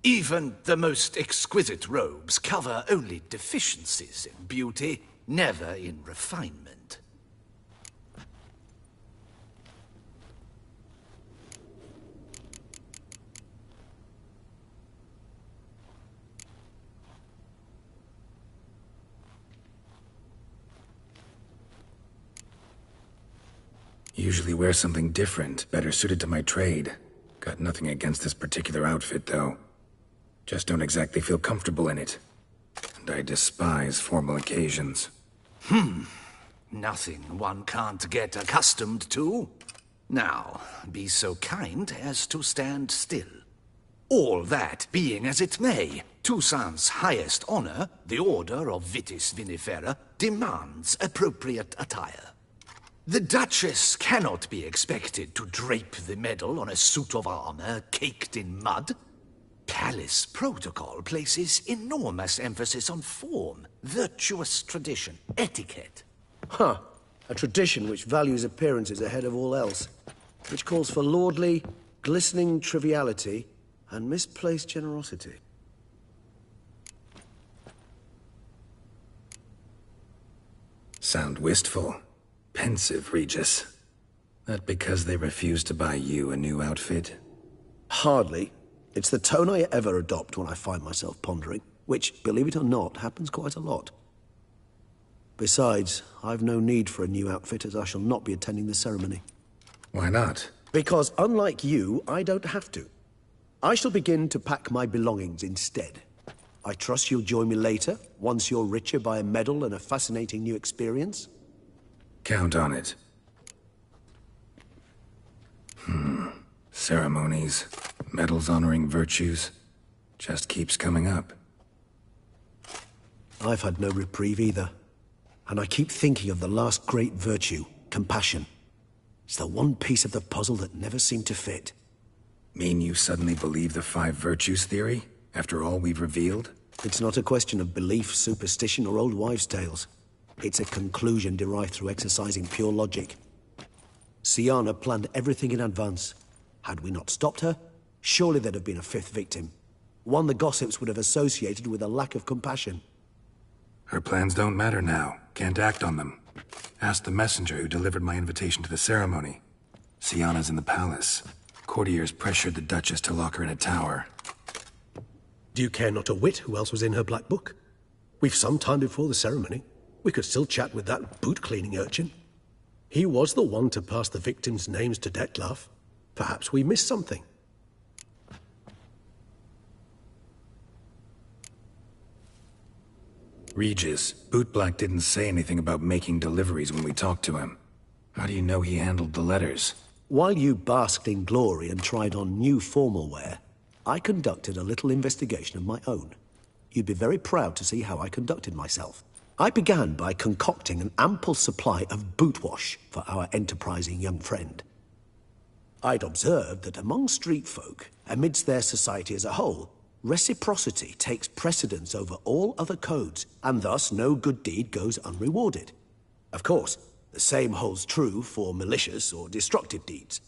Even the most exquisite robes cover only deficiencies in beauty, never in refinement. Usually wear something different, better suited to my trade. Got nothing against this particular outfit, though. Just don't exactly feel comfortable in it. And I despise formal occasions. Nothing one can't get accustomed to. Now, be so kind as to stand still. All that being as it may, Toussaint's highest honor, the Order of Vitis Vinifera, demands appropriate attire. The Duchess cannot be expected to drape the medal on a suit of armor caked in mud. Palace protocol places enormous emphasis on form, virtuous tradition, etiquette. Huh. A tradition which values appearances ahead of all else. Which calls for lordly, glistening triviality and misplaced generosity. Sound wistful. Pensive, Regis. That because they refused to buy you a new outfit? Hardly. It's the tone I ever adopt when I find myself pondering, which, believe it or not, happens quite a lot. Besides, I've no need for a new outfit as I shall not be attending the ceremony. Why not? Because unlike you, I don't have to. I shall begin to pack my belongings instead. I trust you'll join me later, once you're richer by a medal and a fascinating new experience? Count on it. Ceremonies, medals honoring virtues, just keeps coming up. I've had no reprieve either. And I keep thinking of the last great virtue, compassion. It's the one piece of the puzzle that never seemed to fit. Mean you suddenly believe the 5 virtues theory, after all we've revealed? It's not a question of belief, superstition, or old wives' tales. It's a conclusion derived through exercising pure logic. Siana planned everything in advance. Had we not stopped her, Surely there'd have been a fifth victim. One the gossips would have associated with a lack of compassion. Her plans don't matter now. Can't act on them. Ask the messenger who delivered my invitation to the ceremony. Sienna's in the palace. Courtiers pressured the Duchess to lock her in a tower. Do you care not a whit who else was in her black book? We've some time before the ceremony. We could still chat with that boot-cleaning urchin. He was the one to pass the victims' names to Dettlaff. Perhaps we missed something. Regis, Bootblack didn't say anything about making deliveries when we talked to him. How do you know he handled the letters? While you basked in glory and tried on new formal wear, I conducted a little investigation of my own. You'd be very proud to see how I conducted myself. I began by concocting an ample supply of boot wash for our enterprising young friend. I'd observed that among street folk, amidst their society as a whole, reciprocity takes precedence over all other codes, and thus no good deed goes unrewarded. Of course, the same holds true for malicious or destructive deeds.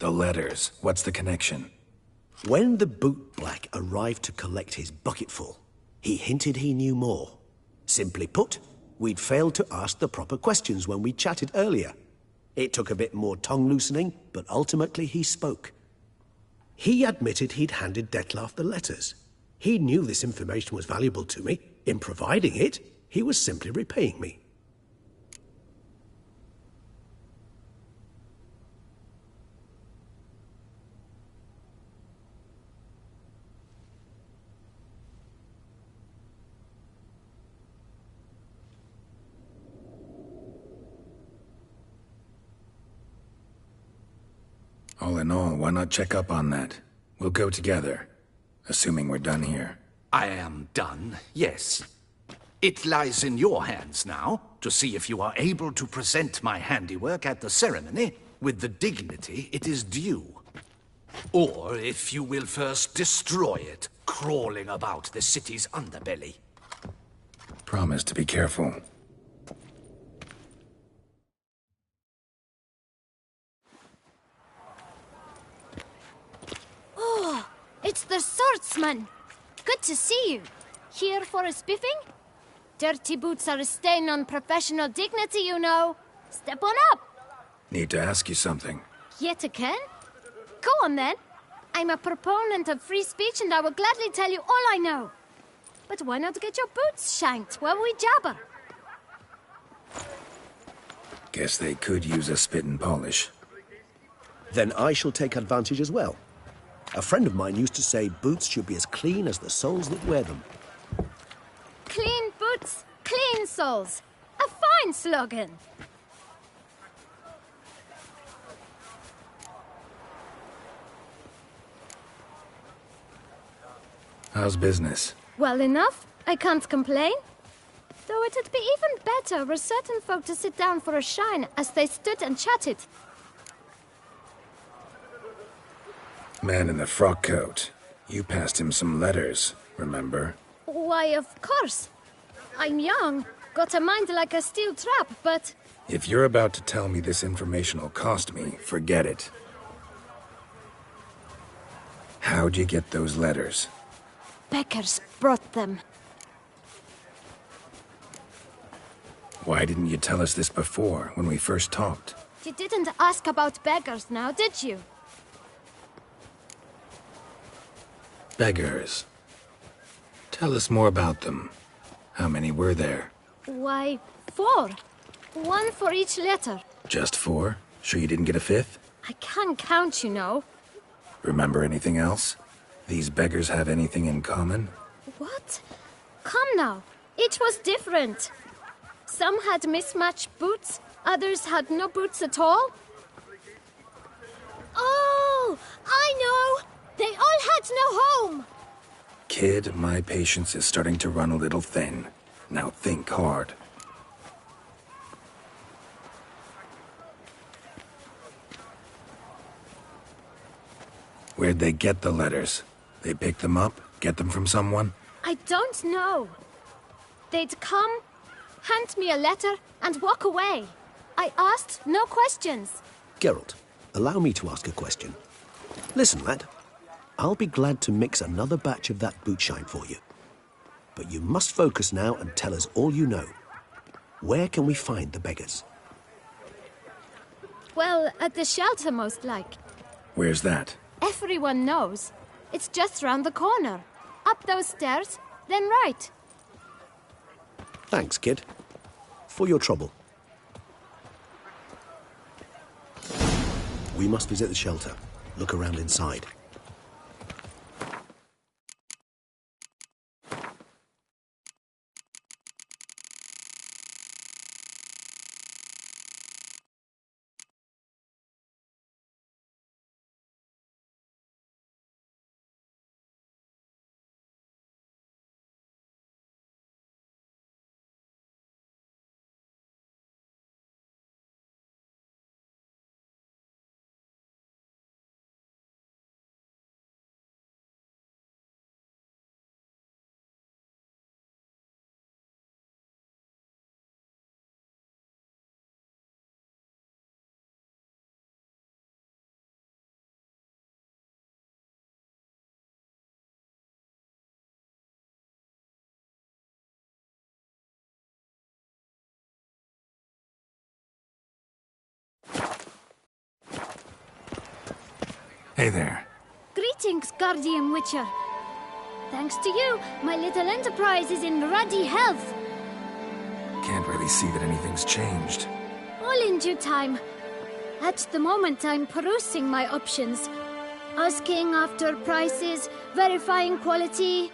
The letters, what's the connection? When the bootblack arrived to collect his bucketful, he hinted he knew more. Simply put, we'd failed to ask the proper questions when we chatted earlier. It took a bit more tongue-loosening, but ultimately he spoke. He admitted he'd handed Dettlaff the letters. He knew this information was valuable to me. In providing it, he was simply repaying me. All in all, why not check up on that? We'll go together, assuming we're done here. I am done, yes. It lies in your hands now to see if you are able to present my handiwork at the ceremony with the dignity it is due. Or if you will first destroy it, crawling about the city's underbelly. Promise to be careful. Oh, it's the swordsman. Good to see you. Here for a spiffing? Dirty boots are a stain on professional dignity, you know. Step on up. Need to ask you something. Yet again? Go on then. I'm a proponent of free speech and I will gladly tell you all I know. But why not get your boots shanked while we jabber? Guess they could use a spit and polish. Then I shall take advantage as well. A friend of mine used to say boots should be as clean as the soles that wear them. Clean boots, clean soles. A fine slogan. How's business? Well enough. I can't complain. Though it'd be even better were certain folk to sit down for a shine as they stood and chatted. Man in the frock coat. You passed him some letters, remember? Why, of course. I'm young, got a mind like a steel trap, but... If you're about to tell me this information will cost me, forget it. How'd you get those letters? Beggars brought them. Why didn't you tell us this before, when we first talked? You didn't ask about beggars now, did you? Beggars. Tell us more about them. How many were there? Why, 4. 1 for each letter. Just 4? Sure you didn't get a 5th? I can't count, you know. Remember anything else? These beggars have anything in common? What? Come now. Each was different. Some had mismatched boots, others had no boots at all. Oh, I know! They all had no home! Kid, my patience is starting to run a little thin. Now think hard. Where'd they get the letters? They pick them up? Get them from someone? I don't know. They'd come, hand me a letter, and walk away. I asked no questions. Geralt, allow me to ask a question. Listen, lad. I'll be glad to mix another batch of that bootshine for you. But you must focus now and tell us all you know. Where can we find the beggars? Well, at the shelter, most like. Where's that? Everyone knows. It's just round the corner. Up those stairs, then right. Thanks, kid. For your trouble. We must visit the shelter. Look around inside. Hey there. Greetings, Guardian Witcher. Thanks to you, my little enterprise is in ruddy health. Can't really see that anything's changed. All in due time. At the moment, I'm perusing my options. Asking after prices, verifying quality.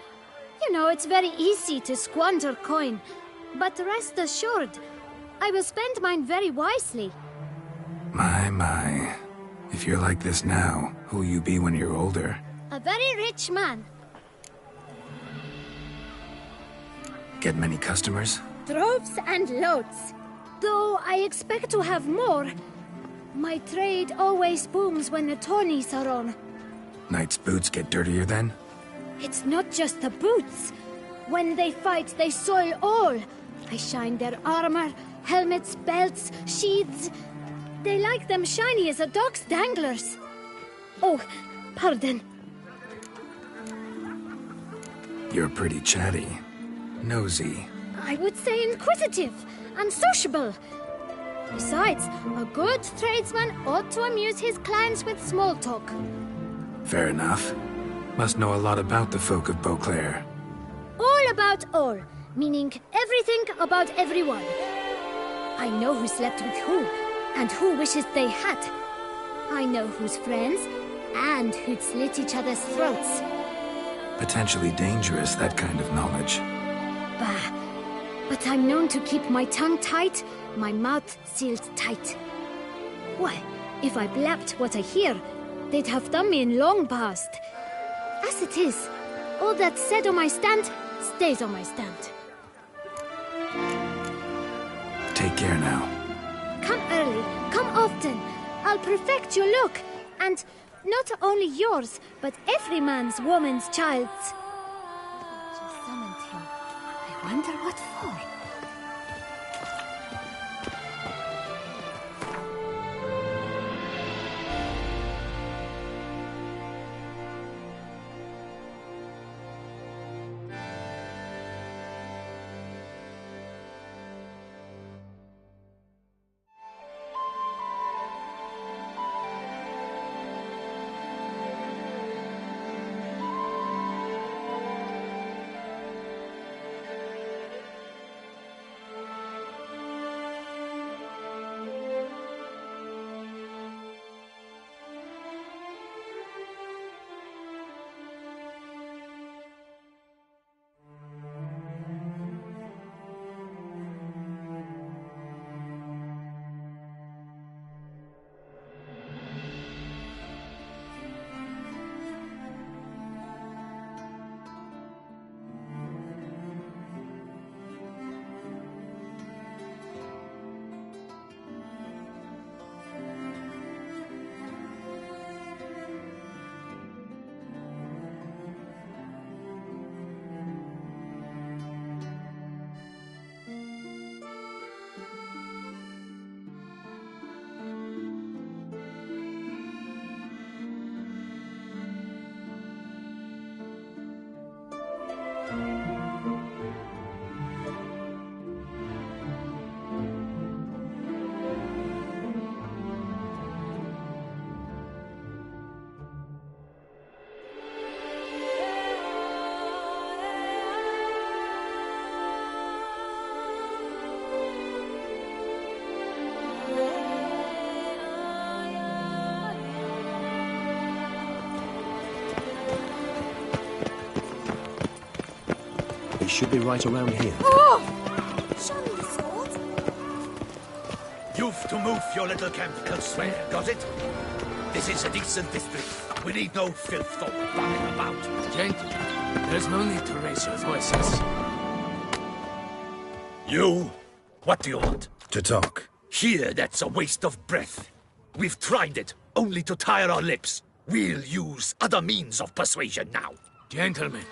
You know, it's very easy to squander coin. But rest assured, I will spend mine very wisely. My. If you're like this now, who'll you be when you're older? A very rich man. Get many customers? Droves and loads. Though I expect to have more. My trade always booms when the tourneys are on. Knights' boots get dirtier then? It's not just the boots. When they fight, they soil all. I shine their armor, helmets, belts, sheaths. They like them shiny as a dog's danglers. Oh, pardon. You're pretty chatty. Nosy. I would say inquisitive and sociable. Besides, a good tradesman ought to amuse his clients with small talk. Fair enough. Must know a lot about the folk of Beauclair. All about all, meaning everything about everyone. I know who slept with who, and who wishes they had. I know who's friends, and who'd slit each other's throats. Potentially dangerous, that kind of knowledge. Bah. But I'm known to keep my tongue tight, my mouth sealed tight. Why, if I blabbed what I hear, they'd have done me in long past. As it is, all that's said on my stand stays on my stand. Take care now. Come early, come often. I'll perfect your look, and not only yours, but every man's woman's child's. Just summoned him. I wonder what for. should be right around here. Oh! Show me the sword. You've to move your little camp elsewhere, got it? This is a decent district. We need no filth folk bumming about. Gentlemen, there's no need to raise your voices. You? What do you want? To talk. Here, that's a waste of breath. We've tried it, only to tire our lips. We'll use other means of persuasion now. Gentlemen,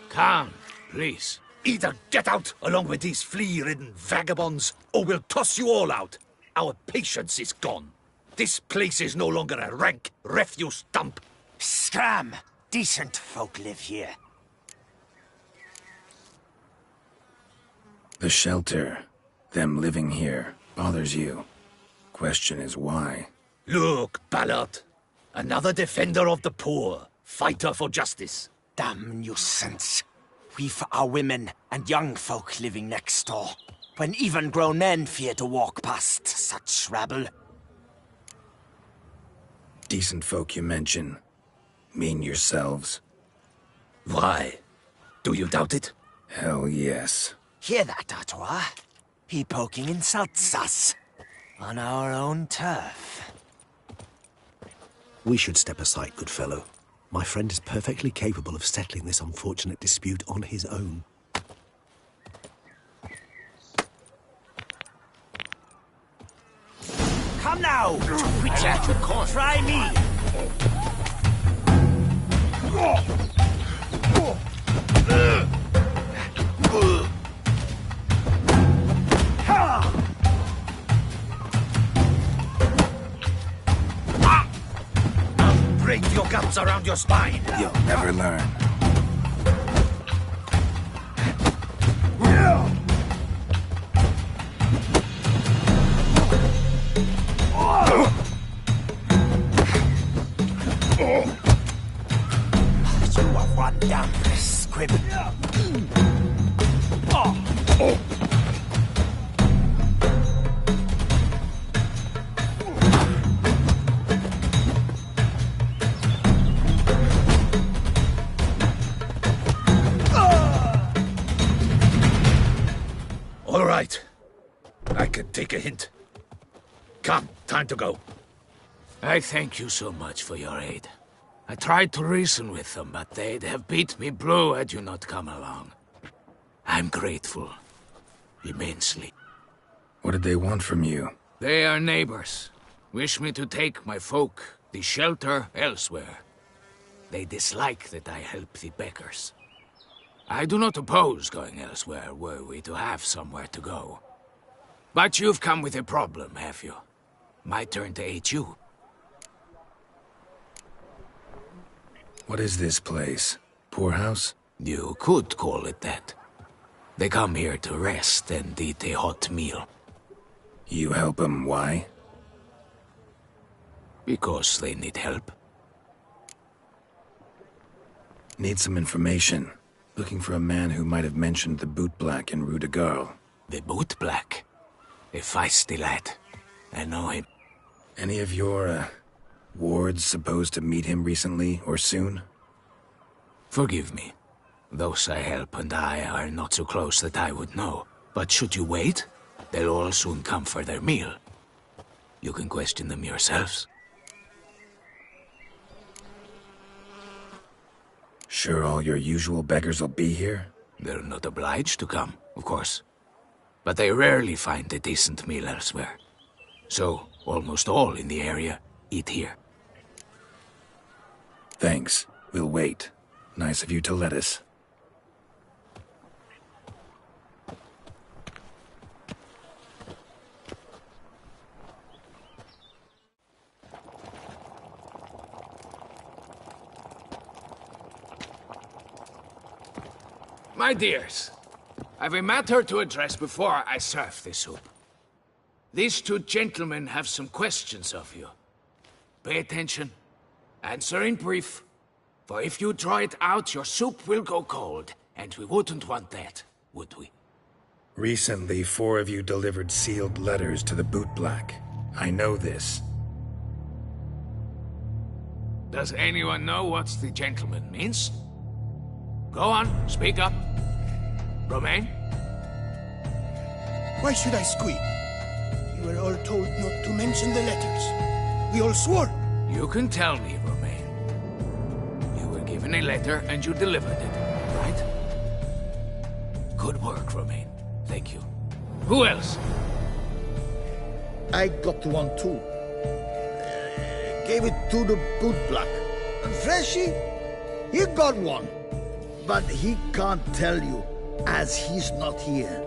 calm, please. Either get out along with these flea-ridden vagabonds, or we'll toss you all out. Our patience is gone. This place is no longer a rank refuse dump. Scram! Decent folk live here. The shelter, them living here, bothers you. Question is why? Look, Ballard. Another defender of the poor. Fighter for justice. Damn nuisance. We've our women and young folk living next door, when even grown men fear to walk past such rabble. Decent folk you mention. Mean yourselves? Why? Do you doubt it? Hell yes. Hear that, Artois? He poking insults us. On our own turf. We should step aside, good fellow. My friend is perfectly capable of settling this unfortunate dispute on his own. Come now, Witcher! Try me! Break your guts around your spine. You'll never learn. You are one damn squib. All right. I could take a hint. Come, time to go. I thank you so much for your aid. I tried to reason with them, but they'd have beat me blue had you not come along. I'm grateful. Immensely. What did they want from you? They are neighbors. Wish me to take my folk, the shelter, elsewhere. They dislike that I help the beggars. I do not oppose going elsewhere, were we to have somewhere to go. But you've come with a problem, have you? My turn to aid you. What is this place? Poorhouse? You could call it that. They come here to rest and eat a hot meal. You help them, why? Because they need help. Need some information. Looking for a man who might have mentioned the Boot Black in Rue de Garl. The Boot Black? A feisty lad. I know him. Any of your, wards supposed to meet him recently or soon? Forgive me. Those I help and I are not so close that I would know. But should you wait, they'll all soon come for their meal. You can question them yourselves. Sure all your usual beggars will be here? They're not obliged to come, of course. But they rarely find a decent meal elsewhere. So, almost all in the area eat here. Thanks. We'll wait. Nice of you to let us. My dears, I've a matter to address before I serve the soup. These two gentlemen have some questions of you. Pay attention. Answer in brief. For if you draw it out, your soup will go cold. And we wouldn't want that, would we? Recently, 4 of you delivered sealed letters to the Boot Black. I know this. Does anyone know what the gentleman means? Go on, speak up. Romain? Why should I squeal? We were all told not to mention the letters. We all swore. You can tell me, Romain. You were given a letter and you delivered it, right? Good work, Romain. Thank you. Who else? I got one too. Gave it to the bootblack. And Freshy, he got one. But he can't tell you, as he's not here.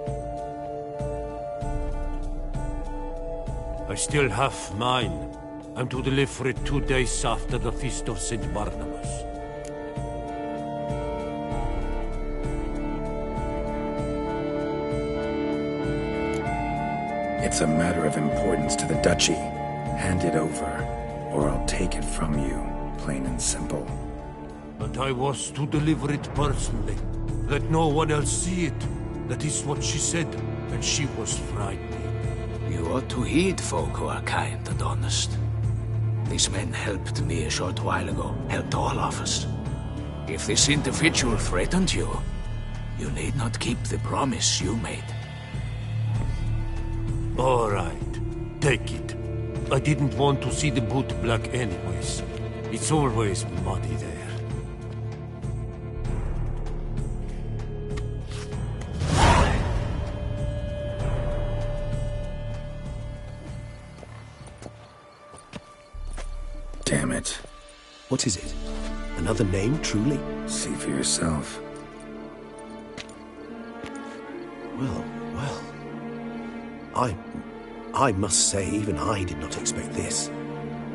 I still have mine. I'm to deliver it 2 days after the Feast of St. Barnabas. It's a matter of importance to the Duchy. Hand it over, or I'll take it from you, plain and simple. But I was to deliver it personally. Let no one else see it. That is what she said, and she was frightening. You ought to heed folk who are kind and honest. These men helped me a short while ago, helped all of us. If this individual threatened you, you need not keep the promise you made. All right, take it. I didn't want to see the bootblack anyways. It's always muddy there. Damn it. What is it? Another name, truly? See for yourself. Well. I must say, even I did not expect this.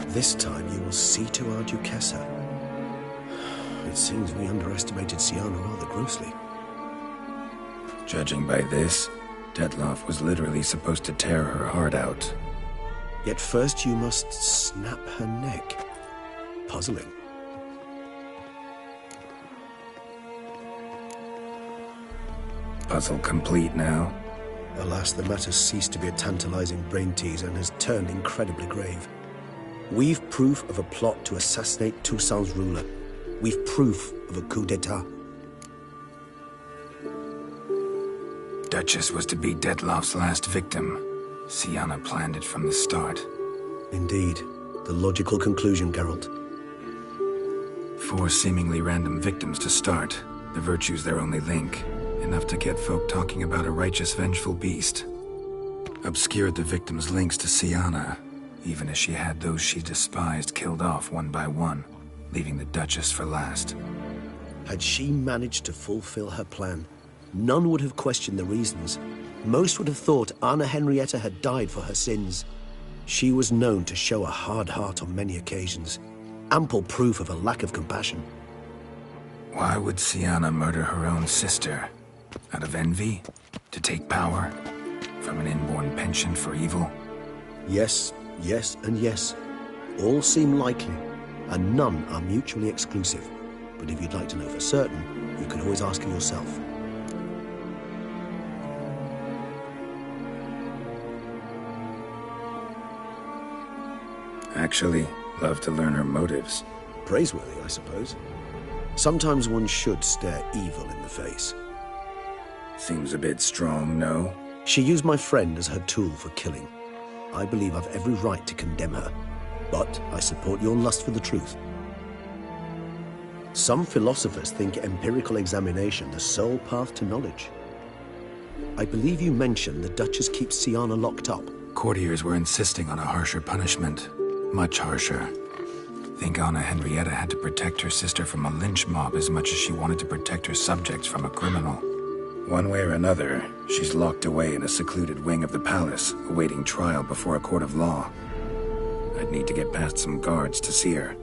This time you will see to our Duchessa. It seems we underestimated Siana rather grossly. Judging by this, Detloff was literally supposed to tear her heart out. Yet first you must snap her neck. Puzzling. Puzzle complete now? Alas, the matter ceased to be a tantalizing brain teaser and has turned incredibly grave. We've proof of a plot to assassinate Toussaint's ruler. We've proof of a coup d'etat. Duchess was to be Detloff's last victim. Siana planned it from the start. Indeed. The logical conclusion, Geralt. 4 seemingly random victims to start. The virtue's their only link. Enough to get folk talking about a righteous, vengeful beast. Obscured the victims' links to Siana, even as she had those she despised killed off one by one, leaving the Duchess for last. Had she managed to fulfill her plan, none would have questioned the reasons. Most would have thought Anna Henrietta had died for her sins. She was known to show a hard heart on many occasions. Ample proof of a lack of compassion. Why would Siana murder her own sister? Out of envy? To take power? From an inborn penchant for evil? Yes, yes, and yes. All seem likely, and none are mutually exclusive. But if you'd like to know for certain, you can always ask yourself. Actually, love to learn her motives. Praiseworthy, I suppose. Sometimes one should stare evil in the face. Seems a bit strong, no? She used my friend as her tool for killing. I believe I've every right to condemn her, but I support your lust for the truth. Some philosophers think empirical examination the sole path to knowledge. I believe you mentioned the Duchess keeps Siana locked up. Courtiers were insisting on a harsher punishment. Much harsher. Think Anna Henrietta had to protect her sister from a lynch mob as much as she wanted to protect her subjects from a criminal. One way or another, she's locked away in a secluded wing of the palace, awaiting trial before a court of law. I'd need to get past some guards to see her.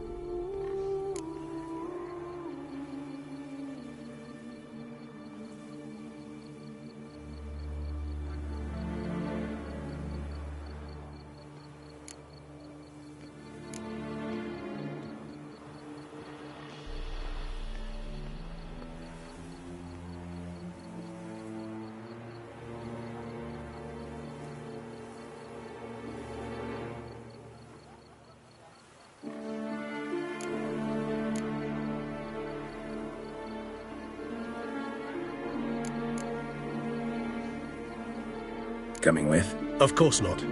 Coming with? Of course not.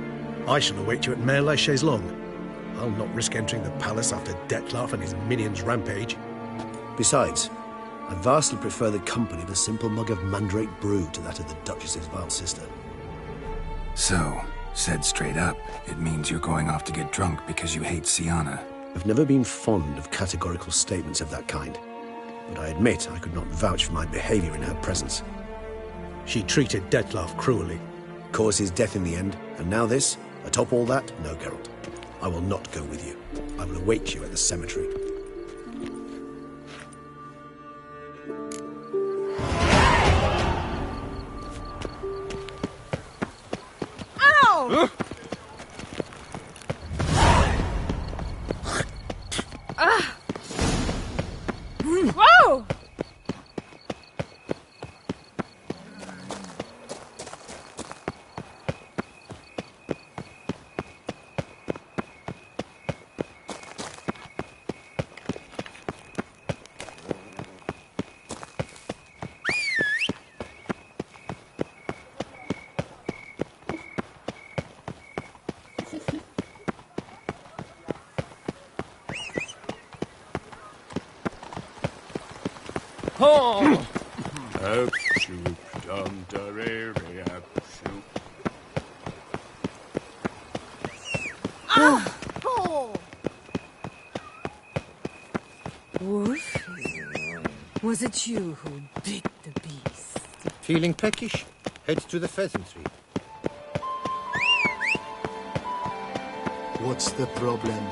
I shall await you at Mare la Chaise-Longue. I'll not risk entering the palace after Dettlaff and his minions rampage. Besides, I vastly prefer the company of a simple mug of mandrake brew to that of the Duchess's vile sister. So, said straight up, it means you're going off to get drunk because you hate Siana. I've never been fond of categorical statements of that kind, but I admit I could not vouch for my behavior in her presence. She treated Dettlaff cruelly, caused his death in the end, and now this? Atop all that, no, Geralt. I will not go with you. I will await you at the cemetery. Ow! Whoa! Oh! Up shoop, dum da re re up shoop. Ah! Oh! Wolf? Was it you who bit the beast? Feeling peckish? Head to the pheasantry. What's the problem?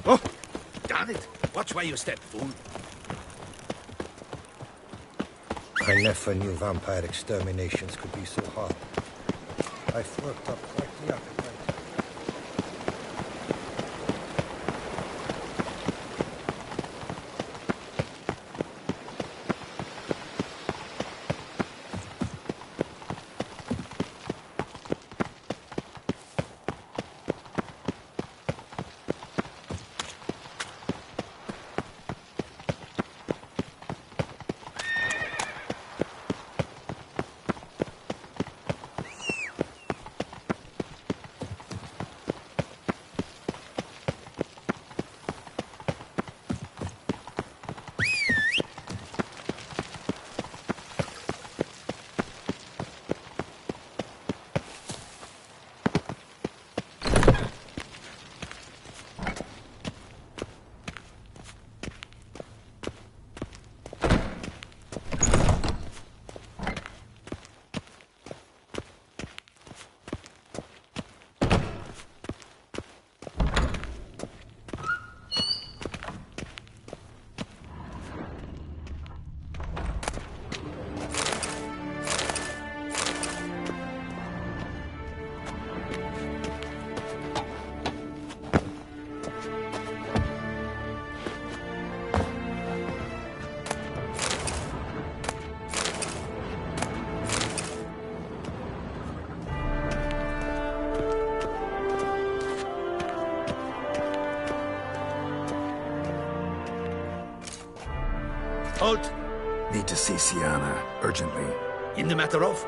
Oh! Darn it! Watch where you step, fool. I never knew vampire exterminations could be so hard. I've worked up quite the appetite. Halt! Need to see Siana, urgently. In the matter of?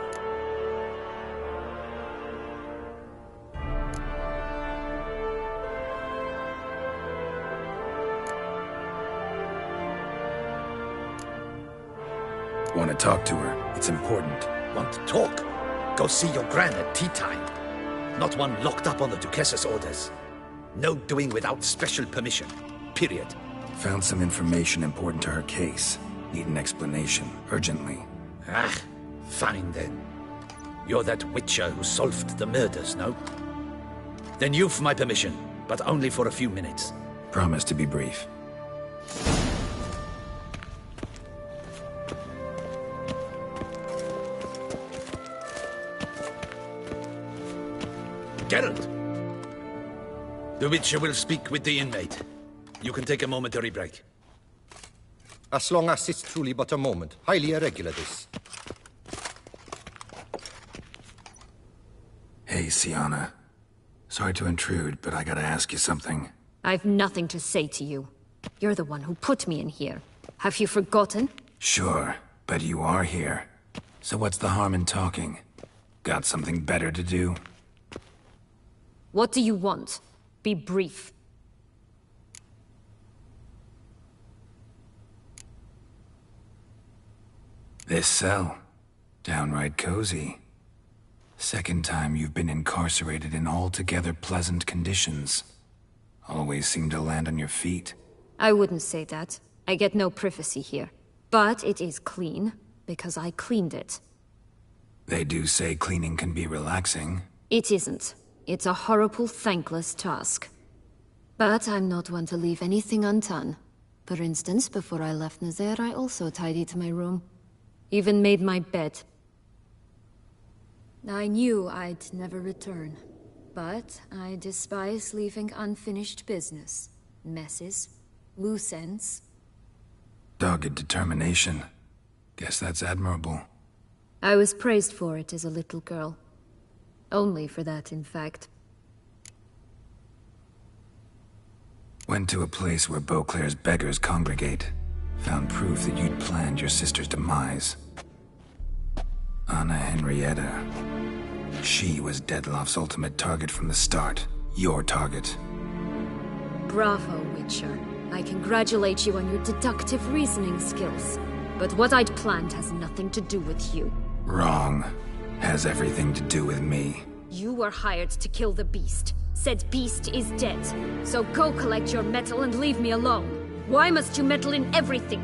Want to talk to her. It's important. Want to talk? Go see your gran at tea time. Not one locked up on the Duchess's orders. No doing without special permission. Period. Found some information important to her case. Need an explanation, urgently. Ah, fine then. You're that Witcher who solved the murders, no? Then you've my permission, but only for a few minutes. Promise to be brief. Geralt! The Witcher will speak with the inmate. You can take a momentary break. As long as it's truly but a moment. Highly irregular, this. Hey, Sienna. Sorry to intrude, but I gotta ask you something. I've nothing to say to you. You're the one who put me in here. Have you forgotten? Sure, but you are here. So what's the harm in talking? Got something better to do? What do you want? Be brief. This cell. Downright cozy. Second time you've been incarcerated in altogether pleasant conditions. Always seem to land on your feet. I wouldn't say that. I get no privacy here. But it is clean, because I cleaned it. They do say cleaning can be relaxing. It isn't. It's a horrible, thankless task. But I'm not one to leave anything undone. For instance, before I left Nazaire, I also tidied my room. Even made my bed. I knew I'd never return. But I despise leaving unfinished business. Messes. Loose ends. Dogged determination. Guess that's admirable. I was praised for it as a little girl. Only for that, in fact. Went to a place where Beauclair's beggars congregate. Found proof that you'd planned your sister's demise. Anna Henrietta. She was Dettlaff's ultimate target from the start. Your target. Bravo, Witcher. I congratulate you on your deductive reasoning skills. But what I'd planned has nothing to do with you. Wrong. Has everything to do with me. You were hired to kill the beast. Said beast is dead. So go collect your metal and leave me alone. Why must you meddle in everything?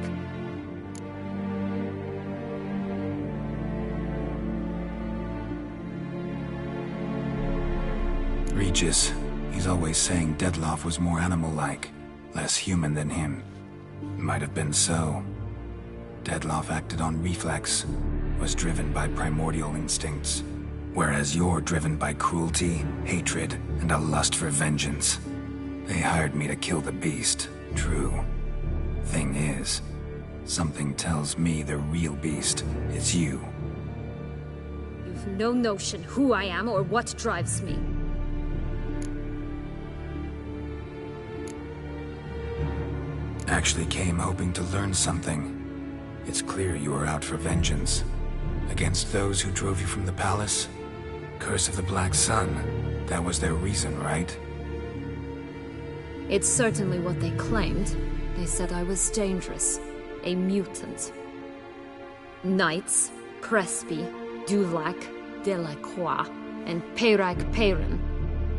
Regis. He's always saying Dettlaff was more animal-like. Less human than him. Might have been so. Dettlaff acted on reflex. Was driven by primordial instincts. Whereas you're driven by cruelty, hatred, and a lust for vengeance. They hired me to kill the beast. True. Thing is, something tells me the real beast is you. You've no notion who I am or what drives me. Actually came hoping to learn something. It's clear you were out for vengeance. Against those who drove you from the palace? Curse of the Black Sun. That was their reason, right? It's certainly what they claimed. They said I was dangerous. A mutant. Knights, Crespi, Dulac, Delacroix, and Peyrac Peyran.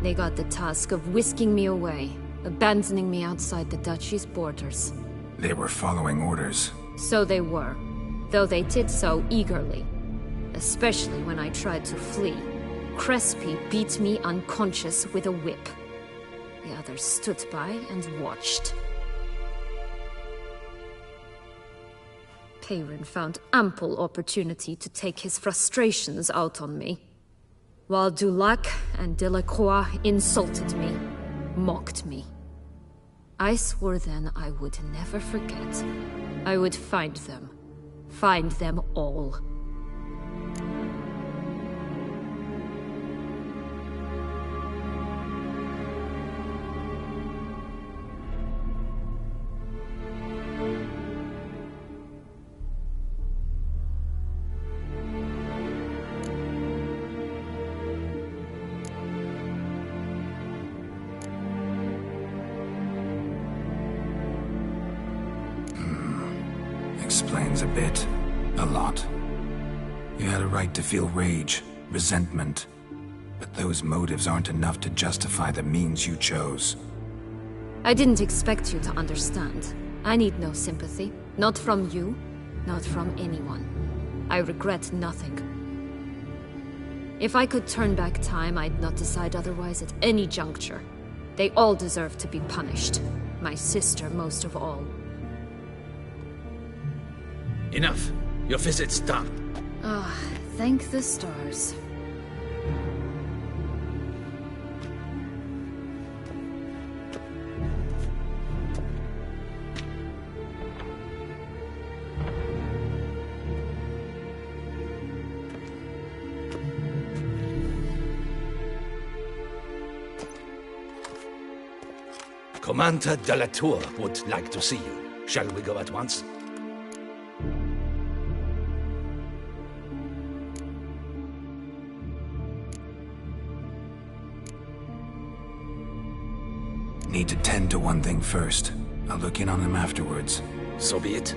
They got the task of whisking me away, abandoning me outside the duchy's borders. They were following orders. So they were, though they did so eagerly. Especially when I tried to flee. Crespi beat me unconscious with a whip. The others stood by and watched. Peyran found ample opportunity to take his frustrations out on me. While Dulac and Delacroix insulted me, mocked me. I swore then I would never forget. I would find them all. Explains a bit. A lot. You had a right to feel rage, resentment. But those motives aren't enough to justify the means you chose. I didn't expect you to understand. I need no sympathy. Not from you, not from anyone. I regret nothing. If I could turn back time, I'd not decide otherwise at any juncture. They all deserve to be punished. My sister most of all. Enough. Your visit's done. Ah, thank the stars. Commander de la Tour would like to see you. Shall we go at once? Need to tend to one thing first. I'll look in on them afterwards. So be it.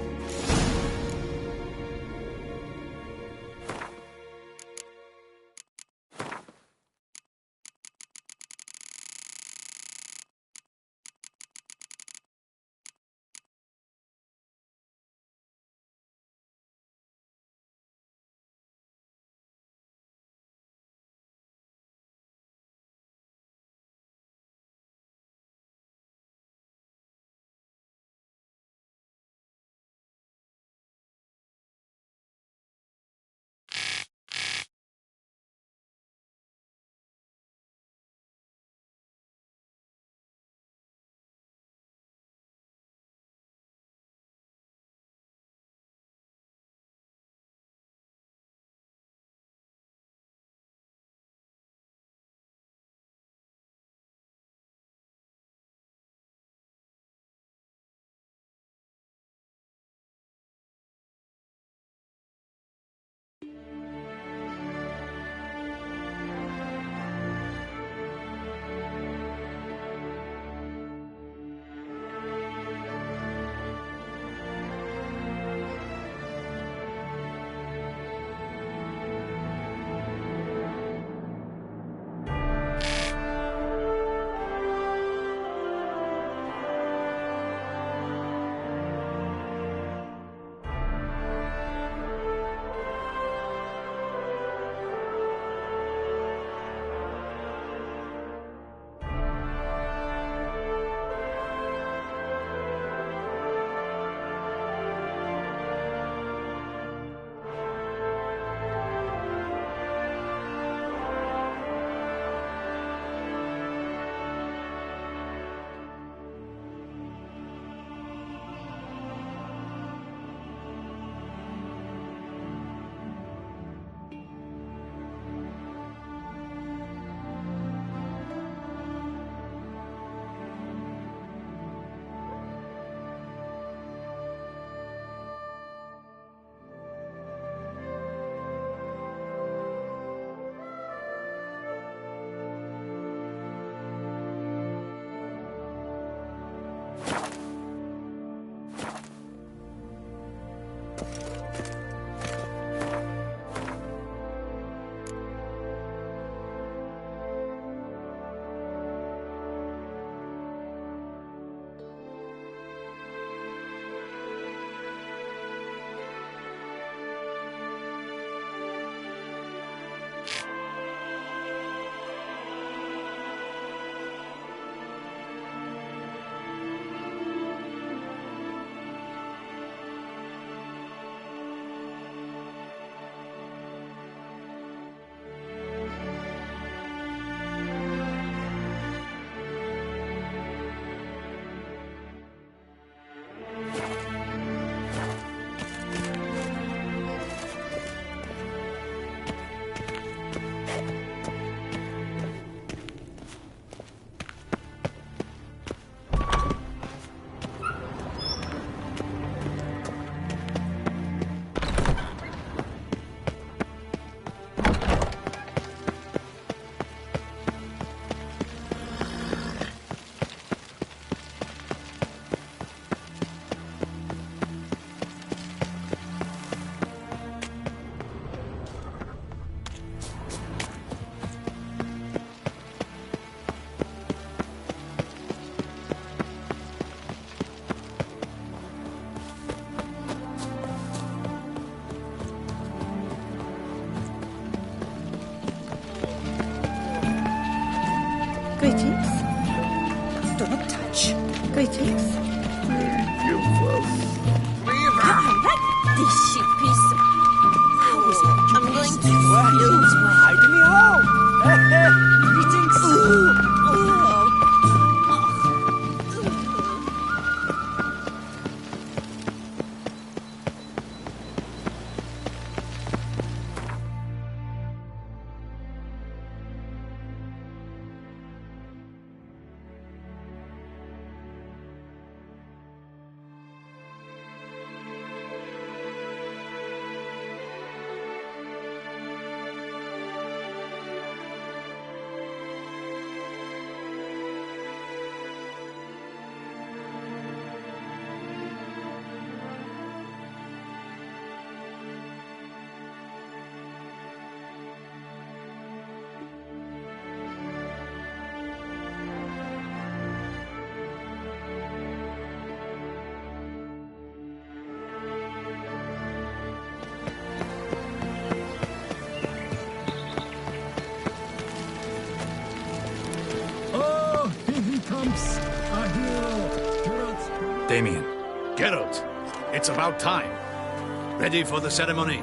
Greetings. Do not touch. Greetings. This ship is... How is it? I'm going to... Hide in the hole! Greetings. Damien. Geralt, it's about time. Ready for the ceremony?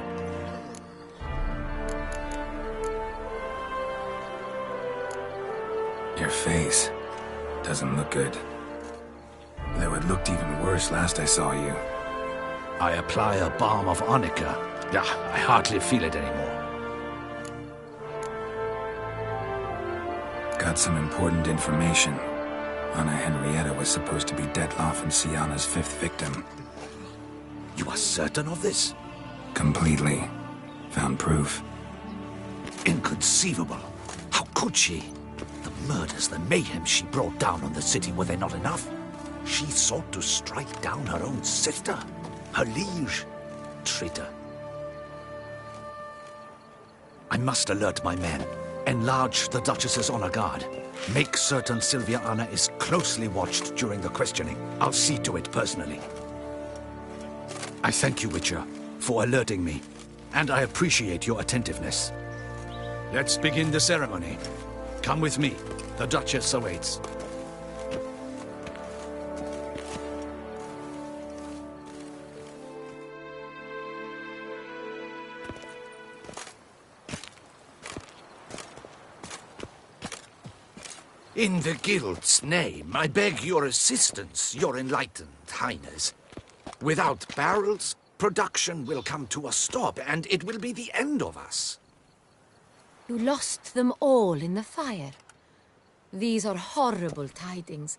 Your face doesn't look good. Though it looked even worse last I saw you. I apply a balm of arnica. Yeah, I hardly feel it anymore. Got some important information. Anna Henrietta was supposed to be Detloff and Sienna's 5th victim. You are certain of this? Completely. Found proof. Inconceivable. How could she? The murders, the mayhem she brought down on the city, were they not enough? She sought to strike down her own sister, her liege. Traitor. I must alert my men. Enlarge the Duchess's honor guard. Make certain Sylvia Anna is closely watched during the questioning. I'll see to it personally. I thank you, Witcher, for alerting me, and I appreciate your attentiveness. Let's begin the ceremony. Come with me. The Duchess awaits. In the Guild's name, I beg your assistance, your enlightened highness. Without barrels, production will come to a stop, and it will be the end of us. You lost them all in the fire. These are horrible tidings.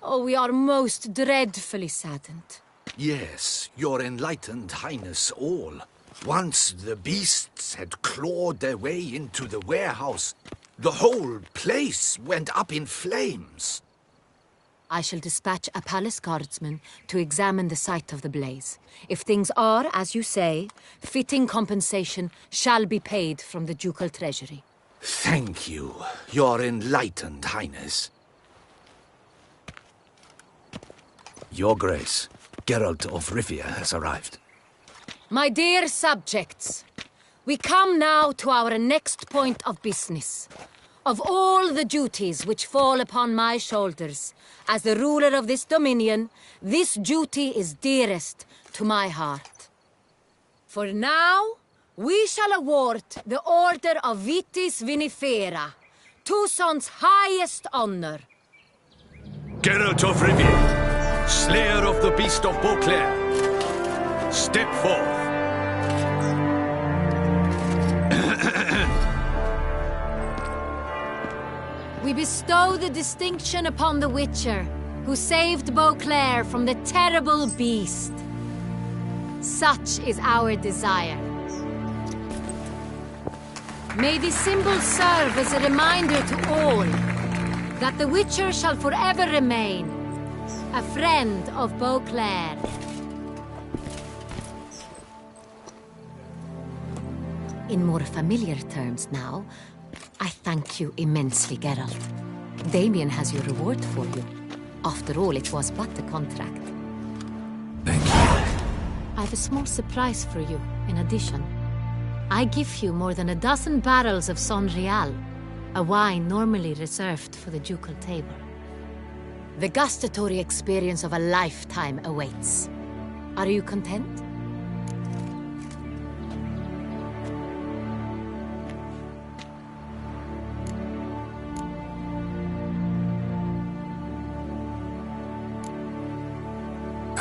Oh, we are most dreadfully saddened. Yes, your enlightened highness all. Once the beasts had clawed their way into the warehouse, the whole place went up in flames. I shall dispatch a palace guardsman to examine the site of the blaze. If things are, as you say, fitting compensation shall be paid from the ducal treasury. Thank you, your enlightened highness. Your Grace, Geralt of Rivia has arrived. My dear subjects, we come now to our next point of business. Of all the duties which fall upon my shoulders, as the ruler of this dominion, this duty is dearest to my heart. For now, we shall award the Order of Vitis Vinifera, Tucson's highest honor. Geralt of Rivia, slayer of the beast of Beauclair, step forth. We bestow the distinction upon the Witcher, who saved Beauclair from the terrible beast. Such is our desire. May this symbol serve as a reminder to all that the Witcher shall forever remain a friend of Beauclair. In more familiar terms now, I thank you immensely, Geralt. Damien has your reward for you. After all, it was but a contract. Thank you. I have a small surprise for you, in addition. I give you more than a dozen barrels of Son Real, a wine normally reserved for the ducal table. The gustatory experience of a lifetime awaits. Are you content?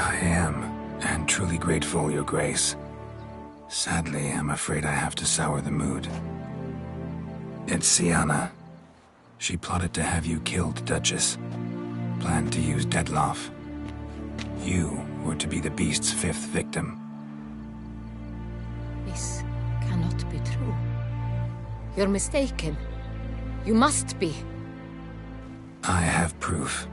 I am, and truly grateful, Your Grace. Sadly, I'm afraid I have to sour the mood. It's Sienna. She plotted to have you killed, Duchess. Planned to use Detloff. You were to be the beast's 5th victim. This cannot be true. You're mistaken. You must be. I have proof.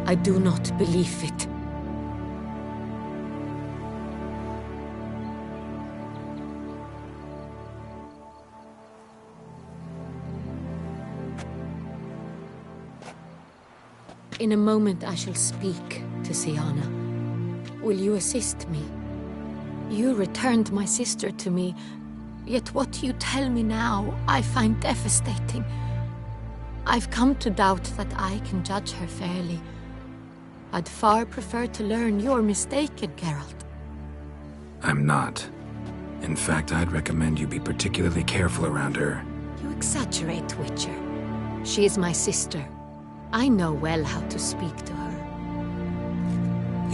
I do not believe it. In a moment I shall speak to Sienna. Will you assist me? You returned my sister to me, yet what you tell me now I find devastating. I've come to doubt that I can judge her fairly. I'd far prefer to learn you're mistaken, Geralt. I'm not. In fact, I'd recommend you be particularly careful around her. You exaggerate, Witcher. She is my sister. I know well how to speak to her.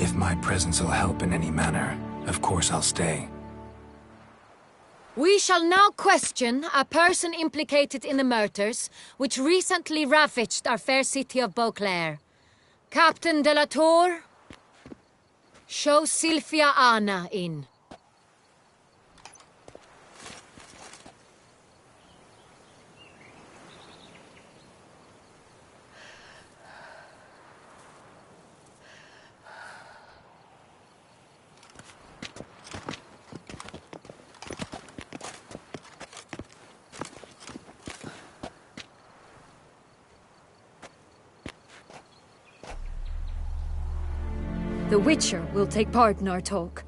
If my presence will help in any manner, of course I'll stay. We shall now question a person implicated in the murders which recently ravaged our fair city of Beauclair. Captain de la Tour, show Sylvia Anna in. The Witcher will take part in our talk.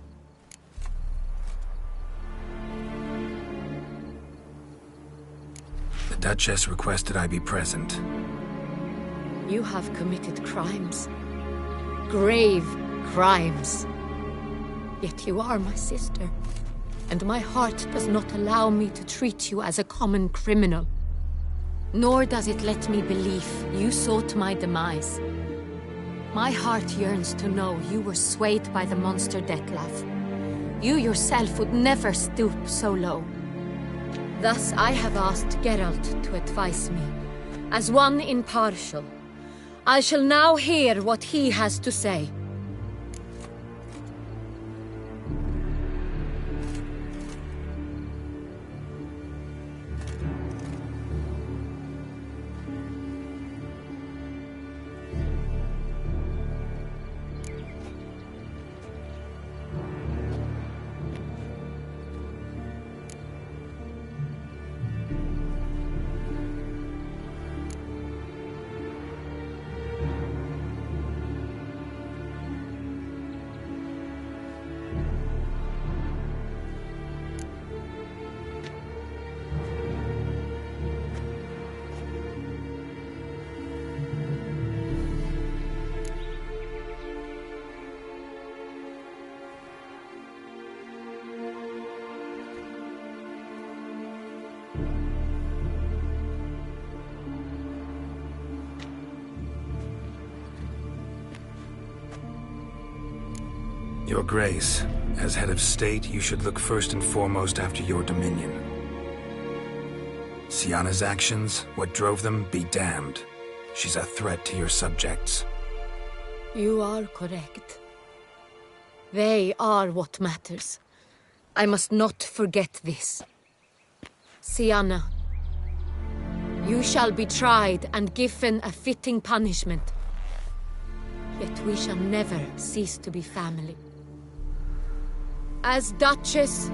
The Duchess requested I be present. You have committed crimes. Grave crimes. Yet you are my sister, and my heart does not allow me to treat you as a common criminal. Nor does it let me believe you sought my demise. My heart yearns to know you were swayed by the monster Dettlaff. You yourself would never stoop so low. Thus I have asked Geralt to advise me, as one impartial. I shall now hear what he has to say. Your Grace, as head of state, you should look first and foremost after your dominion. Syanna's actions, what drove them, be damned. She's a threat to your subjects. You are correct. They are what matters. I must not forget this. Syanna, you shall be tried and given a fitting punishment. Yet we shall never cease to be family. As Duchess,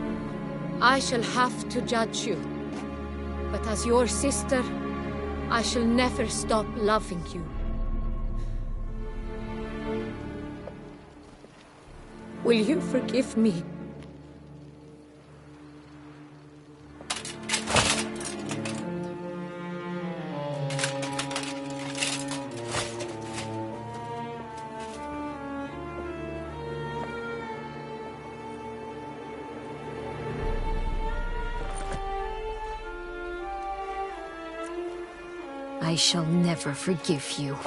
I shall have to judge you. But as your sister, I shall never stop loving you. Will you forgive me? I shall never forgive you.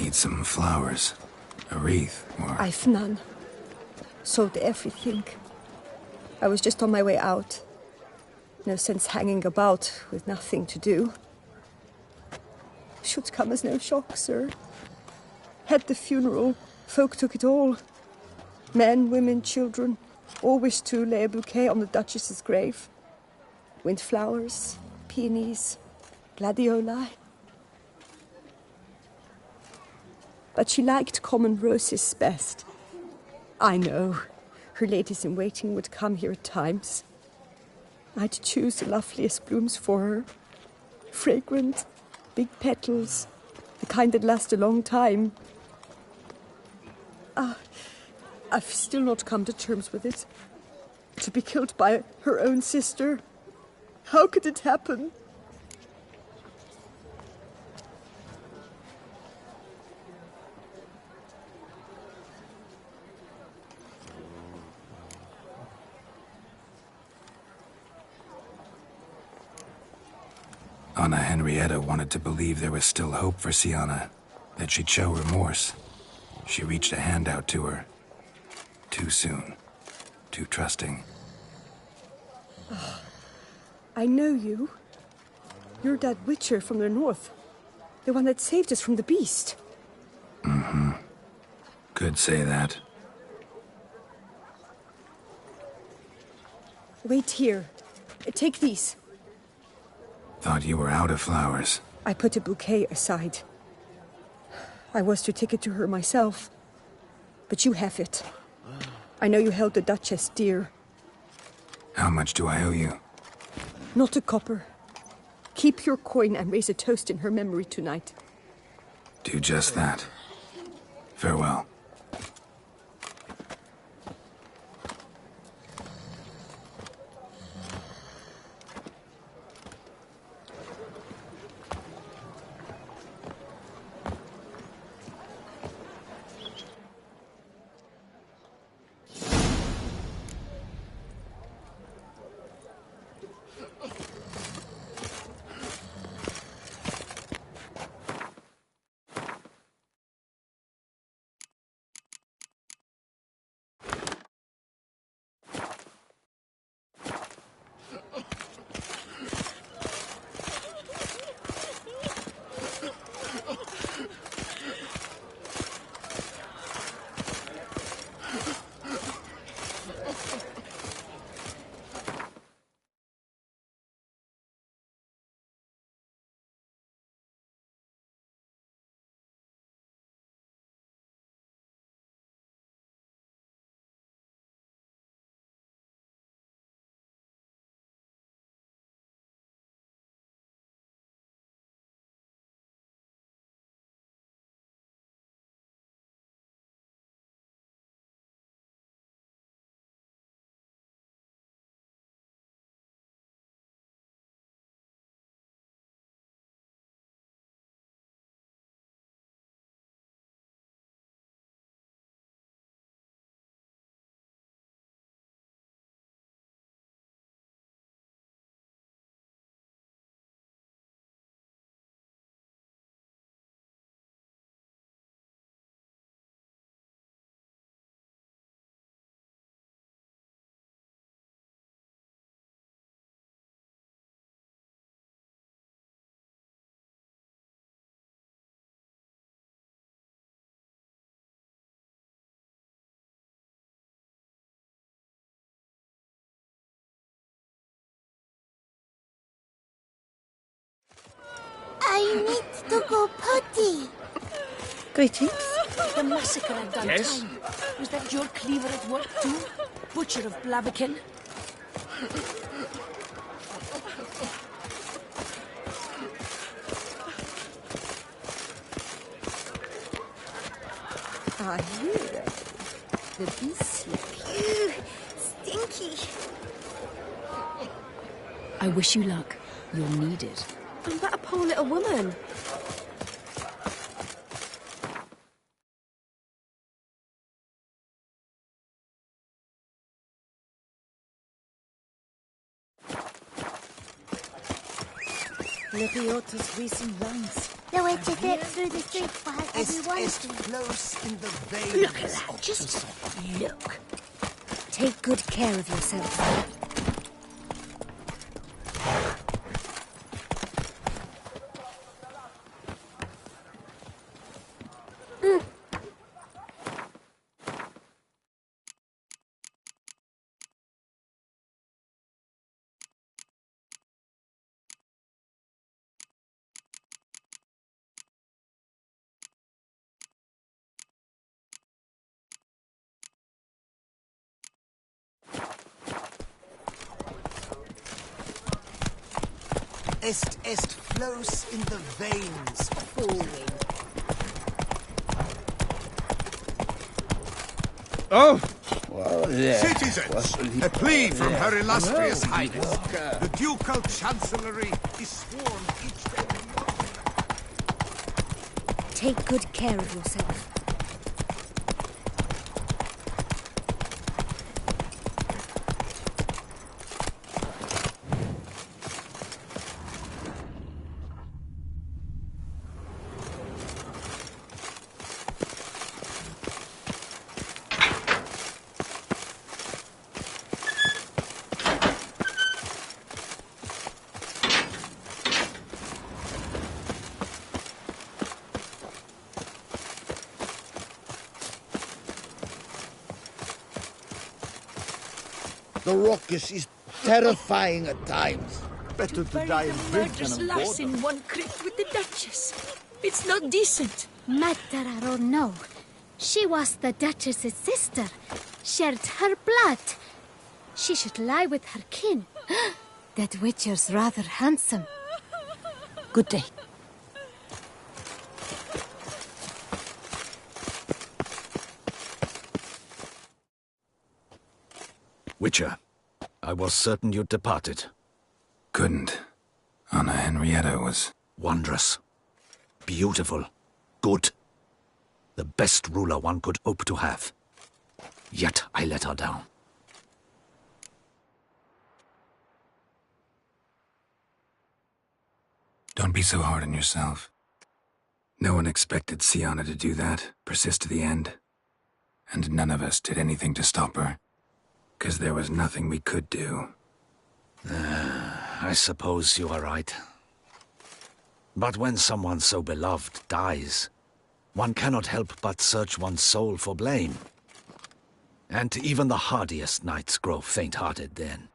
need some flowers. A wreath, or... I've none. Sold everything. I was just on my way out. No sense hanging about with nothing to do. Should come as no shock, sir. At the funeral, folk took it all. Men, women, children, all wished to lay a bouquet on the Duchess's grave. Windflowers, peonies, gladioli. But she liked common roses best. I know, her ladies-in-waiting would come here at times. I'd choose the loveliest blooms for her. Fragrant, big petals, the kind that last a long time. I've still not come to terms with it. To be killed by her own sister. How could it happen? Anna Henrietta wanted to believe there was still hope for Sienna, that she'd show remorse. She reached a hand out to her. Too soon. Too trusting. Oh, I know you. You're that Witcher from the north. The one that saved us from the beast. Mm-hmm. Could say that. Wait here. Take these. Thought you were out of flowers. I put a bouquet aside. I was to take it to her myself. But you have it. I know you held the Duchess dear. How much do I owe you? Not a copper. Keep your coin and raise a toast in her memory tonight. Do just that. Farewell. I need to go potty. Greetings. The massacre at Duntine. Yes? Was that your cleaver at work too? Butcher of Blaviken? I hear the beast. Ew, stinky. I wish you luck. You'll need it. And what a poor little woman. Lepiota's recent lands. The way to get through the street while everyone's flows in the veins. Look at that. Just look. Take good care of yourself. Est flows in the veins, flowing. Oh! Well, yeah. Citizens, a plea from Her Illustrious Highness. The Ducal Chancellery is sworn each day. Take good care of yourself. The ruckus is terrifying at times. Better to die in prison than on board. In one crypt with the Duchess. It's not decent. Matter or no, she was the Duchess's sister, shared her blood. She should lie with her kin. That Witcher's rather handsome. Good day. Witcher, I was certain you'd departed. Couldn't. Anna Henrietta was... wondrous. Beautiful. Good. The best ruler one could hope to have. Yet I let her down. Don't be so hard on yourself. No one expected Sienna to do that, persist to the end. And none of us did anything to stop her. 'Cause there was nothing we could do. I suppose you are right. But when someone so beloved dies, one cannot help but search one's soul for blame. And even the hardiest knights grow faint-hearted then.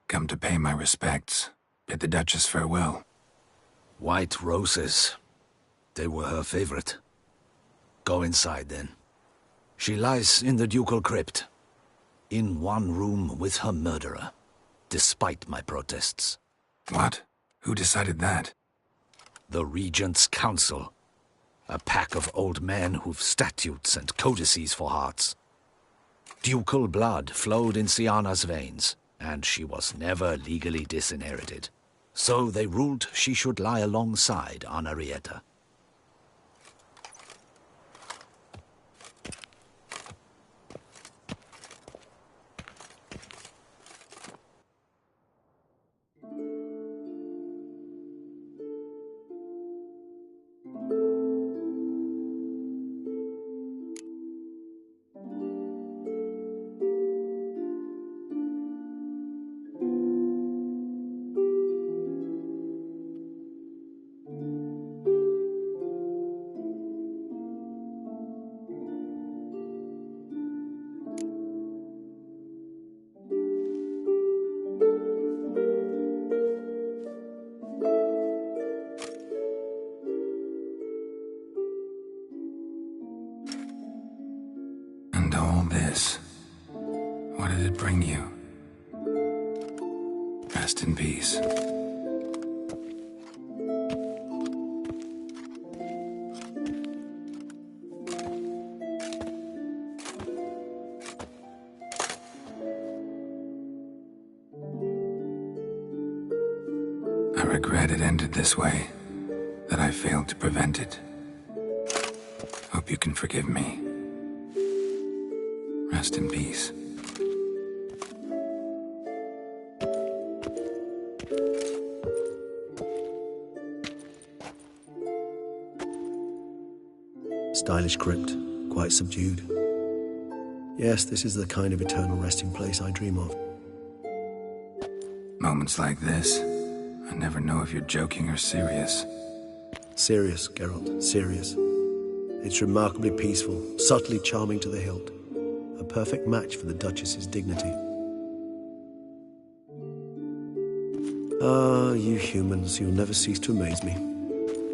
Come to pay my respects. Bid the Duchess farewell. White roses. They were her favorite. Go inside then. She lies in the ducal crypt. In one room with her murderer, despite my protests. What? Who decided that? The Regent's Council. A pack of old men who've statutes and codices for hearts. Ducal blood flowed in Sienna's veins, and she was never legally disinherited. So they ruled she should lie alongside Henrietta. And all this, what did it bring you? Rest in peace. I regret it ended this way, that I failed to prevent it. Hope you can forgive me. Rest in peace. stylish crypt, quite subdued. Yes, this is the kind of eternal resting place I dream of. Moments like this, I never know if you're joking or serious. Serious, Geralt, serious. It's remarkably peaceful, subtly charming to the hilt. A perfect match for the Duchess's dignity. Ah, you humans, you'll never cease to amaze me.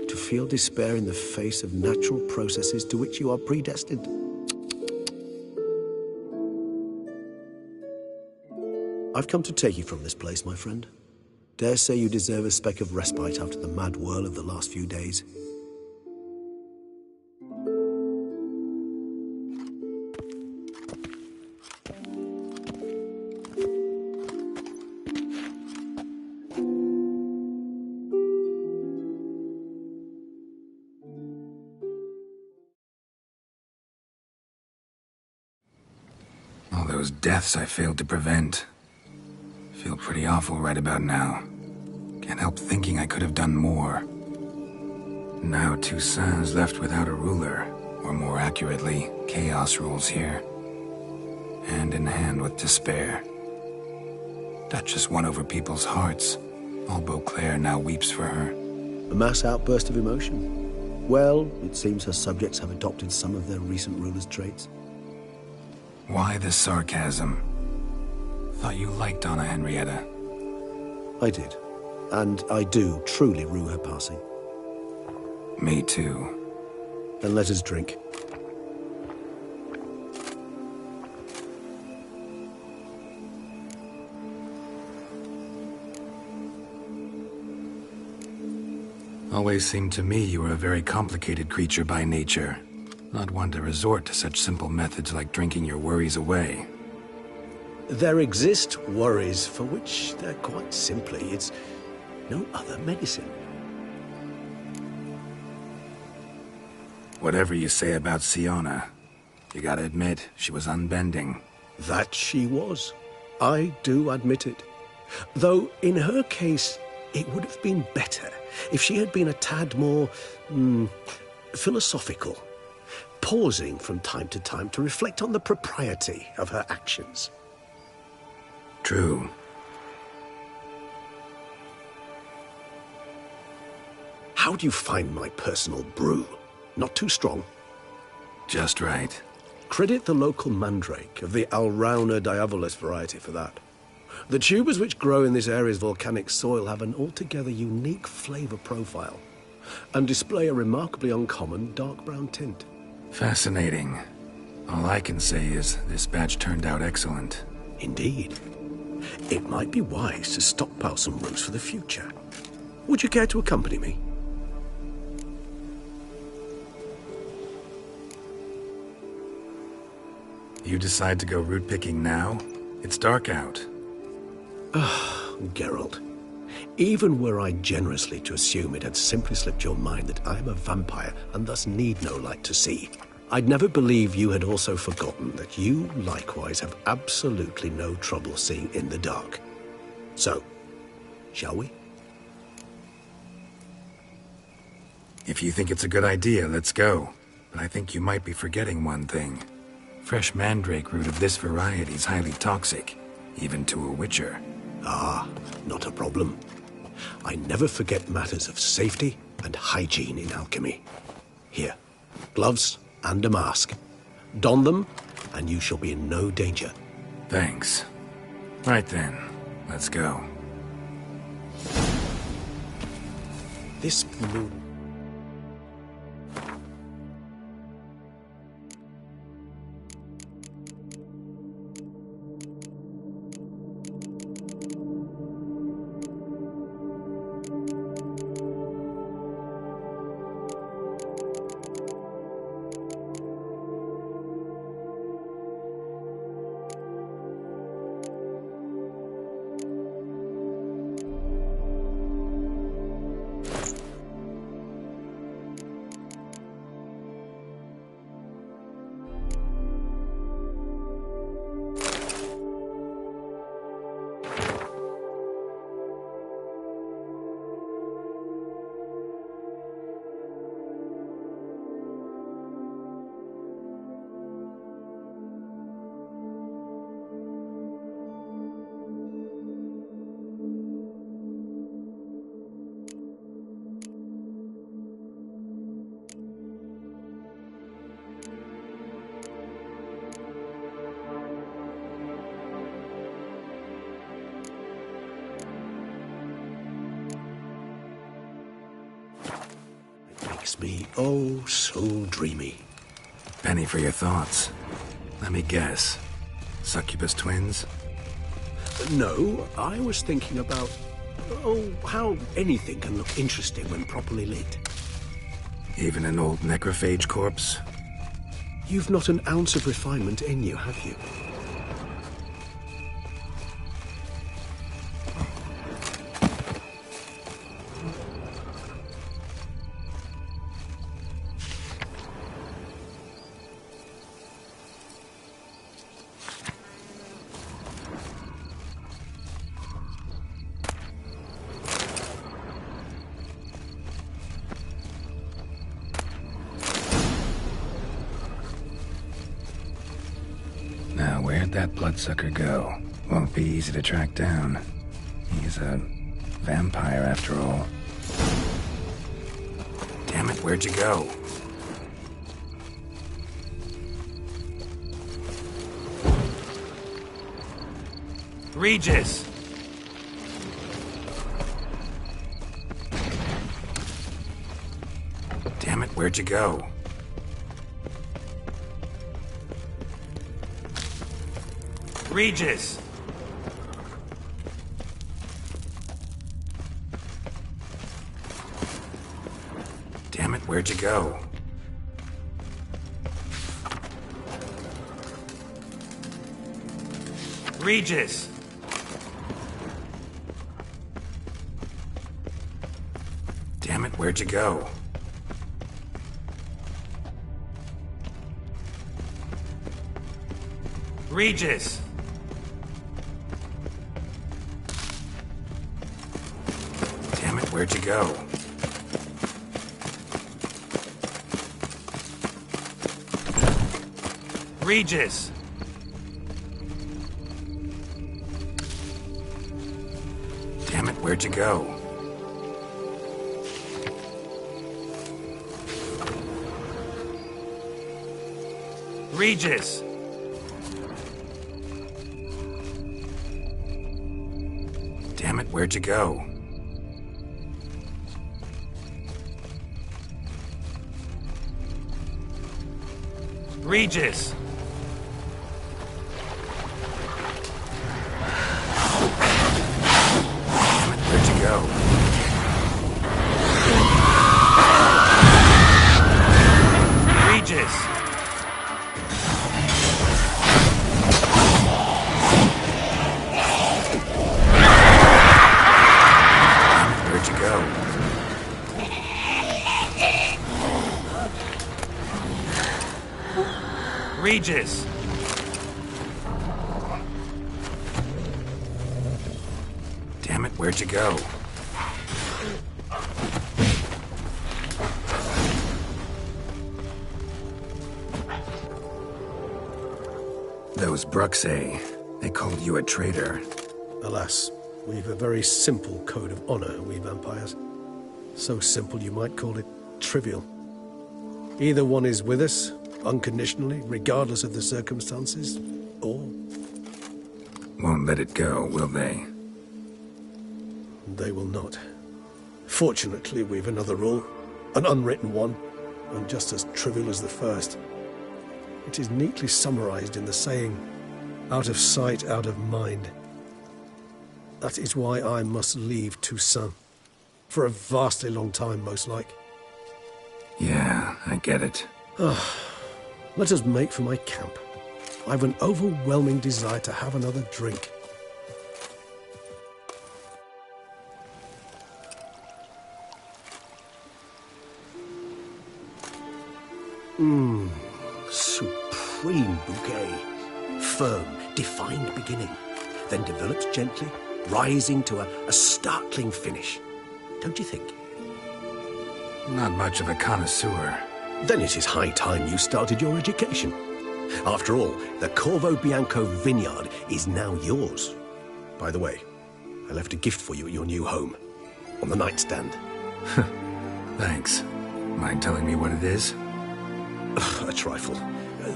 To feel despair in the face of natural processes to which you are predestined. I've come to take you from this place, my friend. Dare say you deserve a speck of respite after the mad whirl of the last few days. All those deaths I failed to prevent. Feel pretty awful right about now. Can't help thinking I could have done more. Now Toussaint's left without a ruler, or more accurately, chaos rules here. Hand in hand with despair. Duchess won over people's hearts. All Beauclair now weeps for her. A mass outburst of emotion. Well, it seems her subjects have adopted some of their recent ruler's traits. Why the sarcasm? Thought you liked Anna Henrietta. I did. And I do truly rue her passing. Me too. Then let us drink. Always seemed to me you were a very complicated creature by nature. Not one to resort to such simple methods like drinking your worries away. There exist worries for which they're quite simply, it's no other medicine. Whatever you say about Siona, you gotta admit, she was unbending. That she was. I do admit it. Though, in her case, it would have been better if she had been a tad more, philosophical, pausing from time to reflect on the propriety of her actions. True. How do you find my personal brew? Not too strong? Just right. Credit the local mandrake of the Alrauna diavolis variety for that. The tubers which grow in this area's volcanic soil have an altogether unique flavor profile and display a remarkably uncommon dark brown tint. Fascinating. All I can say is this batch turned out excellent. Indeed. It might be wise to stockpile some brews for the future. Would you care to accompany me? You decide to go root picking now? It's dark out. Geralt. Even were I generously to assume it had simply slipped your mind that I am a vampire and thus need no light to see, I'd never believe you had also forgotten that you likewise have absolutely no trouble seeing in the dark. So, shall we? If you think it's a good idea, let's go. But I think you might be forgetting one thing. Fresh mandrake root of this variety is highly toxic, even to a witcher. Ah, not a problem. I never forget matters of safety and hygiene in alchemy. Here, gloves and a mask. Don them, and you shall be in no danger. Thanks. Right then, let's go. This moon... Bless me, oh, so dreamy. Penny for your thoughts. Let me guess. Succubus twins? No, I was thinking about, how anything can look interesting when properly lit. Even an old necrophage corpse? You've not an ounce of refinement in you, have you? Now, where'd that bloodsucker go? Won't be easy to track down. He's a vampire after all. Damn it, where'd you go? Regis! Damn it, where'd you go? Regis! Damn it, where'd you go? Regis! Damn it, where'd you go? Regis! Damn it, where'd you go? Regis! Damn it, where'd you go? Regis! Damn it, where'd you go? Regis! Damn it, where'd you go? Regis! Where'd you go? Regis! Damn it, where'd you go? Those Bruxay, they called you a traitor. Alas, we've a very simple code of honor, we vampires. So simple you might call it trivial. Either one is with us, unconditionally, regardless of the circumstances, or... Won't let it go, will they? They will not. Fortunately, we've another rule, an unwritten one, and just as trivial as the first. It is neatly summarized in the saying, out of sight, out of mind. That is why I must leave Toussaint. For a vastly long time, most like. Yeah, I get it. Let us make for my camp. I've an overwhelming desire to have another drink. Supreme bouquet. Firm, defined beginning, then develops gently, rising to a startling finish. Don't you think? Not much of a connoisseur. Then it is high time you started your education. After all, the Corvo Bianco vineyard is now yours. By the way, I left a gift for you at your new home. On the nightstand. Thanks. Mind telling me what it is? A trifle.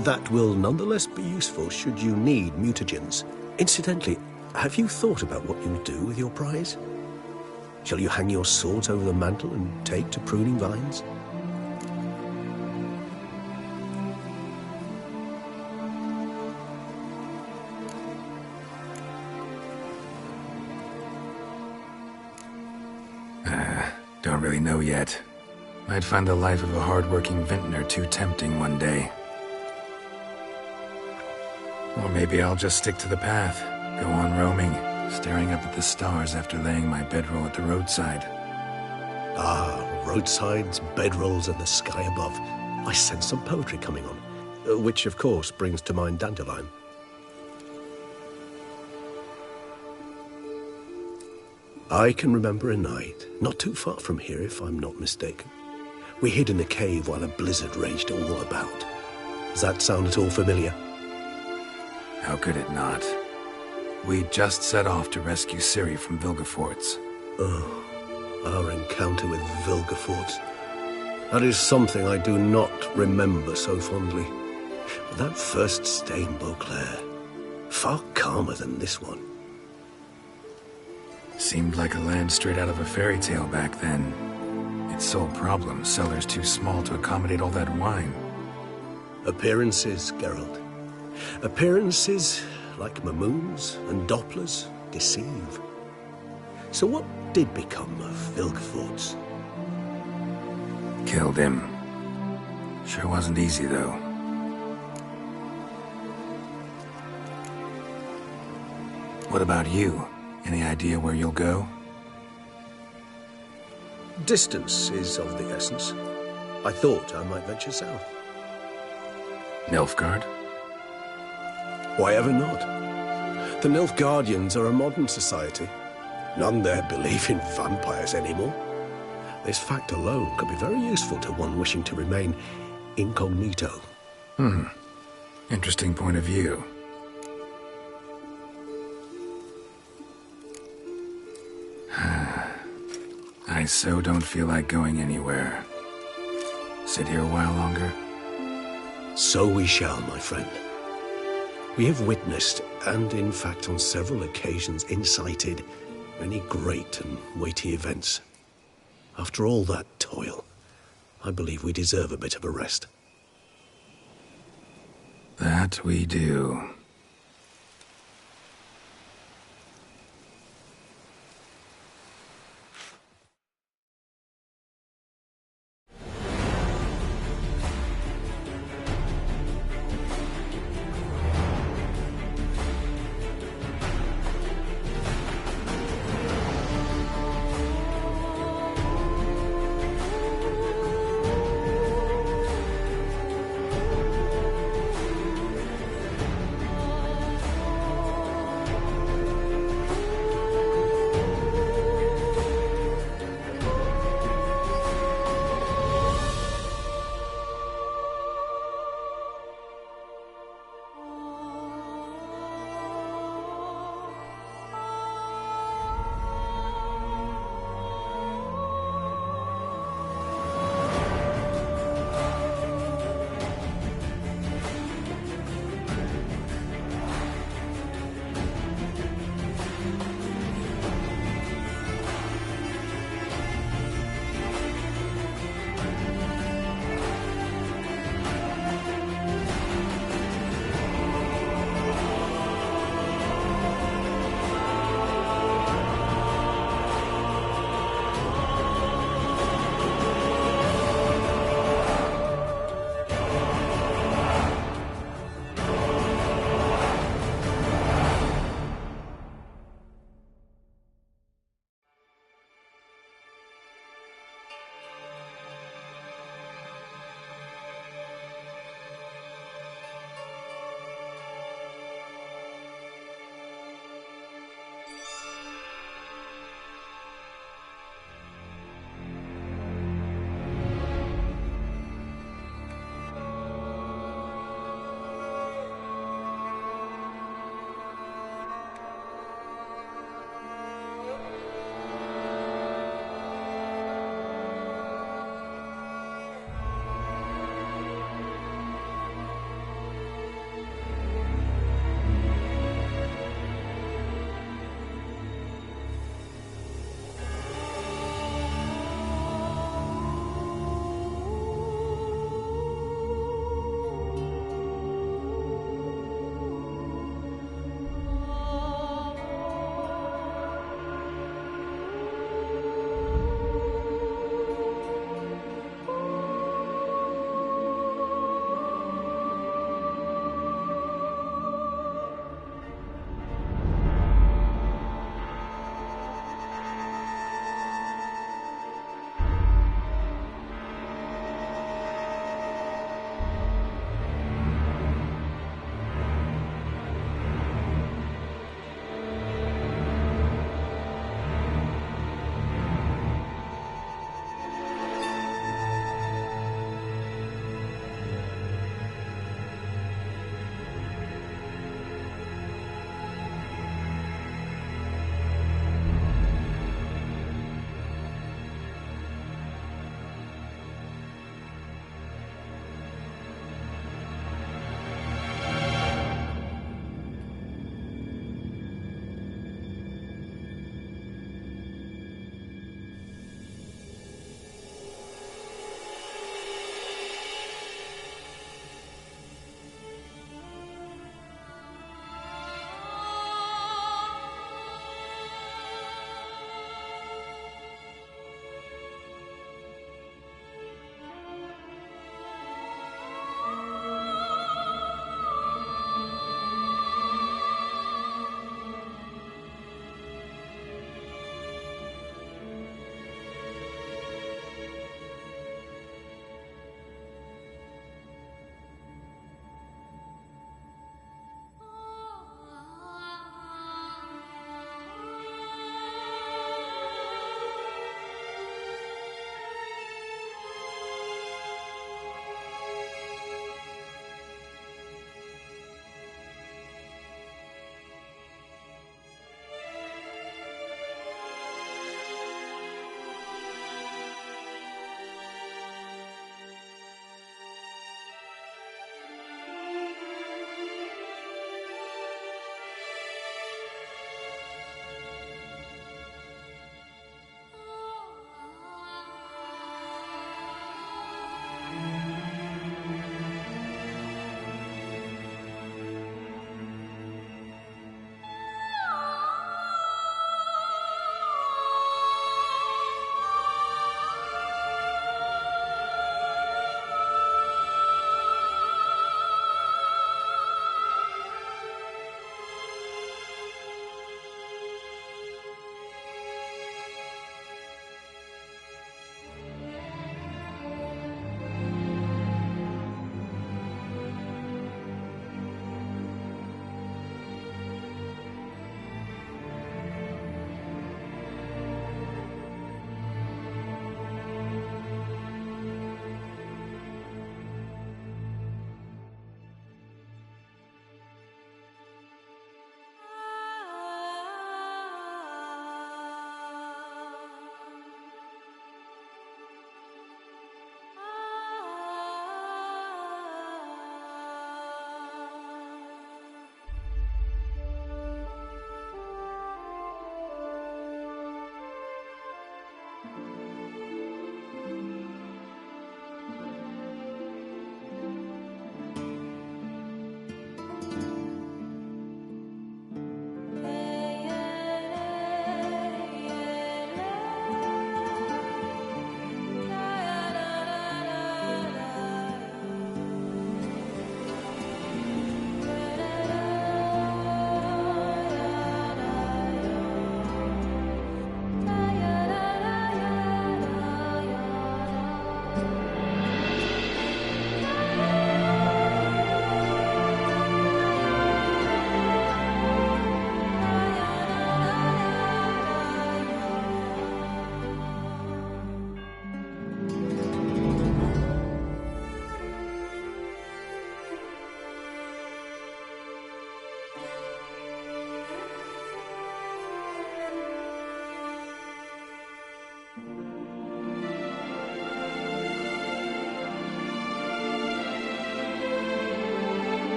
That will nonetheless be useful should you need mutagens. Incidentally, have you thought about what you'll do with your prize? Shall you hang your swords over the mantle and take to pruning vines? don't really know yet. Might find the life of a hard-working vintner too tempting one day. Or maybe I'll just stick to the path, go on roaming, staring up at the stars after laying my bedroll at the roadside. Ah, roadsides, bedrolls, and the sky above. I sense some poetry coming on, which of course brings to mind Dandelion. I can remember a night, not too far from here if I'm not mistaken. We hid in a cave while a blizzard raged all about. Does that sound at all familiar? How could it not? We just set off to rescue Ciri from Vilgefortz. Oh, our encounter with Vilgefortz. That is something I do not remember so fondly. But that first stay in Beauclair, far calmer than this one. Seemed like a land straight out of a fairy tale back then. Its sole problem, cellars too small to accommodate all that wine. Appearances, Geralt. Appearances, like Mamoons and Dopplers, deceive. So what did become of Vilgefortz? Killed him. Sure wasn't easy, though. What about you? Any idea where you'll go? Distance is of the essence. I thought I might venture south. Nilfgaard? Why ever not? The Nilfgaardians are a modern society. None there believe in vampires anymore. This fact alone could be very useful to one wishing to remain incognito. Interesting point of view. I so don't feel like going anywhere. Sit here a while longer? So we shall, my friend. We have witnessed, and in fact on several occasions incited, many great and weighty events. After all that toil, I believe we deserve a bit of a rest. That we do.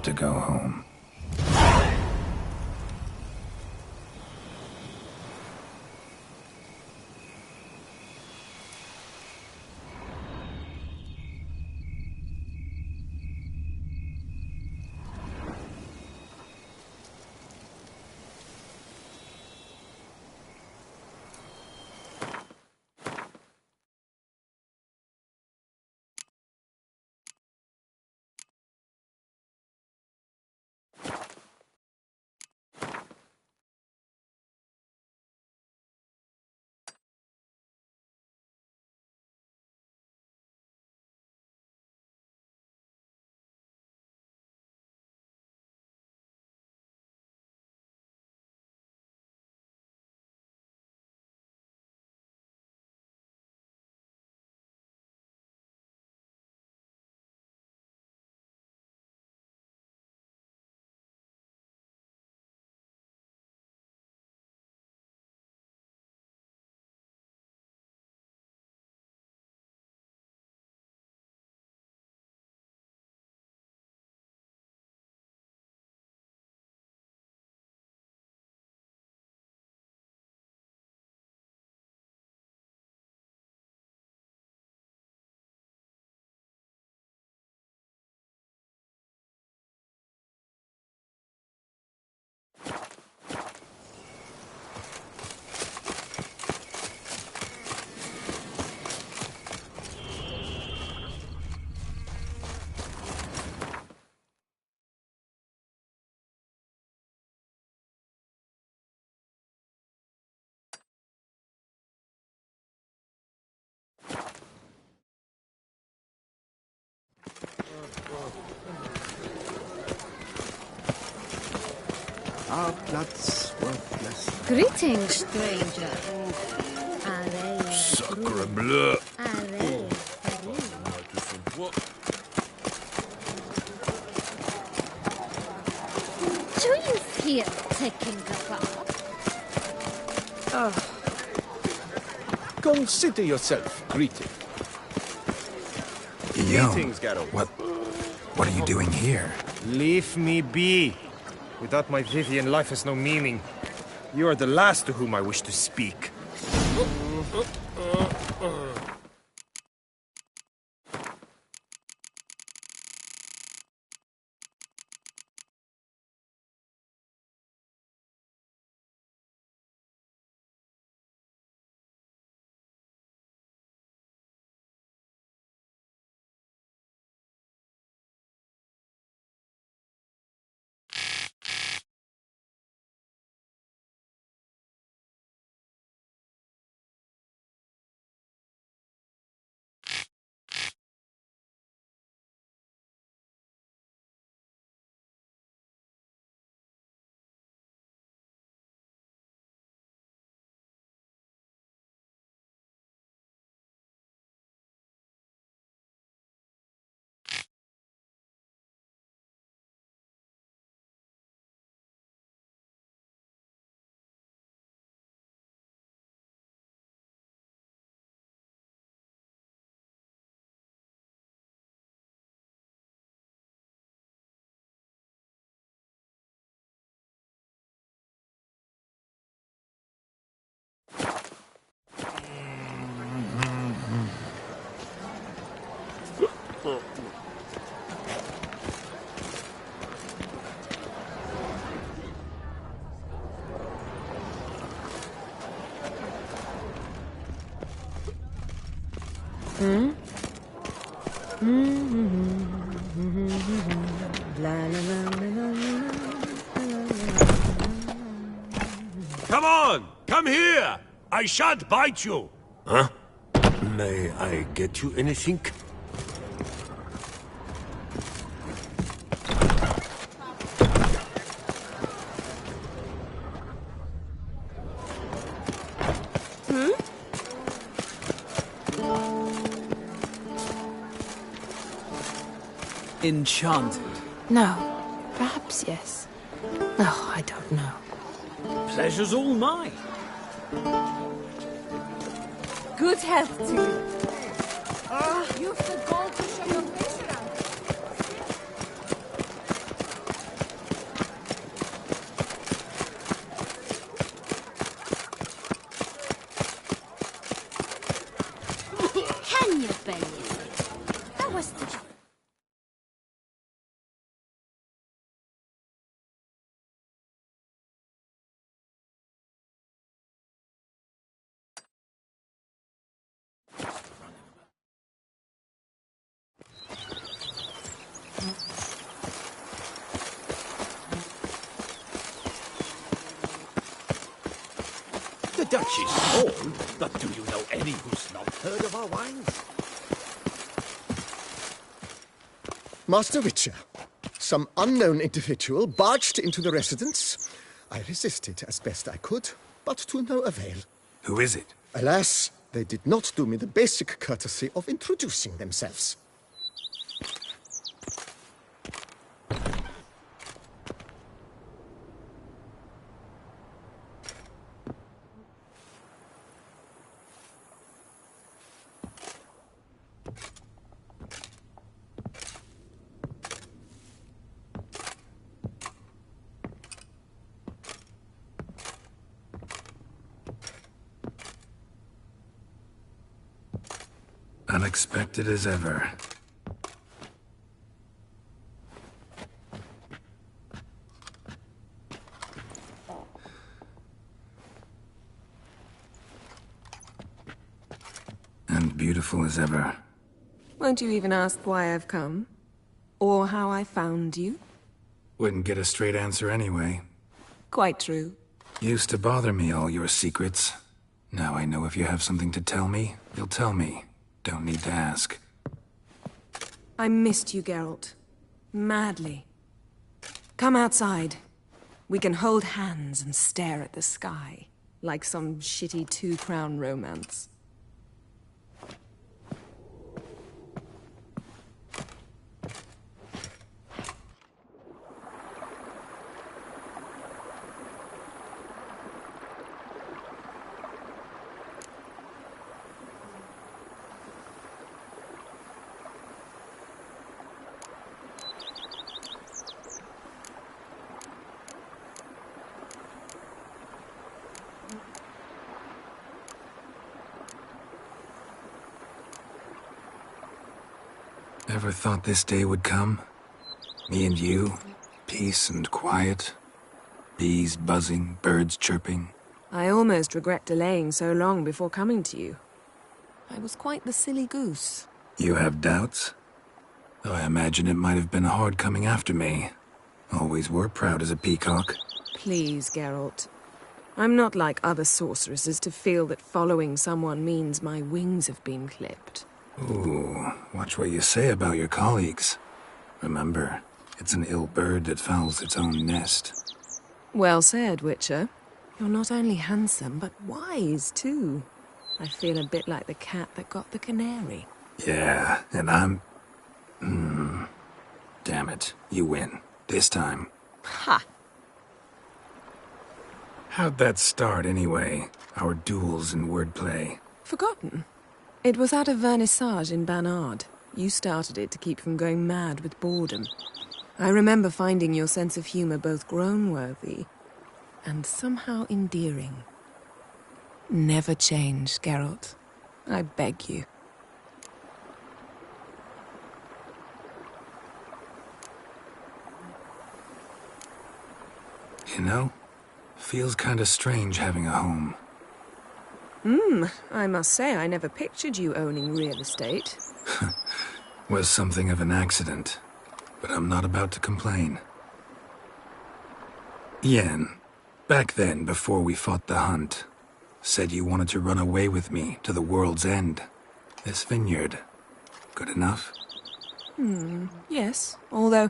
to go home. Our blood's worthless. Greetings, stranger. Sacre bleu. Do you feel taking a bath? Consider yourself greeted. Yo, Greetings, Geralt. what are you doing here? Leave me be. Without my Vivian, life has no meaning. You are the last to whom I wish to speak. Come on! Come here! I shan't bite you! Huh? May I get you anything? Enchanted. No. Perhaps yes. Oh, I don't know. Pleasure's all mine. Good health to you. You forgot to show your face around. The Dutch is small, but do you know any who's not heard of our wines? Master Witcher, some unknown individual barged into the residence. I resisted as best I could, but to no avail. Who is it? Alas, they did not do me the basic courtesy of introducing themselves. Unexpected as ever. And beautiful as ever. Won't you even ask why I've come? Or how I found you? Wouldn't get a straight answer anyway. Quite true. Used to bother me, all your secrets. Now I know if you have something to tell me, you'll tell me. Don't need to ask. I missed you, Geralt. Madly. Come outside. We can hold hands and stare at the sky, like some shitty two-crown romance. Ever thought this day would come? Me and you, peace and quiet, bees buzzing, birds chirping. I almost regret delaying so long before coming to you. I was quite the silly goose. You have doubts? Though I imagine it might have been hard coming after me. Always were proud as a peacock. Please, Geralt. I'm not like other sorceresses to feel that following someone means my wings have been clipped. Ooh, watch what you say about your colleagues. Remember, it's an ill bird that fouls its own nest. Well said, Witcher. You're not only handsome, but wise, too. I feel a bit like the cat that got the canary. Yeah, and I'm... Damn it, you win. This time. Ha! How'd that start, anyway? Our duels and wordplay. Forgotten? It was at a vernissage in Banard. You started it to keep from going mad with boredom. I remember finding your sense of humor both groan-worthy and somehow endearing. Never change, Geralt. I beg you. You know, feels kinda strange having a home. I must say I never pictured you owning real estate. Was something of an accident, but I'm not about to complain. Yen, back then, before we fought the hunt, said you wanted to run away with me to the world's end. This vineyard, good enough? Yes, although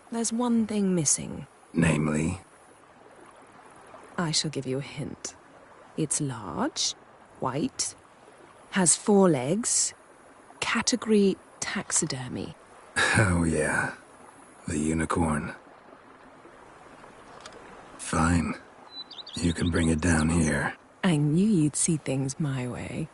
there's one thing missing. Namely? I shall give you a hint. It's large, white, has 4 legs, category taxidermy. Oh yeah, the unicorn. Fine. You can bring it down here. I knew you'd see things my way.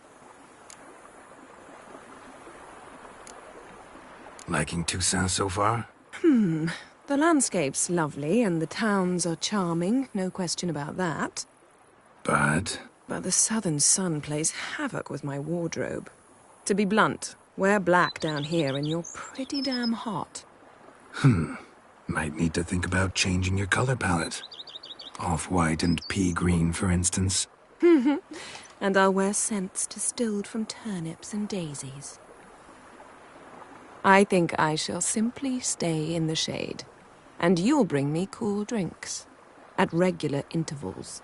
Liking Toussaint so far? The landscape's lovely and the towns are charming, no question about that. But the southern sun plays havoc with my wardrobe. To be blunt, wear black down here and you're pretty damn hot. Might need to think about changing your color palette. Off-white and pea green, for instance. And I'll wear scents distilled from turnips and daisies. I think I shall simply stay in the shade. And you'll bring me cool drinks. At regular intervals.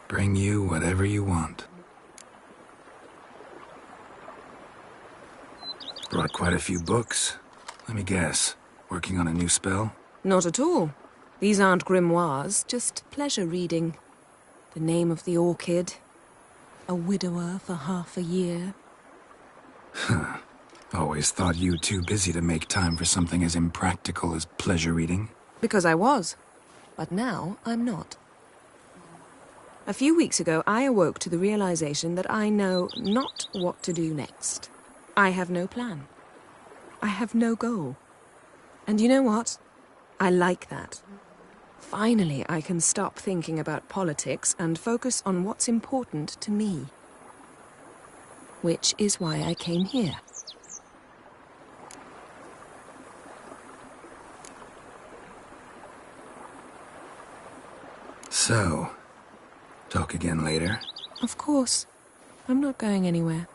Bring you whatever you want. Brought quite a few books. Let me guess. Working on a new spell? Not at all. These aren't grimoires, just pleasure reading. The Name of the Orchid. A widower for half a year. Huh. Always thought you too busy to make time for something as impractical as pleasure reading. Because I was. But now I'm not. A few weeks ago, I awoke to the realization that I know not what to do next. I have no plan. I have no goal. And you know what? I like that. Finally, I can stop thinking about politics and focus on what's important to me. Which is why I came here. So, talk again later? Of course. I'm not going anywhere.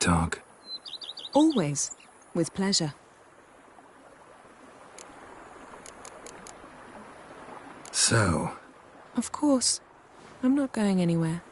talk? Always. With pleasure. So? Of course. I'm not going anywhere.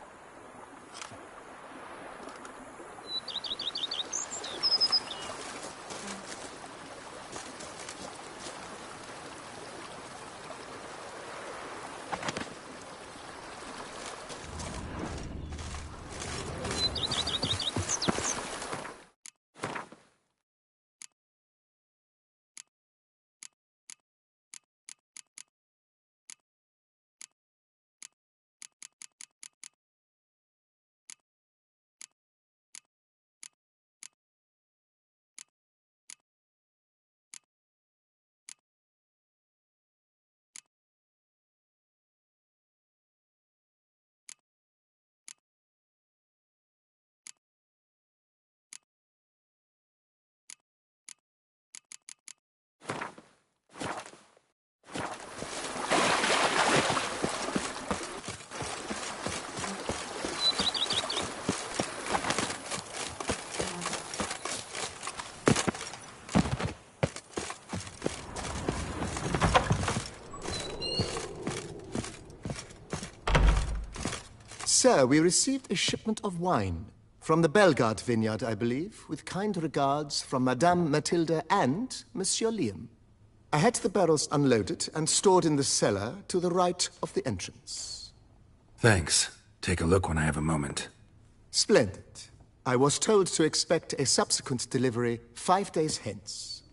Sir, we received a shipment of wine. From the Bellegarde vineyard, I believe, with kind regards from Madame Matilda and Monsieur Liam. I had the barrels unloaded and stored in the cellar to the right of the entrance. Thanks. Take a look when I have a moment. Splendid. I was told to expect a subsequent delivery 5 days hence.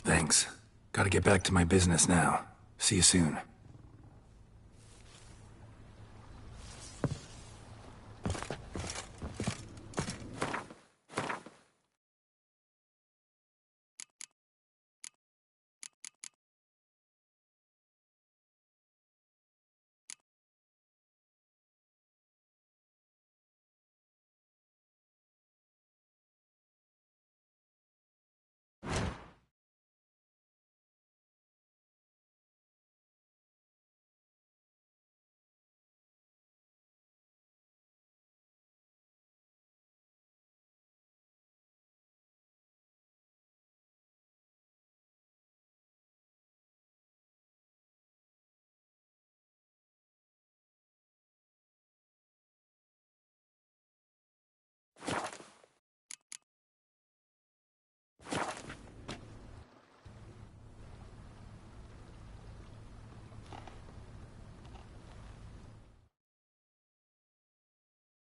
Thanks. Gotta get back to my business now. See you soon.